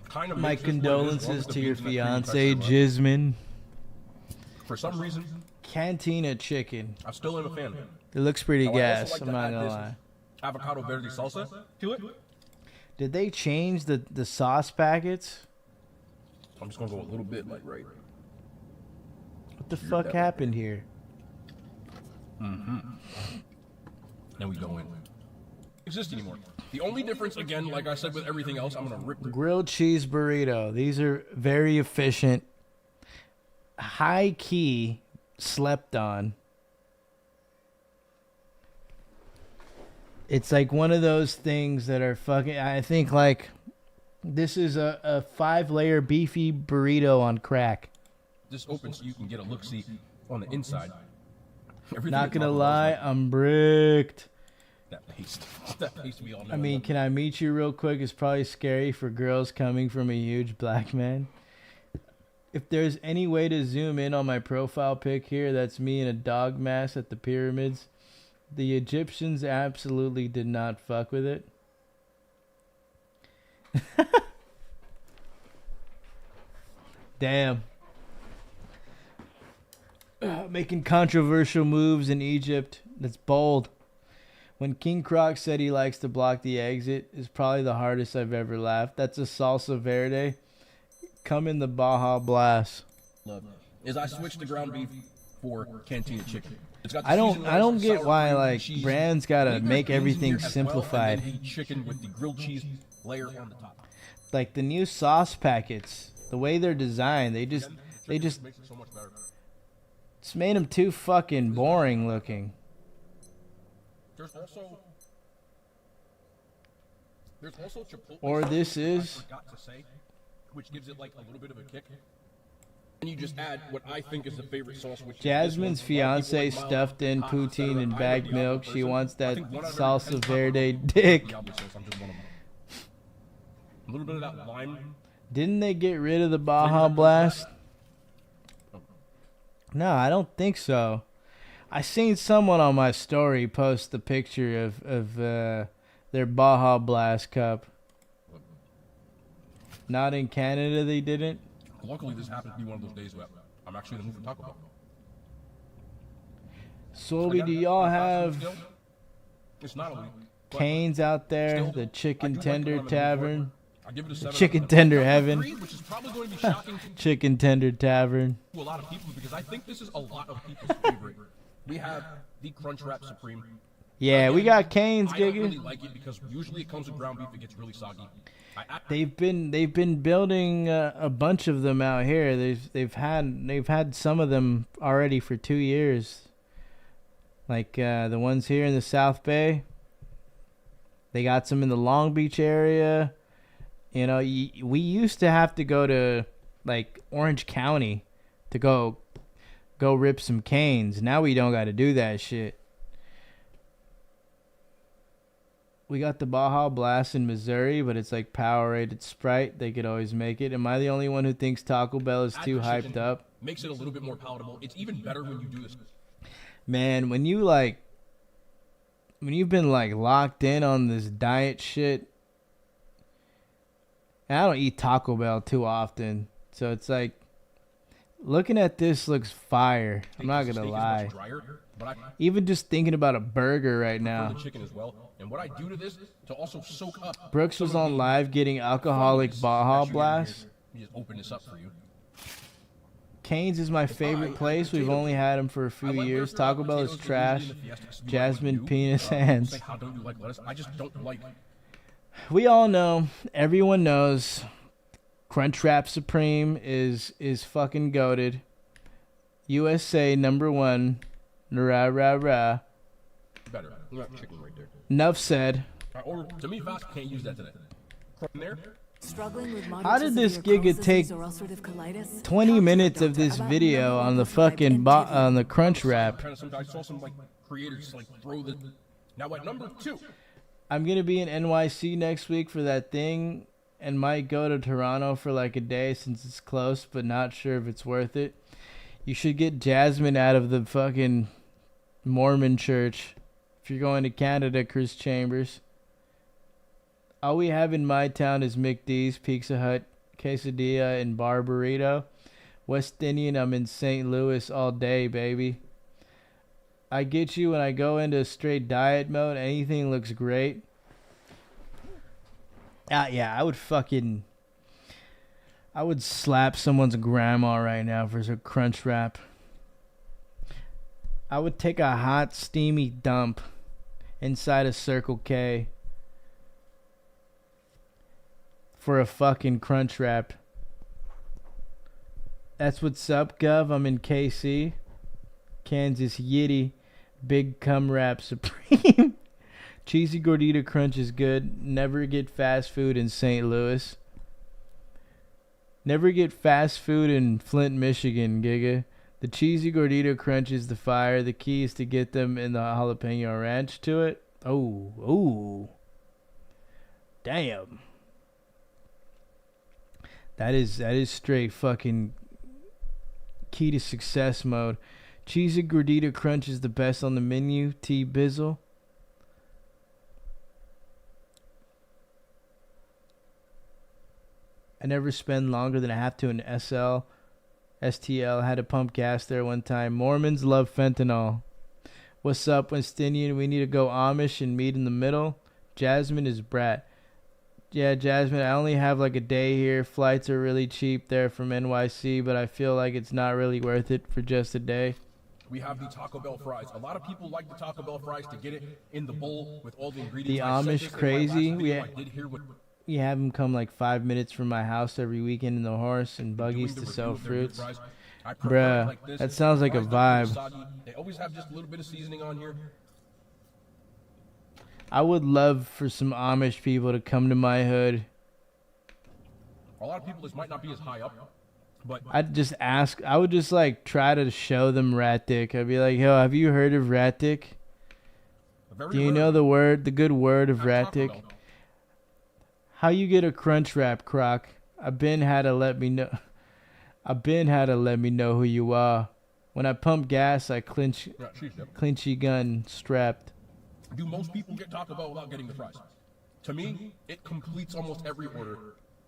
kind of My makes this what it is, along condolences with the to your beans and that creamy fiance, texture, but Jasmine. For some reason, Cantina chicken. I still am a fan. It looks pretty Now, I also gas. like I'm to not add gonna this lie. Avocado verde salsa to it. Did they change the sauce packets? I'm just gonna go a little bit like right. What the fuck happened here? Then we go in. Exist anymore. The only difference, again, like I said with everything else, I'm gonna rip the Grilled cheese burrito. These are very efficient. High key slept on. It's like one of those things that are fucking. I think like this is a 5-layer beefy burrito on crack. this open so you can get a look-see on the inside. Everything Not at gonna Taco Bell's lie, like I'm bricked. that paste. That paste we all know. I mean, can I meet you real quick? It's probably scary for girls coming from a huge black man. If there's any way to zoom in on my profile pic here, that's me in a dog mask at the pyramids. The Egyptians absolutely did not fuck with it. Damn. Making controversial moves in Egypt. That's bold. When King Croc said he likes to block the exit, is probably the hardest I've ever laughed. That's a salsa verde. Come in the Baja Blast. Love is I switched to ground beef for cantina chicken. It's got the I don't seasoned rice, get sour why cream, like cheese. brands I gotta think there's make beans in everything here as well, simplified. and then the chicken with the grilled cheese layer on the top. Like the new sauce packets, the way they're designed, they just Makes it so much better. it's made them too fucking boring looking. There's also Chipotle Or sauce, this which is- I forgot to say, which gives it like a little bit of a kick. And you just add what I think is the favorite sauce, which Jasmine's is this one. A lot of people fiance like mild, stuffed in hot, etc. poutine and I'm a bagged Diablo milk. She person. wants I that think one out of every salsa 10 Taco verde Bell dick. Diablo sauce, I'm just one of them. A little bit of that lime. Didn't they get rid of the Baja Blast? No, I don't think so. I seen someone on my story post the picture of their Baja Blast cup. Not in Canada, they didn't. Luckily, this happens to be one of those days where I'm actually in the mood for Taco Bell. Solby, do y'all have It's not elite. but Canes out there? still, The I Chicken do like Tender the lemon before. Tavern? I give it a The 7 out of Chicken 10. Tender Not a Heaven? 3, which is probably going to be shocking Chicken Tender Tavern. to a lot of people because I think this is a lot of people's favorite. We have the Crunch Wrap Supreme. Yeah, we got Canes, I don't Giga. really like it because usually it comes with ground beef. It gets really soggy. They've been building a bunch of them out here. They've had some of them already for 2 years. Like the ones here in the South Bay, They got some in the Long Beach area. You know, we used to have to go to like Orange County to go rip some canes. Now we don't got to do that shit. We got the Baja Blast in Missouri, but it's like Powerade Sprite. They could always make it. Am I the only one who thinks Taco Bell is too hyped up? Makes it a little bit more palatable. It's even better when you do this. Man, when you've been like locked in on this diet shit, and I don't eat Taco Bell too often, so it's like looking at this looks fire. I'm not gonna lie. Even just thinking about a burger right now. The chicken as well. And what I do to this to also soak up. Brooks was on live getting alcoholic Baja Blast. You just open this up for you. Cane's is my favorite place. We've only had them for a few years. Taco Bell is trash. Jasmine penis hands. How don't you like lettuce? I just don't like. We all know. Everyone knows. Crunchwrap Supreme is fucking goated. USA #1. Rah rah rah. Better. Chicken right there. Enough said. Or to me, fast can't use that today. From there. How did this giga take 20 minutes of this video on the fucking on the Crunchwrap? I saw some like creators like throw the. Now at number 2. I'm gonna be in NYC next week for that thing, and might go to Toronto for like a day since it's close, but not sure if it's worth it. You should get Jasmine out of the fucking Mormon church if you're going to Canada, Chris Chambers. All we have in my town is McD's, Pizza Hut, Quesadilla, and Bar Burrito. West Indian, I'm in St. Louis all day, baby. I get you when I go into straight diet mode. Anything looks great. Yeah, I would slap someone's grandma right now for some Crunchwrap. I would take a hot, steamy dump inside a Circle K for a fucking Crunchwrap. That's what's up, Gov. I'm in KC. Kansas Yitty. Big Cum Wrap Supreme. Cheesy Gordita Crunch is good. Never get fast food in St. Louis. Never get fast food in Flint, Michigan, Giga. The Cheesy Gordita Crunch is the fire. The key is to get them in the jalapeno ranch to it. Oh. Damn. That is straight fucking key to success mode. Cheesy Gordita Crunch is the best on the menu. T Bizzle. I never spend longer than I have to in STL. Had to pump gas there one time. Mormons love fentanyl. What's up, Westinian? We need to go Amish and meet in the middle. Jasmine is brat. Yeah, Jasmine, I only have like a day here. Flights are really cheap there from NYC, but I feel like it's not really worth it for just a day. We have the Taco Bell fries. A lot of people like the Taco Bell fries to get it in the bowl with all the ingredients. The Amish crazy. We have them come like 5 minutes from my house every weekend in the horse and buggies to sell fruits. Bruh, like that sounds like a vibe. They always have just a little bit of seasoning on here. I would love for some Amish people to come to my hood. A lot of people, this might not be as high up, but I'd just ask. I would just like try to show them rat dick. I'd be like, "Yo, have you heard of rat dick? Do you know the good word of rat dick? How you get a Crunchwrap, Croc? I've been had to let me know who you are. When I pump gas, I clinchy gun strapped." Do most people get Taco Bell without getting the fries? To me, it completes almost every order,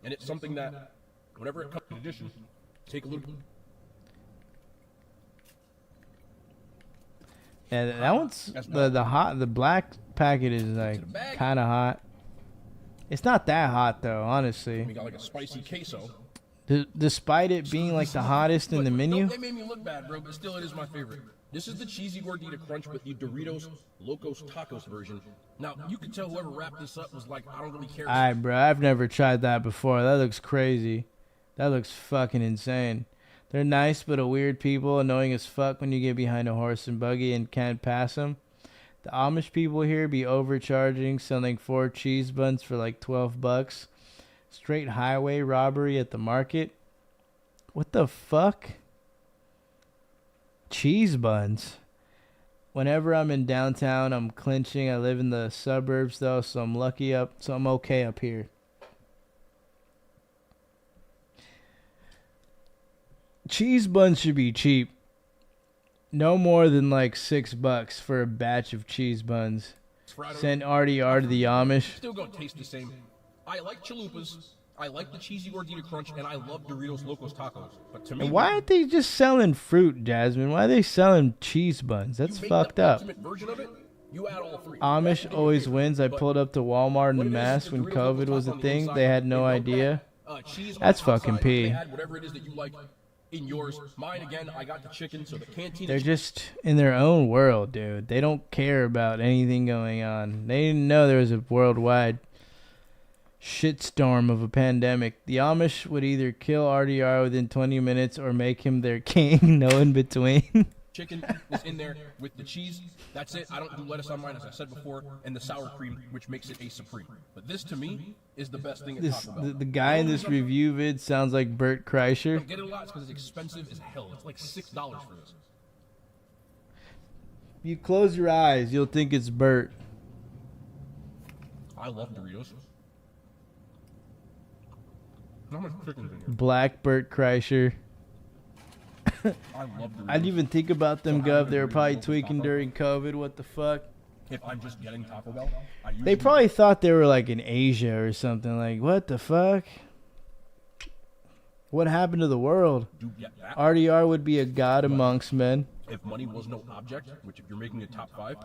and it's something that, whenever it comes in addition, take a little. Yeah, that one's the black packet is like kind of hot. It's not that hot though, honestly. We got like a spicy queso. Despite it being like the hottest in the menu. They made me look bad, bro, but still it is my favorite. This is the Cheesy Gordita Crunch with the Doritos Locos Tacos version. Now, you can tell whoever wrapped this up was like, I don't really care. Alright, bro, I've never tried that before. That looks crazy. That looks fucking insane. They're nice, but a weird people, annoying as fuck when you get behind a horse and buggy and can't pass them. The Amish people here be overcharging, selling 4 cheese buns for like $12. Straight highway robbery at the market. What the fuck? Cheese buns. Whenever I'm in downtown, I'm clinching. I live in the suburbs though, so I'm I'm okay up here. Cheese buns should be cheap. No more than like $6 for a batch of cheese buns. Send RDR to the Amish. Still gonna taste the same. I like chalupas. I like the cheesy gordita crunch, and I love Doritos Locos Tacos. But to me, And why aren't they just selling fruit, Jasmine? Why are they selling cheese buns? That's fucked up. Version of it, you add all 3. Amish always wins. I pulled up to Walmart in a mask when COVID was a thing. They had no idea. That's fucking P. Add whatever it is that you like in yours. Mine again, I got the chicken, so the canteen. They're just in their own world, dude. They don't care about anything going on. They didn't know there was a worldwide shitstorm of a pandemic. The Amish would either kill RDR within 20 minutes or make him their king. No in between. Chicken is in there with the cheese. That's it. I don't do lettuce on mine, as I said before, and the sour cream, which makes it a supreme. But this, to me, is the best thing at Taco Bell. The guy in this review vid sounds like Bert I Kreischer. don't get it a lot because it's expensive as hell. It's like $6 for this. If you close your eyes, you'll think it's Bert. I love Doritos. How much chicken's in here? Black Bert Kreischer. I love Doritos. I didn't even think about them, Gov. They were probably tweaking during COVID. What the fuck? If I'm just getting Taco Bell, I usually... They probably thought they were like in Asia or something. Like, what the fuck? What happened to the world? RDR would be a god amongst men. If money was no object, which if you're making a top 5,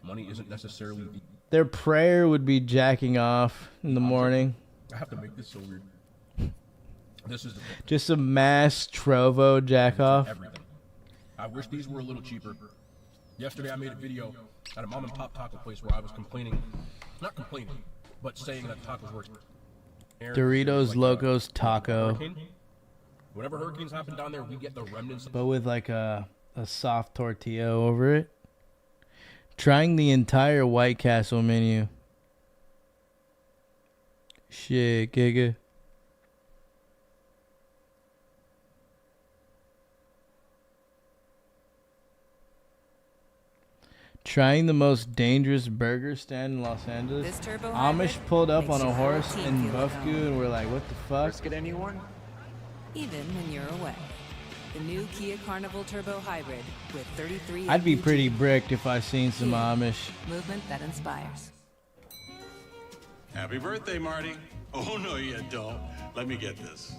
money isn't necessarily the... Their prayer would be jacking off in the morning. I have to make this so weird. This is the thing. Just a mass Trovo jack off. Everything. I wish these were a little cheaper. Yesterday I made a video at a mom and pop taco place where I was complaining, not complaining, but saying that tacos were Doritos Locos Taco. Whenever hurricanes happen down there, we get the remnants. But with like a soft tortilla over it. Trying the entire White Castle menu. Shit, Giga. Trying the most dangerous burger stand in Los Angeles. This turbo Amish hybrid pulled up makes on a your whole horse team in feel at Buffku home. and we're like, what the fuck? Brisket anyone? Even when you're away. The new Kia Carnival Turbo Hybrid with 33. I'd be mpg. pretty bricked if I seen some Amish. Movement that inspires. Happy birthday, Marty. Oh, no, you don't. Let me get this.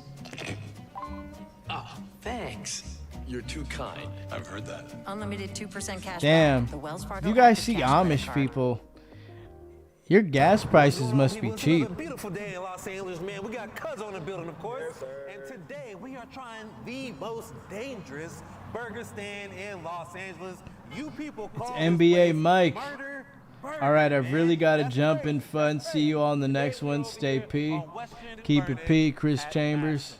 Oh, thanks. You're too kind. I've heard that. Unlimited 2% cash Damn. back. The Wells If Fargo you guys Active see Cash credit Amish card. people, your gas prices must be cheap. Beautiful day in Los Angeles, man. We got Cuz on the building, of course. And today we are trying the most dangerous burger stand in Los Angeles. You people call this NBA place Mike. Murder Burger, All right, I've man. really got to That's jump right. in fun. See you all in the next one. Stay P. Keep it P. Chris Chambers.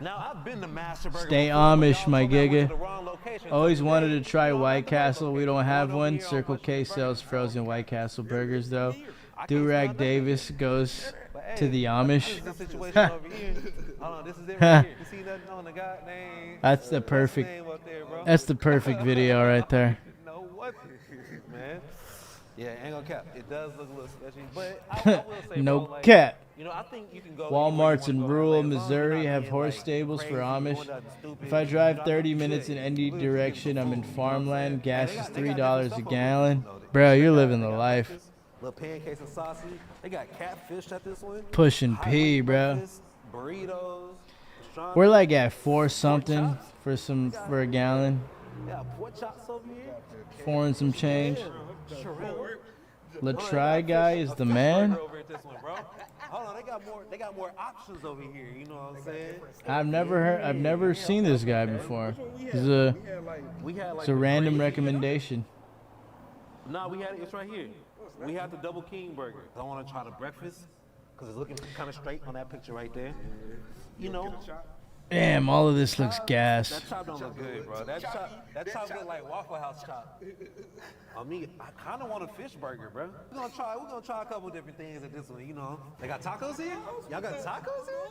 Now, I've been to Master Burger Stay before, but Amish, y'all my told me I went giga. to the wrong location. Always So wanted today, to try y'all White got the right Castle. We don't location. have Going over one. here on Circle K Washington sells Burger. frozen White Castle burgers, though. I can't Durag smell Davis goes But, to hey, the This Amish. is the situation over here. Hold on, this is it right here. You see nothing on the goddamn. That's the perfect. That's the perfect video right there. know what this is, man. Yeah, ain't gonna cap. It does look a little sketchy, but I will say, No bro, like, cap. you know, I think you can go. Walmarts in rural anywhere you wanna go, Missouri like, have being, horse like, stables for crazy, Amish. going nothing stupid. If I You drive know, 30 you minutes should. in any Lose direction, your I'm in food, farmland. Gas is they got different $3 stuff a over gallon. there, though. Bro, They you're got- living they the got life. breakfast, little pancakes and sausage. They got catfish at this one. Pushing P, bro. Breakfast, burritos. pastrami, We're like at 4 something for a gallon. Yeah, pork chops over here. 4 and some change. Shrimp. Latry guy is the man. Over at this one, bro. Hold on, they got more options over here. You know what I'm saying? I've never seen this guy before. It's a it's a random recommendation. No, we had it's right here. We have the Double King burger. I want to try the breakfast because it's looking kind of straight on that picture right there. You know, Damn, all of this looks gas. That chop don't look good, bro. That chop look like Waffle House chop. I mean, I kind of want a fish burger, bro. We're gonna try a couple different things at this one. You know, they got tacos here. Y'all got tacos here?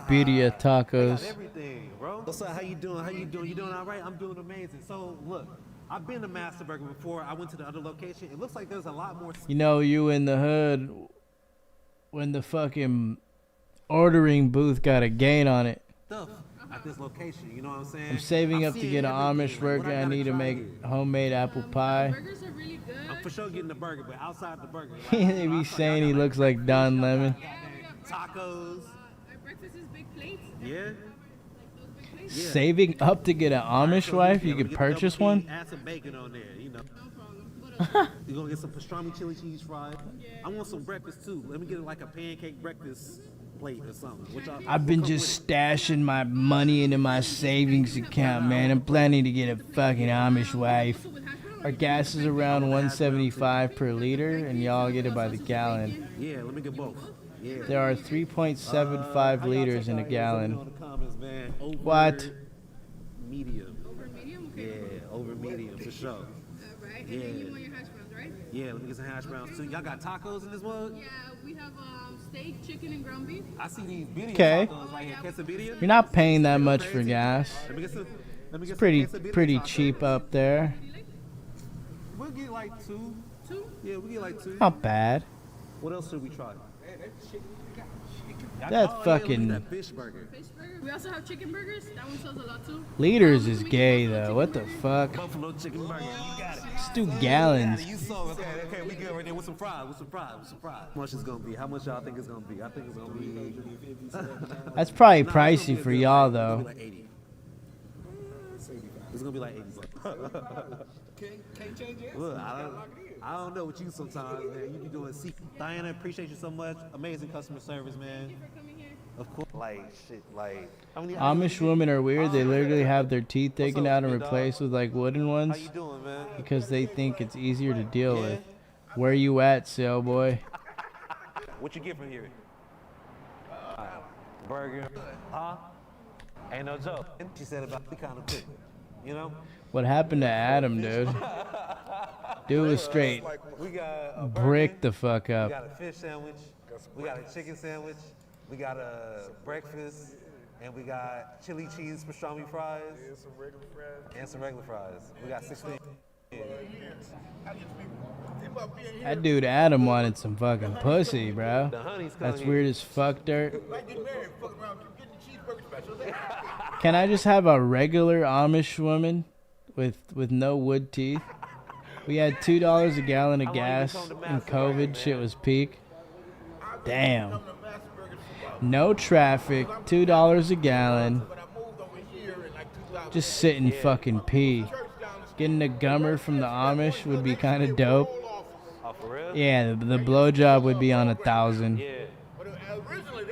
Birria tacos. They got everything, bro. What's up? How you doing? How you doing? You doing all right? I'm doing amazing. So look, I've been to Master Burger before. I went to the other location. It looks like there's a lot more. You know, you in the hood when the fucking ordering booth got a gate on it. Stuff at this location, you know what I'm saying? I'm saving up to get an Amish burger. I need to make homemade apple pie. Burgers are really good. I'm for sure getting the burger, but outside the burger. They be saying he looks like Don Lemon. Tacos. Our breakfast is big plates. Yeah. Saving up to get an Amish wife? You could purchase one? Add some bacon on there, you know. You're gonna get some pastrami chili cheese fries. I want some breakfast too. Let me get like a pancake breakfast plate or something. I've been just stashing my money into my savings account, man. I'm planning to get a fucking Amish wife. Our gas is around 175 per liter, and y'all get it by the gallon. Yeah, let me get both. Yeah. There are 3.75 liters in a gallon. What? Medium. Over medium? Okay. Yeah, over medium for sure. Right. Yeah. And then you want your hash browns, right? Yeah, let me get some hash browns too. Y'all got tacos in this mug? Yeah, we have steak, chicken, and ground beef. I see these video Okay. tacos right here. Quesadilla? You're not paying that much for gas. Let me get some. It's pretty cheap up there. We'll get like two. Two? Yeah, we'll get like two. Not bad. What else should we try? That fucking that fish burger. Fish burger. We also have chicken burgers. That one sells a lot too. liters is gay though. What the fuck? Buffalo chicken burger. You got it. Let's do gallons. You saw it. Okay, we good right there with some fries. How much it's gonna be? How much y'all think it's gonna be? I think it's gonna be. That's probably pricey for y'all though. Like 80. It's gonna be like 80 bucks. Can't change it. Look, I don't know what you sometimes, man. You be doing C. Diana, appreciate you so much. Amazing customer service, man. Of course. Like, shit, like. Amish women are weird. They literally have their teeth taken out and replaced with like wooden ones How you doing, man? because they think it's easier to deal with. Where you at, sail boy? What you get from here? Burger. Huh? Ain't no joke. She said about the kind of quick. You know? What happened to Adam, dude? Dude was straight. We got brick the fuck We up. got a fish sandwich. We got a chicken sandwich. We got a breakfast. And we got chili cheese pastrami fries. And some regular fries. We got 16. That dude Adam wanted some fucking pussy, bro. That's weird as fuck, dirt. Can I just have a regular Amish woman with no wood teeth? We had $2 a gallon of gas in COVID. Shit was peak. Damn. No traffic. $2 a gallon. Just sit and fucking pee. Getting a gummer from the Amish would be kind of dope. Yeah, the blowjob would be on 1,000.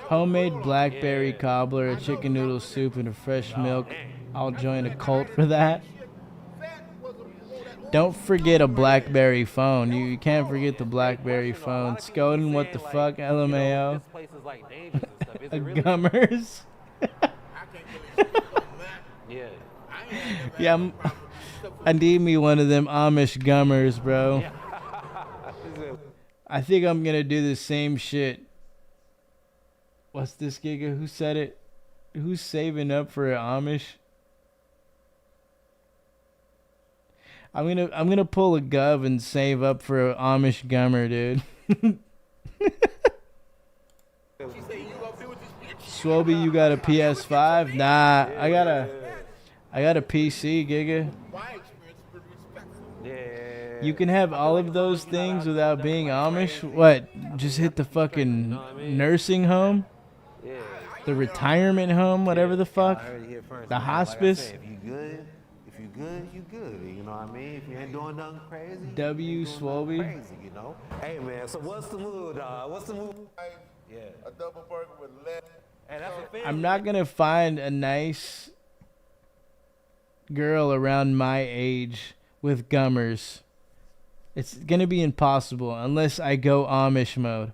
Homemade blackberry cobbler, a chicken noodle soup, and a fresh milk. I'll join a cult for that. Don't forget a BlackBerry phone. You can't forget the BlackBerry phone. Skoden, what the fuck? LMAO. Gummers. Yeah, I need me one of them Amish gummers, bro. I think I'm gonna do the same shit. What's this, Giga? Who said it? Who's saving up for an Amish? I'm gonna pull a gov and save up for an Amish gummer, dude. Swoby, you got a PS5? Nah, I got a PC, Giga. You can have all of those things without being Amish? What? Just hit the fucking nursing home? The retirement home? Whatever the fuck? The hospice? If you good, you good. You know what I mean? If you ain't doing nothing crazy. W Swoby. Crazy, you know? Hey, man, so what's the mood, dog? What's the mood? Yeah. A double burger with lettuce. Hey, that's a family. I'm not gonna find a nice girl around my age with gummers. It's gonna be impossible unless I go Amish mode.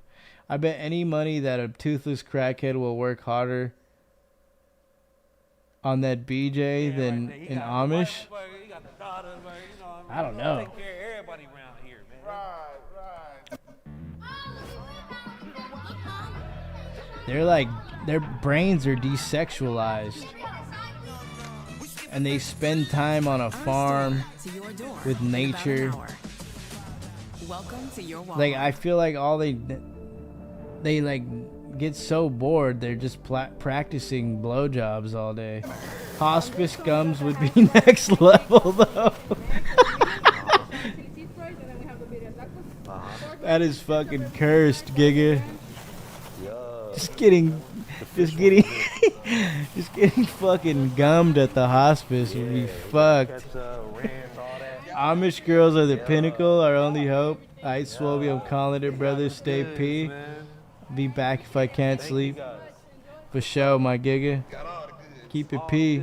I bet any money that a toothless crackhead will work harder on that BJ than He in got the Amish? wife burger, he got the daughter burger, you know what I don't know. Take care of everybody around here, man. They're like, their brains are desexualized. And they spend time on a farm with nature. Welcome to your Walmart. Like, I feel like all they like get so bored, they're just practicing blowjobs all day. Hospice gums would be next level, though. That is fucking cursed, Giga. Just getting fucking gummed at the hospice would be fucked. Amish girls are the pinnacle, our only hope. I Swobie, I'm calling it, brother. Stay P. Be back if I can't sleep. For sure, my Giga. Keep it P.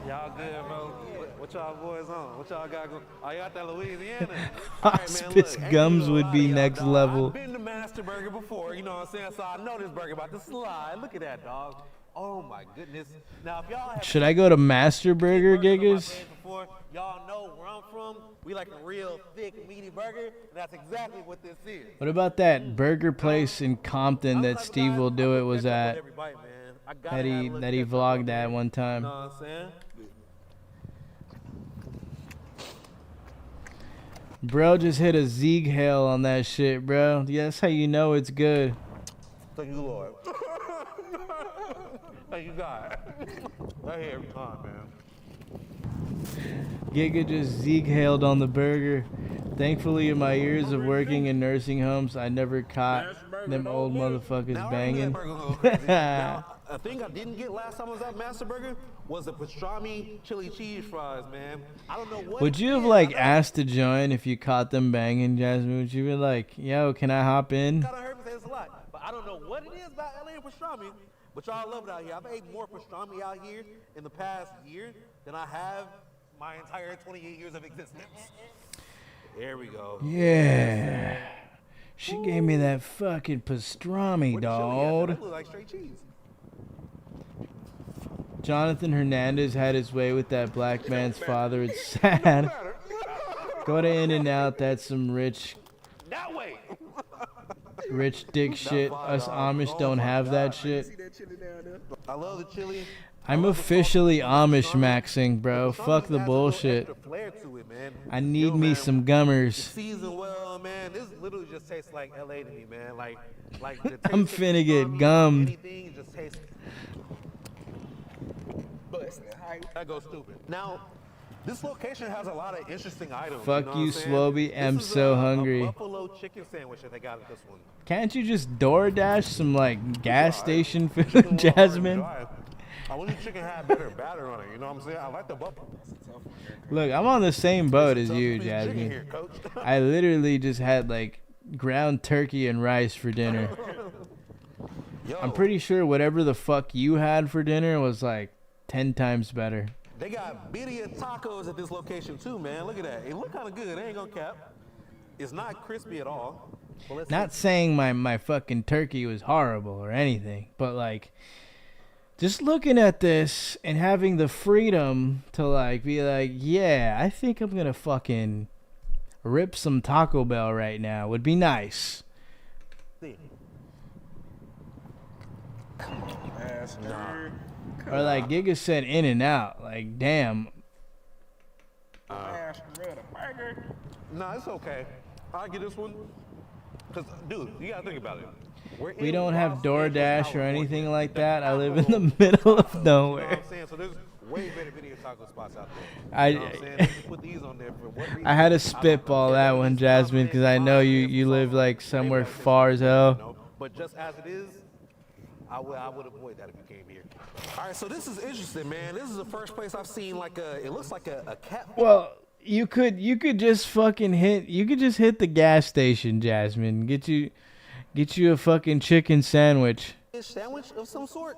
Y'all good, bro? What y'all boys on? What y'all got going? Oh, y'all out there, Louisiana? Hospice gums would be next level. I've been to Master Burger before, you know what I'm saying? So I know this burger about to slide. Look at that, dog. Oh my goodness. Now, if y'all have Should I go to Master Burger, Gigas? before, y'all know where I'm from. We like a real thick, meaty burger, and that's exactly what this is. What about that burger place in Compton that Steve will do it was at? That he vlogged at one time. You know what I'm saying? Bro just hit a Zieg Hail on that shit, bro. Yeah, that's how you know it's good. Thank you, Lord. Thank you, God. Right here every time, man. Giga just Zieg Hailed on the burger. Thankfully, in my years of working in nursing homes, I never caught them old motherfuckers banging. Now, a thing I didn't get last time I was at Master Burger was the pastrami chili cheese fries, man. I don't know what. Would you have like asked to join if you caught them banging, Jasmine? Would you be like, yo, can I hop in? I heard me say this a lot, but I don't know what it is about LA and pastrami, but y'all love it out here. I've ate more pastrami out here in the past year than I have my entire 28 years of existence. There we go. Yeah. She gave me that fucking pastrami, dog. That look like straight cheese. Jonathan Hernandez had his way with that black man's father. It's sad. Go to In-N-Out. That's some rich dick shit. Us Amish don't have that shit. I love the chili. I'm officially Amish maxing, bro. Fuck the bullshit. I need me some gummers. Season well, man. This literally just tastes like LA to me, man. Like the I'm finna get gummed. anything just tastes. That goes stupid. Now, this location has a lot of interesting items. Fuck you, know you, what I'm saying? Swobie. I'm This is so a hungry. buffalo chicken sandwich that they got at this one. Can't you just DoorDash some like gas station food, Jasmine? I wish the chicken had better batter on it. You know what I'm saying? I like the buffalo. Look, I'm on the same boat as you, Jasmine. I literally just had like ground turkey and rice for dinner. I'm pretty sure whatever the fuck you had for dinner was like 10 times better. They got birria tacos at this location too, man. Look at that. It look kind of good. They ain't gonna cap. It's not crispy at all. Well, Not saying my fucking turkey was horrible or anything, but like just looking at this and having the freedom to like be like, yeah, I think I'm gonna fucking rip some Taco Bell right now would be nice. Or like Giga said, In-N-Out. Like, damn. Nah, it's okay. I'll get this one. Cause, dude, you gotta think about it. We don't have DoorDash or anything like that. I live in the middle of nowhere. You know what I'm saying? So there's way better video taco spots out there. You know what I'm saying? They just put these on there for what reason? I had to spitball that one, Jasmine, because I know you live like somewhere far as hell. But just as it is, I would avoid that if you came here. All right, so this is interesting, man. This is the first place I've seen like it looks like a cat. Well, you could just fucking hit the gas station, Jasmine. Get you a fucking chicken sandwich. Sandwich of some sort.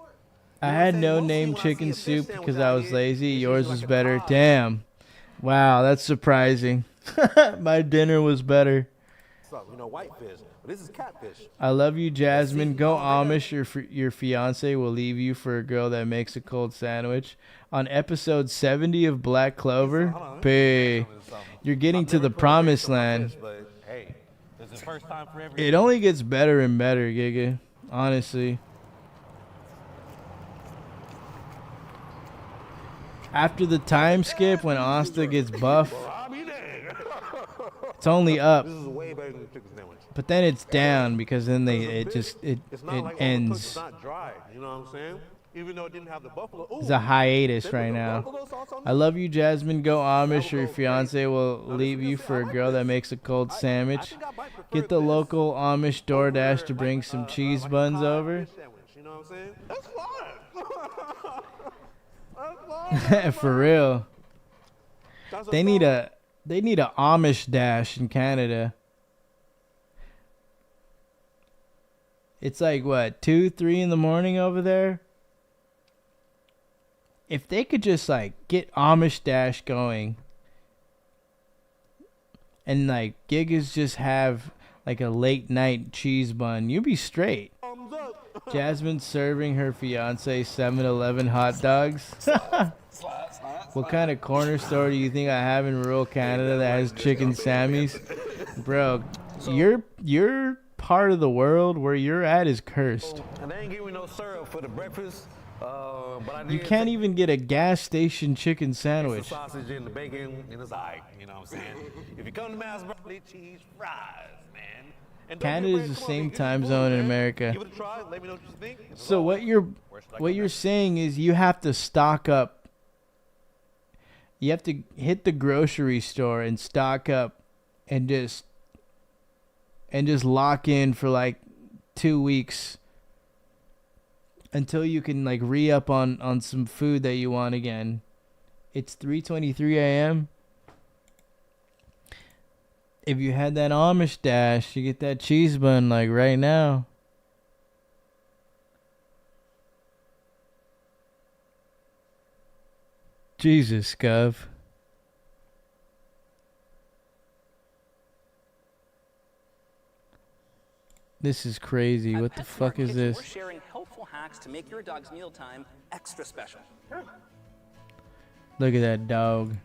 I had no name chicken soup because I was lazy. Yours was better. Damn. Wow, that's surprising. My dinner was better. So, you know, whitefish. But this is catfish. I love you, Jasmine. Go Amish. Your fiance will leave you for a girl that makes a cold sandwich. On episode 70 of Black Clover, pay. You're getting to the promised land. But hey, this is the first time for every. It only gets better and better, Giga. Honestly. After the time skip when Asta gets buff, it's only up. This is way better than the chicken sandwich. But then it's down because then it ends. It's not dry. You know what I'm saying? Even though it didn't have the buffalo. It's a hiatus right now. I love you, Jasmine. Go Amish. Your fiance will leave you for a girl that makes a cold sandwich. Get the local Amish DoorDash to bring some cheese buns over. You know what I'm saying? That's fine. For real. They need a Amish dash in Canada. It's like what, 2, 3 in the morning over there? If they could just like get Amish dash going and like Gigas just have like a late night cheese bun, you'd be straight. Jasmine serving her fiance 7-Eleven hot dogs. What kind of corner store do you think I have in rural Canada that has chicken Sammys? Bro, your part of the world where you're at is cursed. And they ain't giving me no syrup for the breakfast. But I You can't even get a gas station chicken the sandwich. sausage and the bacon, and it's alright. You know what I'm saying? If you come to Mass Broccoli, cheese fries, man. And don't be Canada is afraid the to come on, same man, get time your zone food, in man. America. Give it a try. Let me know what you think. So what you're saying is you have to stock up. You have to hit the grocery store and stock up and just lock in for like 2 weeks until you can like re-up on some food that you want again. It's 3:23 a.m. If you had that Amish dash, you get that cheese bun like right now. Jesus, Gov. This is crazy. What the fuck is We're this? sharing helpful hacks to make your dog's mealtime extra special. Look at that dog.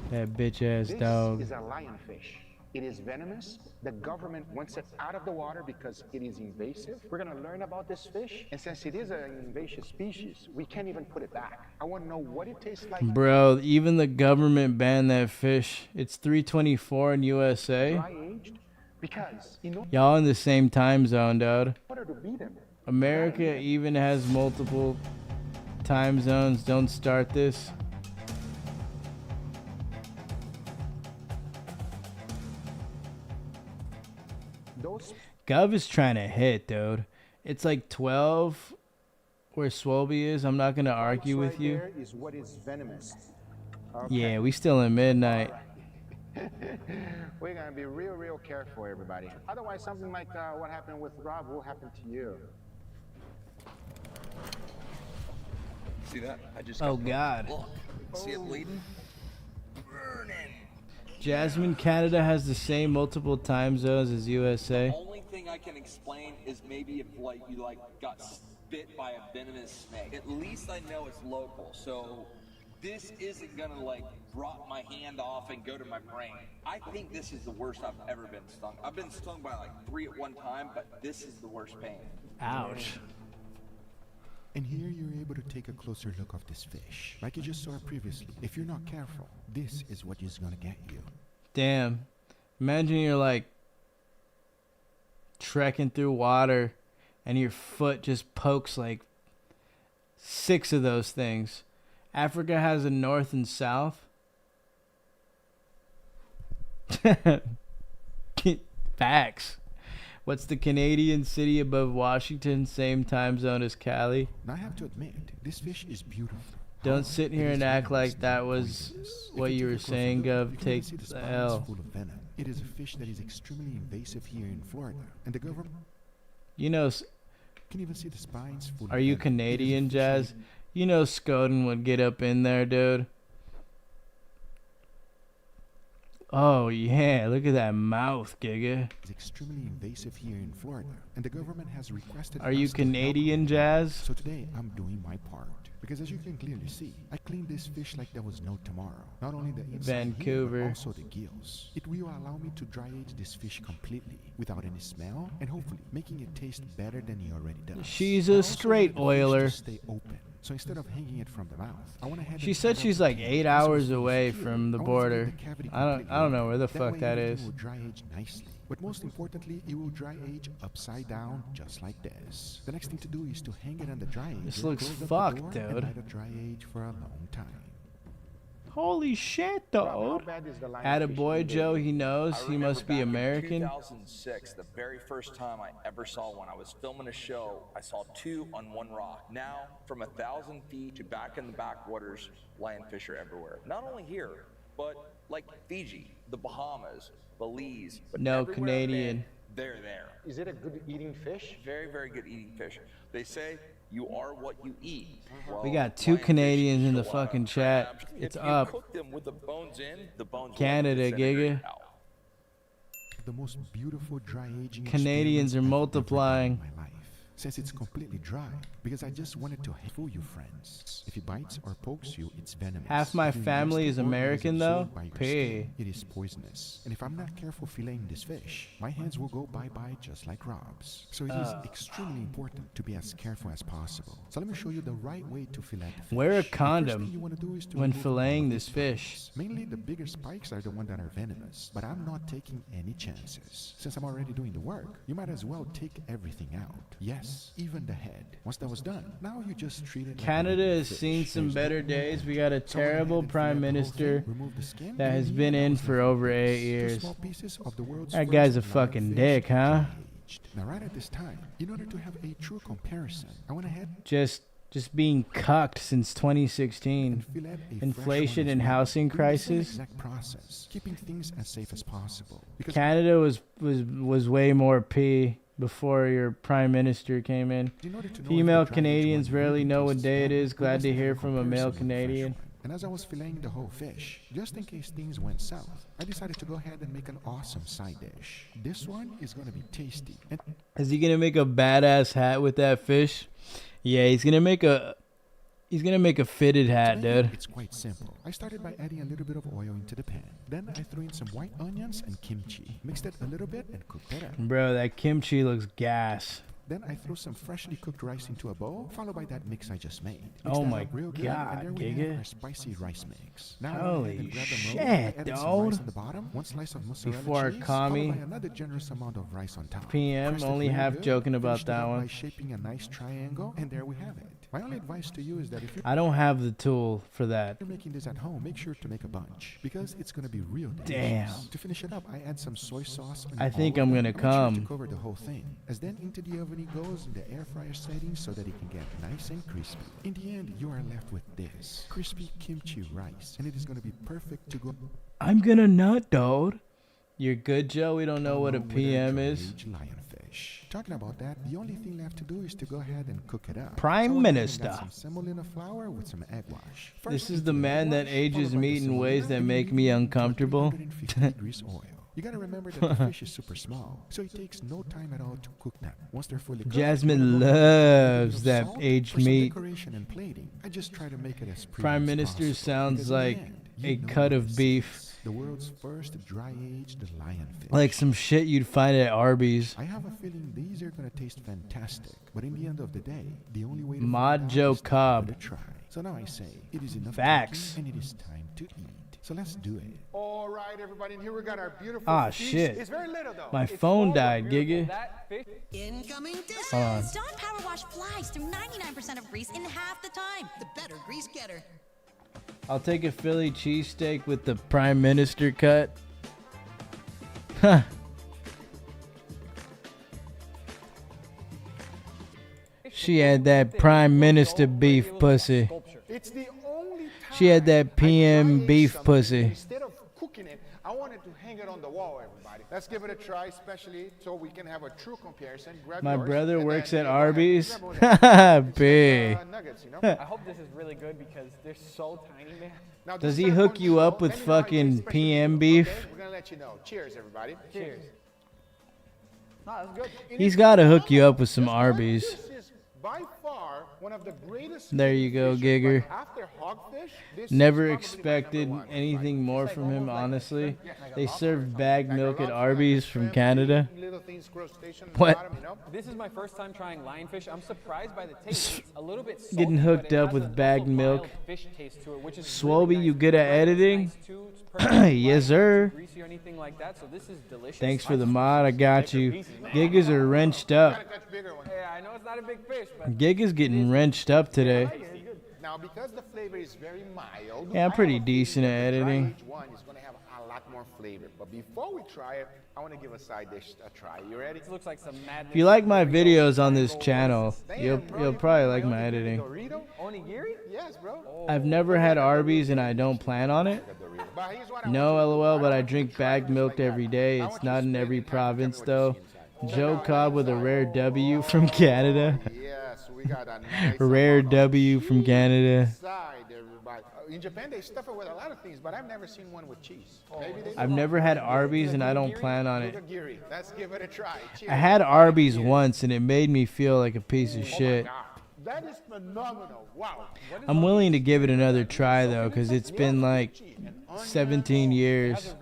That bitch ass This dog. is a lionfish. It is venomous. The government wants it out of the water because it is invasive. We're gonna learn about this fish, and since it is an invasive species, we can't even put it back. I want to know what it tastes like. Bro, even the government banned that fish. It's 3:24 in USA. Dry-aged, because in Y'all in the same time zone, dude. order to beat them, America even has multiple time zones. Don't start this. those Gov is trying to hit, dude. It's like 12 where Swolby is. I'm not going to argue right with you. there is what is venomous. Okay. Yeah, we still in midnight. We're gonna be real careful, everybody. Otherwise, something like what happened with Rob will happen to you. See that? I just Oh, got God. Look, see it bleeding? Jasmine, Canada has the same multiple time zones as USA. Only thing I can explain is maybe if like you like got bit by a venomous snake. At least I know it's local, so this isn't gonna like drop my hand off and go to my brain. I think this is the worst I've ever been stung. I've been stung by like 3 at one time, but this is the worst pain. Ouch. And here you're able to take a closer look of this fish. Like you just saw previously. If you're not careful, this is what is gonna get you. Damn. Imagine you're like trekking through water and your foot just pokes like 6 of those things. Africa has a north and south. Facts. What's the Canadian city above Washington? Same time zone as Cali. Now I have to admit, this fish is beautiful. Don't sit here and act like that was what you were saying, Gov. Take See the the spines L. full of venom. It is a fish that is extremely invasive here in Florida, and the government You know, can even see the spines full of are you venom. It is a Canadian, fish that Jazz? You know Scoden would get up in there, dude. Oh yeah, look at that mouth, Giga. It's extremely invasive here in Florida, and the government has requested. Are you us to help Canadian, out. Jazz? So today I'm doing my part. Because as you can clearly see, I cleaned this fish like there was no tomorrow. Not only the inside here, Vancouver. but also the gills. It will allow me to dry age this fish completely, without any smell, and hopefully making it taste better than it already does. She's I a also straight wanted the fish to oiler. stay open. So instead of hanging it from the mouth, I went ahead She and said cut she's out like the 8 tail. hours This was away here. from the I wanted to border. make the cavity I don't completely know where the open. fuck way that everything is. will dry age nicely. But most importantly, it will dry age upside down, just like this. The next thing to do is to hang it on the dry age. This looks close up the fucked, door, dude. And let it dry age for a long time. Holy shit, Rob, how dude. bad is the lionfish Attaboy in Joe, Vegas? he knows. I He remember must be back in American. 2006, the very first time I ever saw one, I was filming a show. I saw 2 on one rock. Now, from 1,000 feet to back in the backwaters, lionfish are everywhere. Not only here, but like Fiji, the Bahamas, Belize. But No everywhere I've Canadian. been, they're there. Is it a good eating fish? Very, very good eating fish. They say you are what you eat. Well, We got 2 lionfish Canadians in the show a lot of fucking chat. crabs. It's if you up. cook them with the bones in, the bones will Canada, disintegrate Giga. out. The most beautiful dry aging Canadians experience are I've ever multiplying. done in my life. Since it's completely dry, because I just wanted to fool you friends. If it bites or pokes you, it's venomous. Half my If you ingest family the is organ American, absorbed though? by your P. skin, it is poisonous. And if I'm not careful filleting this fish, my hands will go bye-bye just like Rob's. So it is extremely important to be as careful as possible. So let me show you the right way to fillet the fish. Wear a The first condom thing you wanna do is to when remove all filleting of this these fish. spikes. Mainly the bigger spikes are the ones that are venomous, but I'm not taking any chances. Since I'm already doing the work, you might as well take everything out. Yes, even the head. Once that was done, now you just treat it like Canada a has fish. seen some There's better no days. more We got a head. So I went ahead terrible and prime fillet the whole minister thing, remove the skin, that and has here been I in was for left over with 8 two years. small pieces of the world's That first guy's a fucking lionfish dick, huh? aged. Now right at this time, in order to have a true comparison, I went ahead Just being cucked since 2016. fillet a fresh Inflation one as and well. housing Doing the same crisis. exact process, keeping things as safe as possible. Because Canada was way more P before your prime minister came in. in order to know Female if the dry aged Canadians one rarely really know what tastes day it better, is. we Glad must to have hear a from a male comparison with the fresh Canadian. one. And as I was filleting the whole fish, just in case things went south, I decided to go ahead and make an awesome side dish. This one is going to be tasty. And Is he gonna make a badass hat with that fish? Yeah, he's gonna make a fitted hat, to make it, dude. it's quite simple. I started by adding a little bit of oil into the pan. Then I threw in some white onions and kimchi. Mixed it a little bit and cooked that up. Bro, that kimchi looks gas. Then I threw some freshly cooked rice into a bowl, followed by that mix I just made. Mix Oh that my up real good, God, and there we Giga. have our spicy rice mix. Now Holy I went ahead and grabbed a mold, shit, added some rice dude. on the bottom, one slice of mozzarella Before cheese, Kami followed by another generous amount of rice on top. PM, Pressed it only real half good, joking about finished it that up one. by shaping a nice triangle, and there we have it. My only advice to you is that if you're I don't have the tool for that. making this at home, make sure to make a bunch because it's going to be real delicious. Damn. To finish it up, I add some soy sauce. On I think all I'm of it. gonna I make sure come. to cover the whole thing. As then into the oven it goes in the air fryer setting so that it can get nice and crispy. In the end, you are left with this crispy kimchi rice, and it is going to be perfect to go. I'm gonna nut, dude. You're good, Joe. We don't know what a along with PM our is. dry-aged lionfish. Talking about that, the only thing left to do is to go ahead and cook it up. Prime So I went ahead and Minister. got some semolina flour with some egg wash. This First is the into man egg that wash, ages followed by meat the in ways semolina, that and make then me you uncomfortable. 350 degrees oil. You gotta remember that the fish is super small, so it takes no time at all to cook them. Once they're fully cooked, Jasmine you wanna go ahead and add a loves bit of that salt aged for some meat. decoration and plating. I just try to make it as pretty Prime as Minister possible, sounds because in the like end, a you know cut what of this beef. is. The world's first dry-aged lionfish. Like some shit you'd find at Arby's. I have a feeling these are gonna taste fantastic, but in the end of the day, the only way to Mod find out Joe is to give Cobb. it a try. So now I say, it is enough Facts. talking, and it is time to eat. So let's do it. All right, everybody, and here we got our beautiful Ah, feast. shit. It's very little though. My It's phone small, died, but beautiful. Giga. That fish. Incoming discount. Hold on. Dawn Power Wash flies through 99% of grease in half the time. The better grease getter. I'll take a Philly cheesesteak with the Prime Minister cut. Huh. She had that Prime Minister beef pussy. It's the only time She had that PM I beef something, pussy. Instead of cooking it, I wanted to hang it on the wall, everybody. Let's give it a try, especially so we can have a true comparison. Grab My yours, brother and works then at go ahead and Arby's. grab one. B. Nuggets, you know? I hope this is really good because they're so tiny, man. Now, Does this he time hook on the you show, up with let me know how it tastes, fucking especially PM you, beef? okay? We're gonna let you know. Cheers, everybody. Cheers. No, that's good. He's got to hook you up with some Arby's. This is by far one of the greatest. There you go, Gigger. After hogfish, this Never is expected anything more from him, honestly. They serve bagged milk at Arby's from Canada. What? This is my first time trying lionfish. I'm surprised by the taste. It's a little bit salty, Getting but hooked it up has with a bagged mild milk. fish taste to it, which is Swoby, really you nice. good at The bread is editing? nice too. It's perfectly Yes, light, sir. not greasy or anything like that, so this is delicious. Thanks for the mod. I got you. Gigas are wrenched up. Yeah, I know it's not a big fish, but Giga's getting wrenched up today. Now, because the flavor is very mild, Yeah, I'm pretty decent at editing. each one is going to have a lot more flavor. But before we try it, I want to give a side dish a try. You ready? it looks like some madness. If you like my videos on this channel, you'll probably like my editing. Dorito? Onigiri? Yes, bro. I've never had Arby's and I don't plan on it. But here's what I No, LOL, but I drink bagged milk every day. It's not in every province, though. Joe Cobb with a rare W from Canada. Yes, we got a nice Rare W from Canada. side, everybody. In Japan, they stuff it with a lot of things, but I've never seen one with cheese. Maybe they I've never had Arby's and I don't plan on it. Nigiri. Let's give it a try. Cheers. I had Arby's once and it made me feel like a piece of shit. That is phenomenal. Wow. I'm willing to give it another try, though, because it's been like 17 years.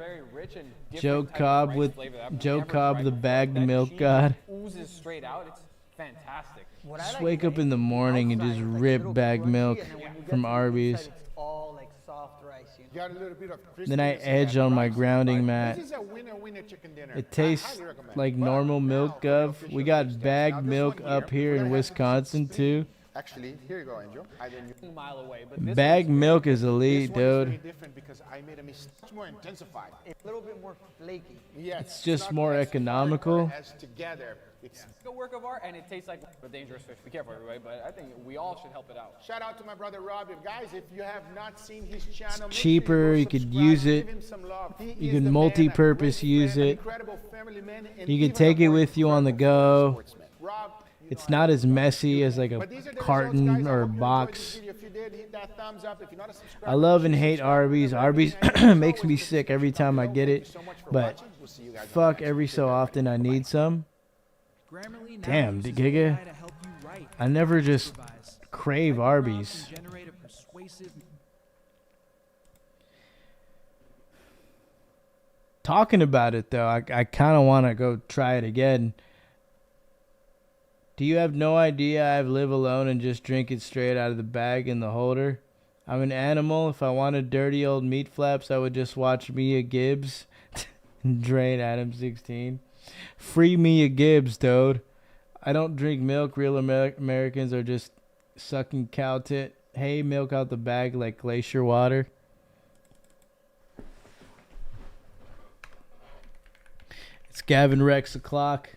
Joe Cobb with Joe Cobb, the bagged milk god. Oozes straight out. It's fantastic. Just wake up in the morning and just rip bagged milk from Arby's. All like soft rice, you know. Got a little bit of Then I edge on my grounding mat. This is a winner chicken dinner. It tastes like normal milk, Gov. We got bagged milk up here in Wisconsin, too. Actually, here you go, Angel. I didn't. A mile away, but this Bagged milk is elite, This one is very dude. different because I made a mistake. Much more intensified. A little bit more flaky. Yes. It's just not more as economical. hard as together. It's a work of art, and it tastes like a dangerous fish. Be careful, everybody, but I think we all should help it out. Shout out to my brother Rob. If guys, if you have not seen his channel, make Cheaper, sure you go could subscribe, use give it. him some love. He You is can the man, a multi-purpose great use friend, an it. incredible family man, and You even can take a it more with you on the incredible go. sportsman. Rob, It's not as messy as like a but these are the results, carton guys. I or a hope you enjoyed box. this video. If you did, hit that thumbs up. If you're not a subscriber, I love and you should hate subscribe. Arby's. Arby's makes me sick every time I get it, but fuck, every so often I need some. Damn, Giga. I never just crave Arby's. Talking about it though, I kind of want to go try it again. Do you have no idea I live alone and just drink it straight out of the bag in the holder? I'm an animal. If I wanted dirty old meat flaps, I would just watch Mia Gibbs and drain Adam 16. Free Mia Gibbs, dude. I don't drink milk. Real Americans are just sucking cow tit. Hey, milk out the bag like glacier water. It's Gavin Rex o'clock.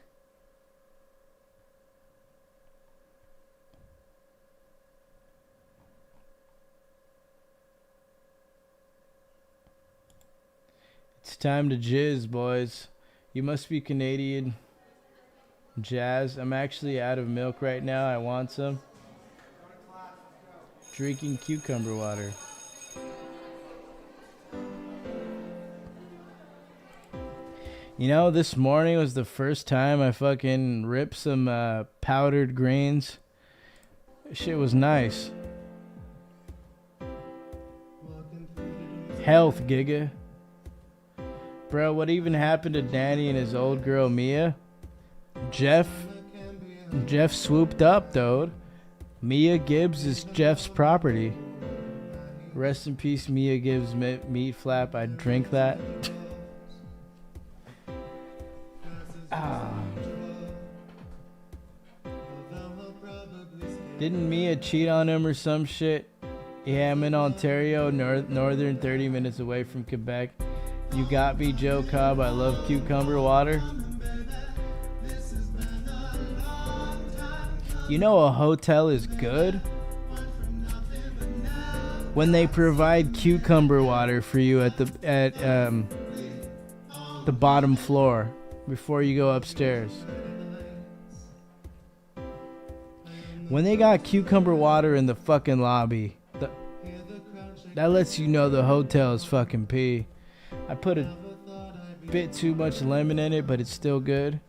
It's time to jizz, boys. You must be Canadian. Jazz. I'm actually out of milk right now. I want some. Drinking cucumber water. You know, this morning was the first time I fucking ripped some powdered greens. Shit was nice. Health, Giga. Bro, what even happened to Danny and his old girl Mia? Jeff swooped up, dude. Mia Gibbs is Jeff's property. Rest in peace, Mia Gibbs meat flap. I'd drink that. Didn't Mia cheat on him or some shit? Yeah, I'm in Ontario, northern, 30 minutes away from Quebec. You got me, Joe Cobb. I love cucumber water. You know a hotel is good when they provide cucumber water for you at the bottom floor before you go upstairs. When they got cucumber water in the fucking lobby, that lets you know the hotel is fucking pee. I put bit too much lemon in it, but it's still good.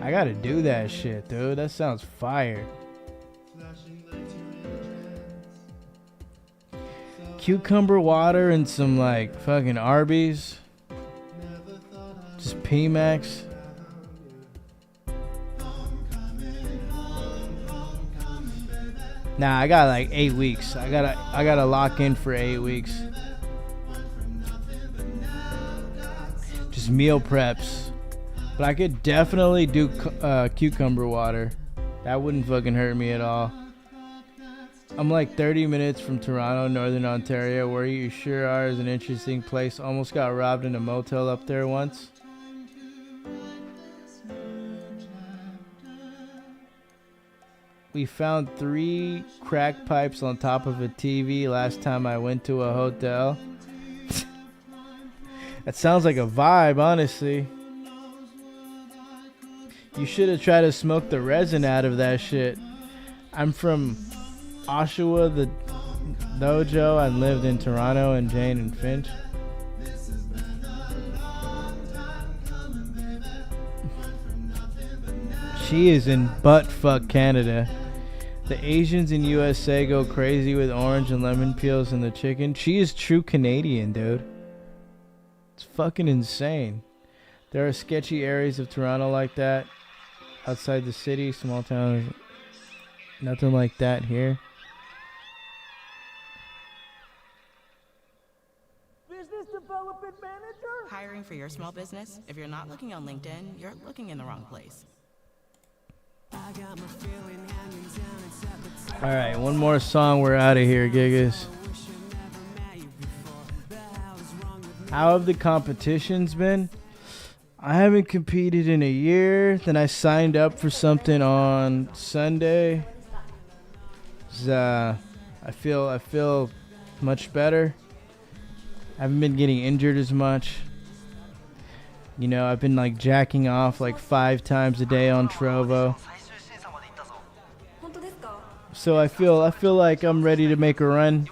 I gotta do that shit, dude. That sounds fire. Cucumber water and some like fucking Arby's. Just P-Max. Nah, I got like 8 weeks. I gotta lock in for 8 weeks. Just meal preps. But I could definitely do cucumber water. That wouldn't fucking hurt me at all. I'm like 30 minutes from Toronto, Northern Ontario, where you sure are is an interesting place. Almost got robbed in a motel up there once. We found 3 crack pipes on top of a TV last time I went to a hotel. That sounds like a vibe, honestly. You should have tried to smoke the resin out of that shit. I'm from Oshawa, the dojo, and lived in Toronto and Jane and Finch. She is in buttfuck Canada. The Asians in USA go crazy with orange and lemon peels in the chicken. She is true Canadian, dude. It's fucking insane. There are sketchy areas of Toronto like that. Outside the city, small towns. Nothing like that here. Business development manager? Hiring for your small business? If you're not looking on LinkedIn, you're looking in the wrong place. Alright, one more song, we're out of here, Gigas. How have the competitions been? I haven't competed in a year. Then I signed up for something on Sunday. I feel much better. I haven't been getting injured as much. You know, I've been like jacking off like 5 times a day on Trovo. So I feel like I'm ready to make a run.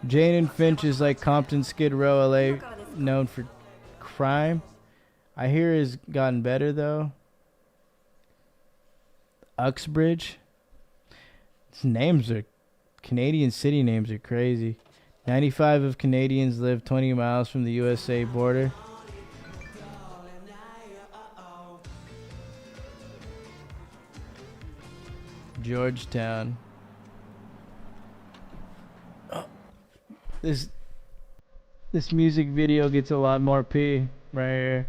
Jane and Finch is like Compton, Skid Row, LA, known for crime. I hear has gotten better though. Uxbridge. These names are Canadian city names are crazy. 95 of Canadians live 20 miles from the USA border. Georgetown. Oh. This music video gets a lot more P right here.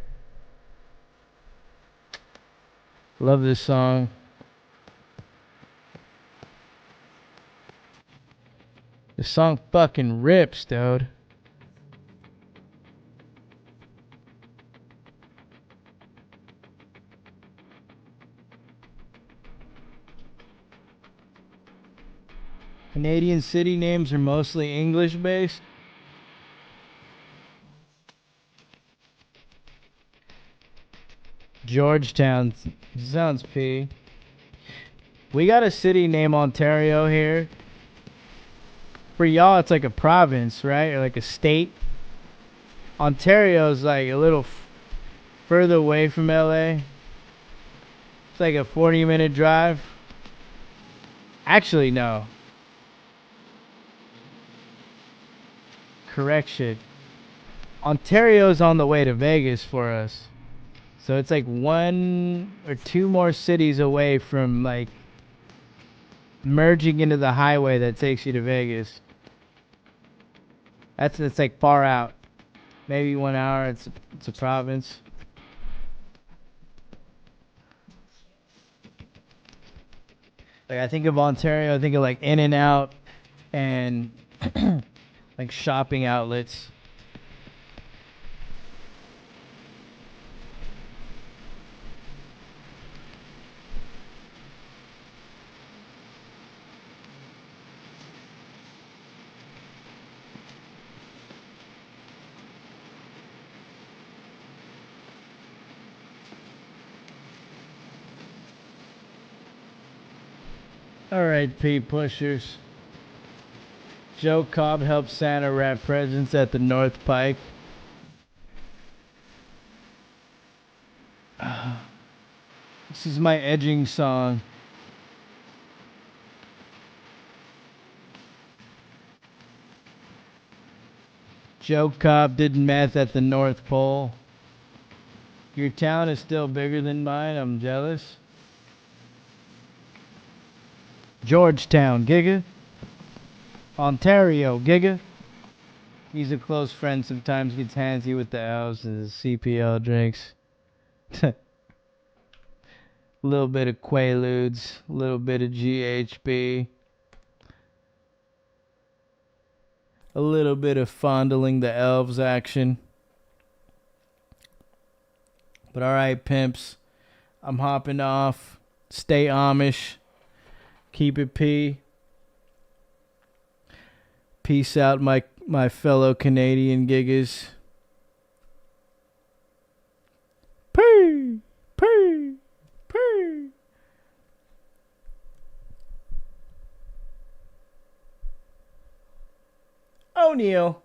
Love this song. This song fucking rips, dude. Canadian city names are mostly English based. Georgetown sounds P. We got a city named Ontario here. For y'all, it's like a province, right? Or like a state. Ontario's like a little further away from LA. It's like a 40-minute drive. Actually, no. Correction. Ontario's on the way to Vegas for us. So it's like 1 or 2 more cities away from like merging into the highway that takes you to Vegas. It's like far out. Maybe 1 hour. It's a province. Like I think of Ontario, I think of like In-N-Out and like shopping outlets. Alright, P-pushers. Joe Cobb helped Santa wrap presents at the North Pike. This is my edging song. Joe Cobb did meth at the North Pole. Your town is still bigger than mine. I'm jealous. Georgetown, Giga. Ontario, Giga. He's a close friend. Sometimes gets handsy with the L's and the CPL drinks. A little bit of Quaaludes, a little bit of GHB, a little bit of fondling the elves action. But alright, pimps, I'm hopping off. Stay Amish. Keep it P. Peace out, my fellow Canadian giggers. P. P. P. O'Neal.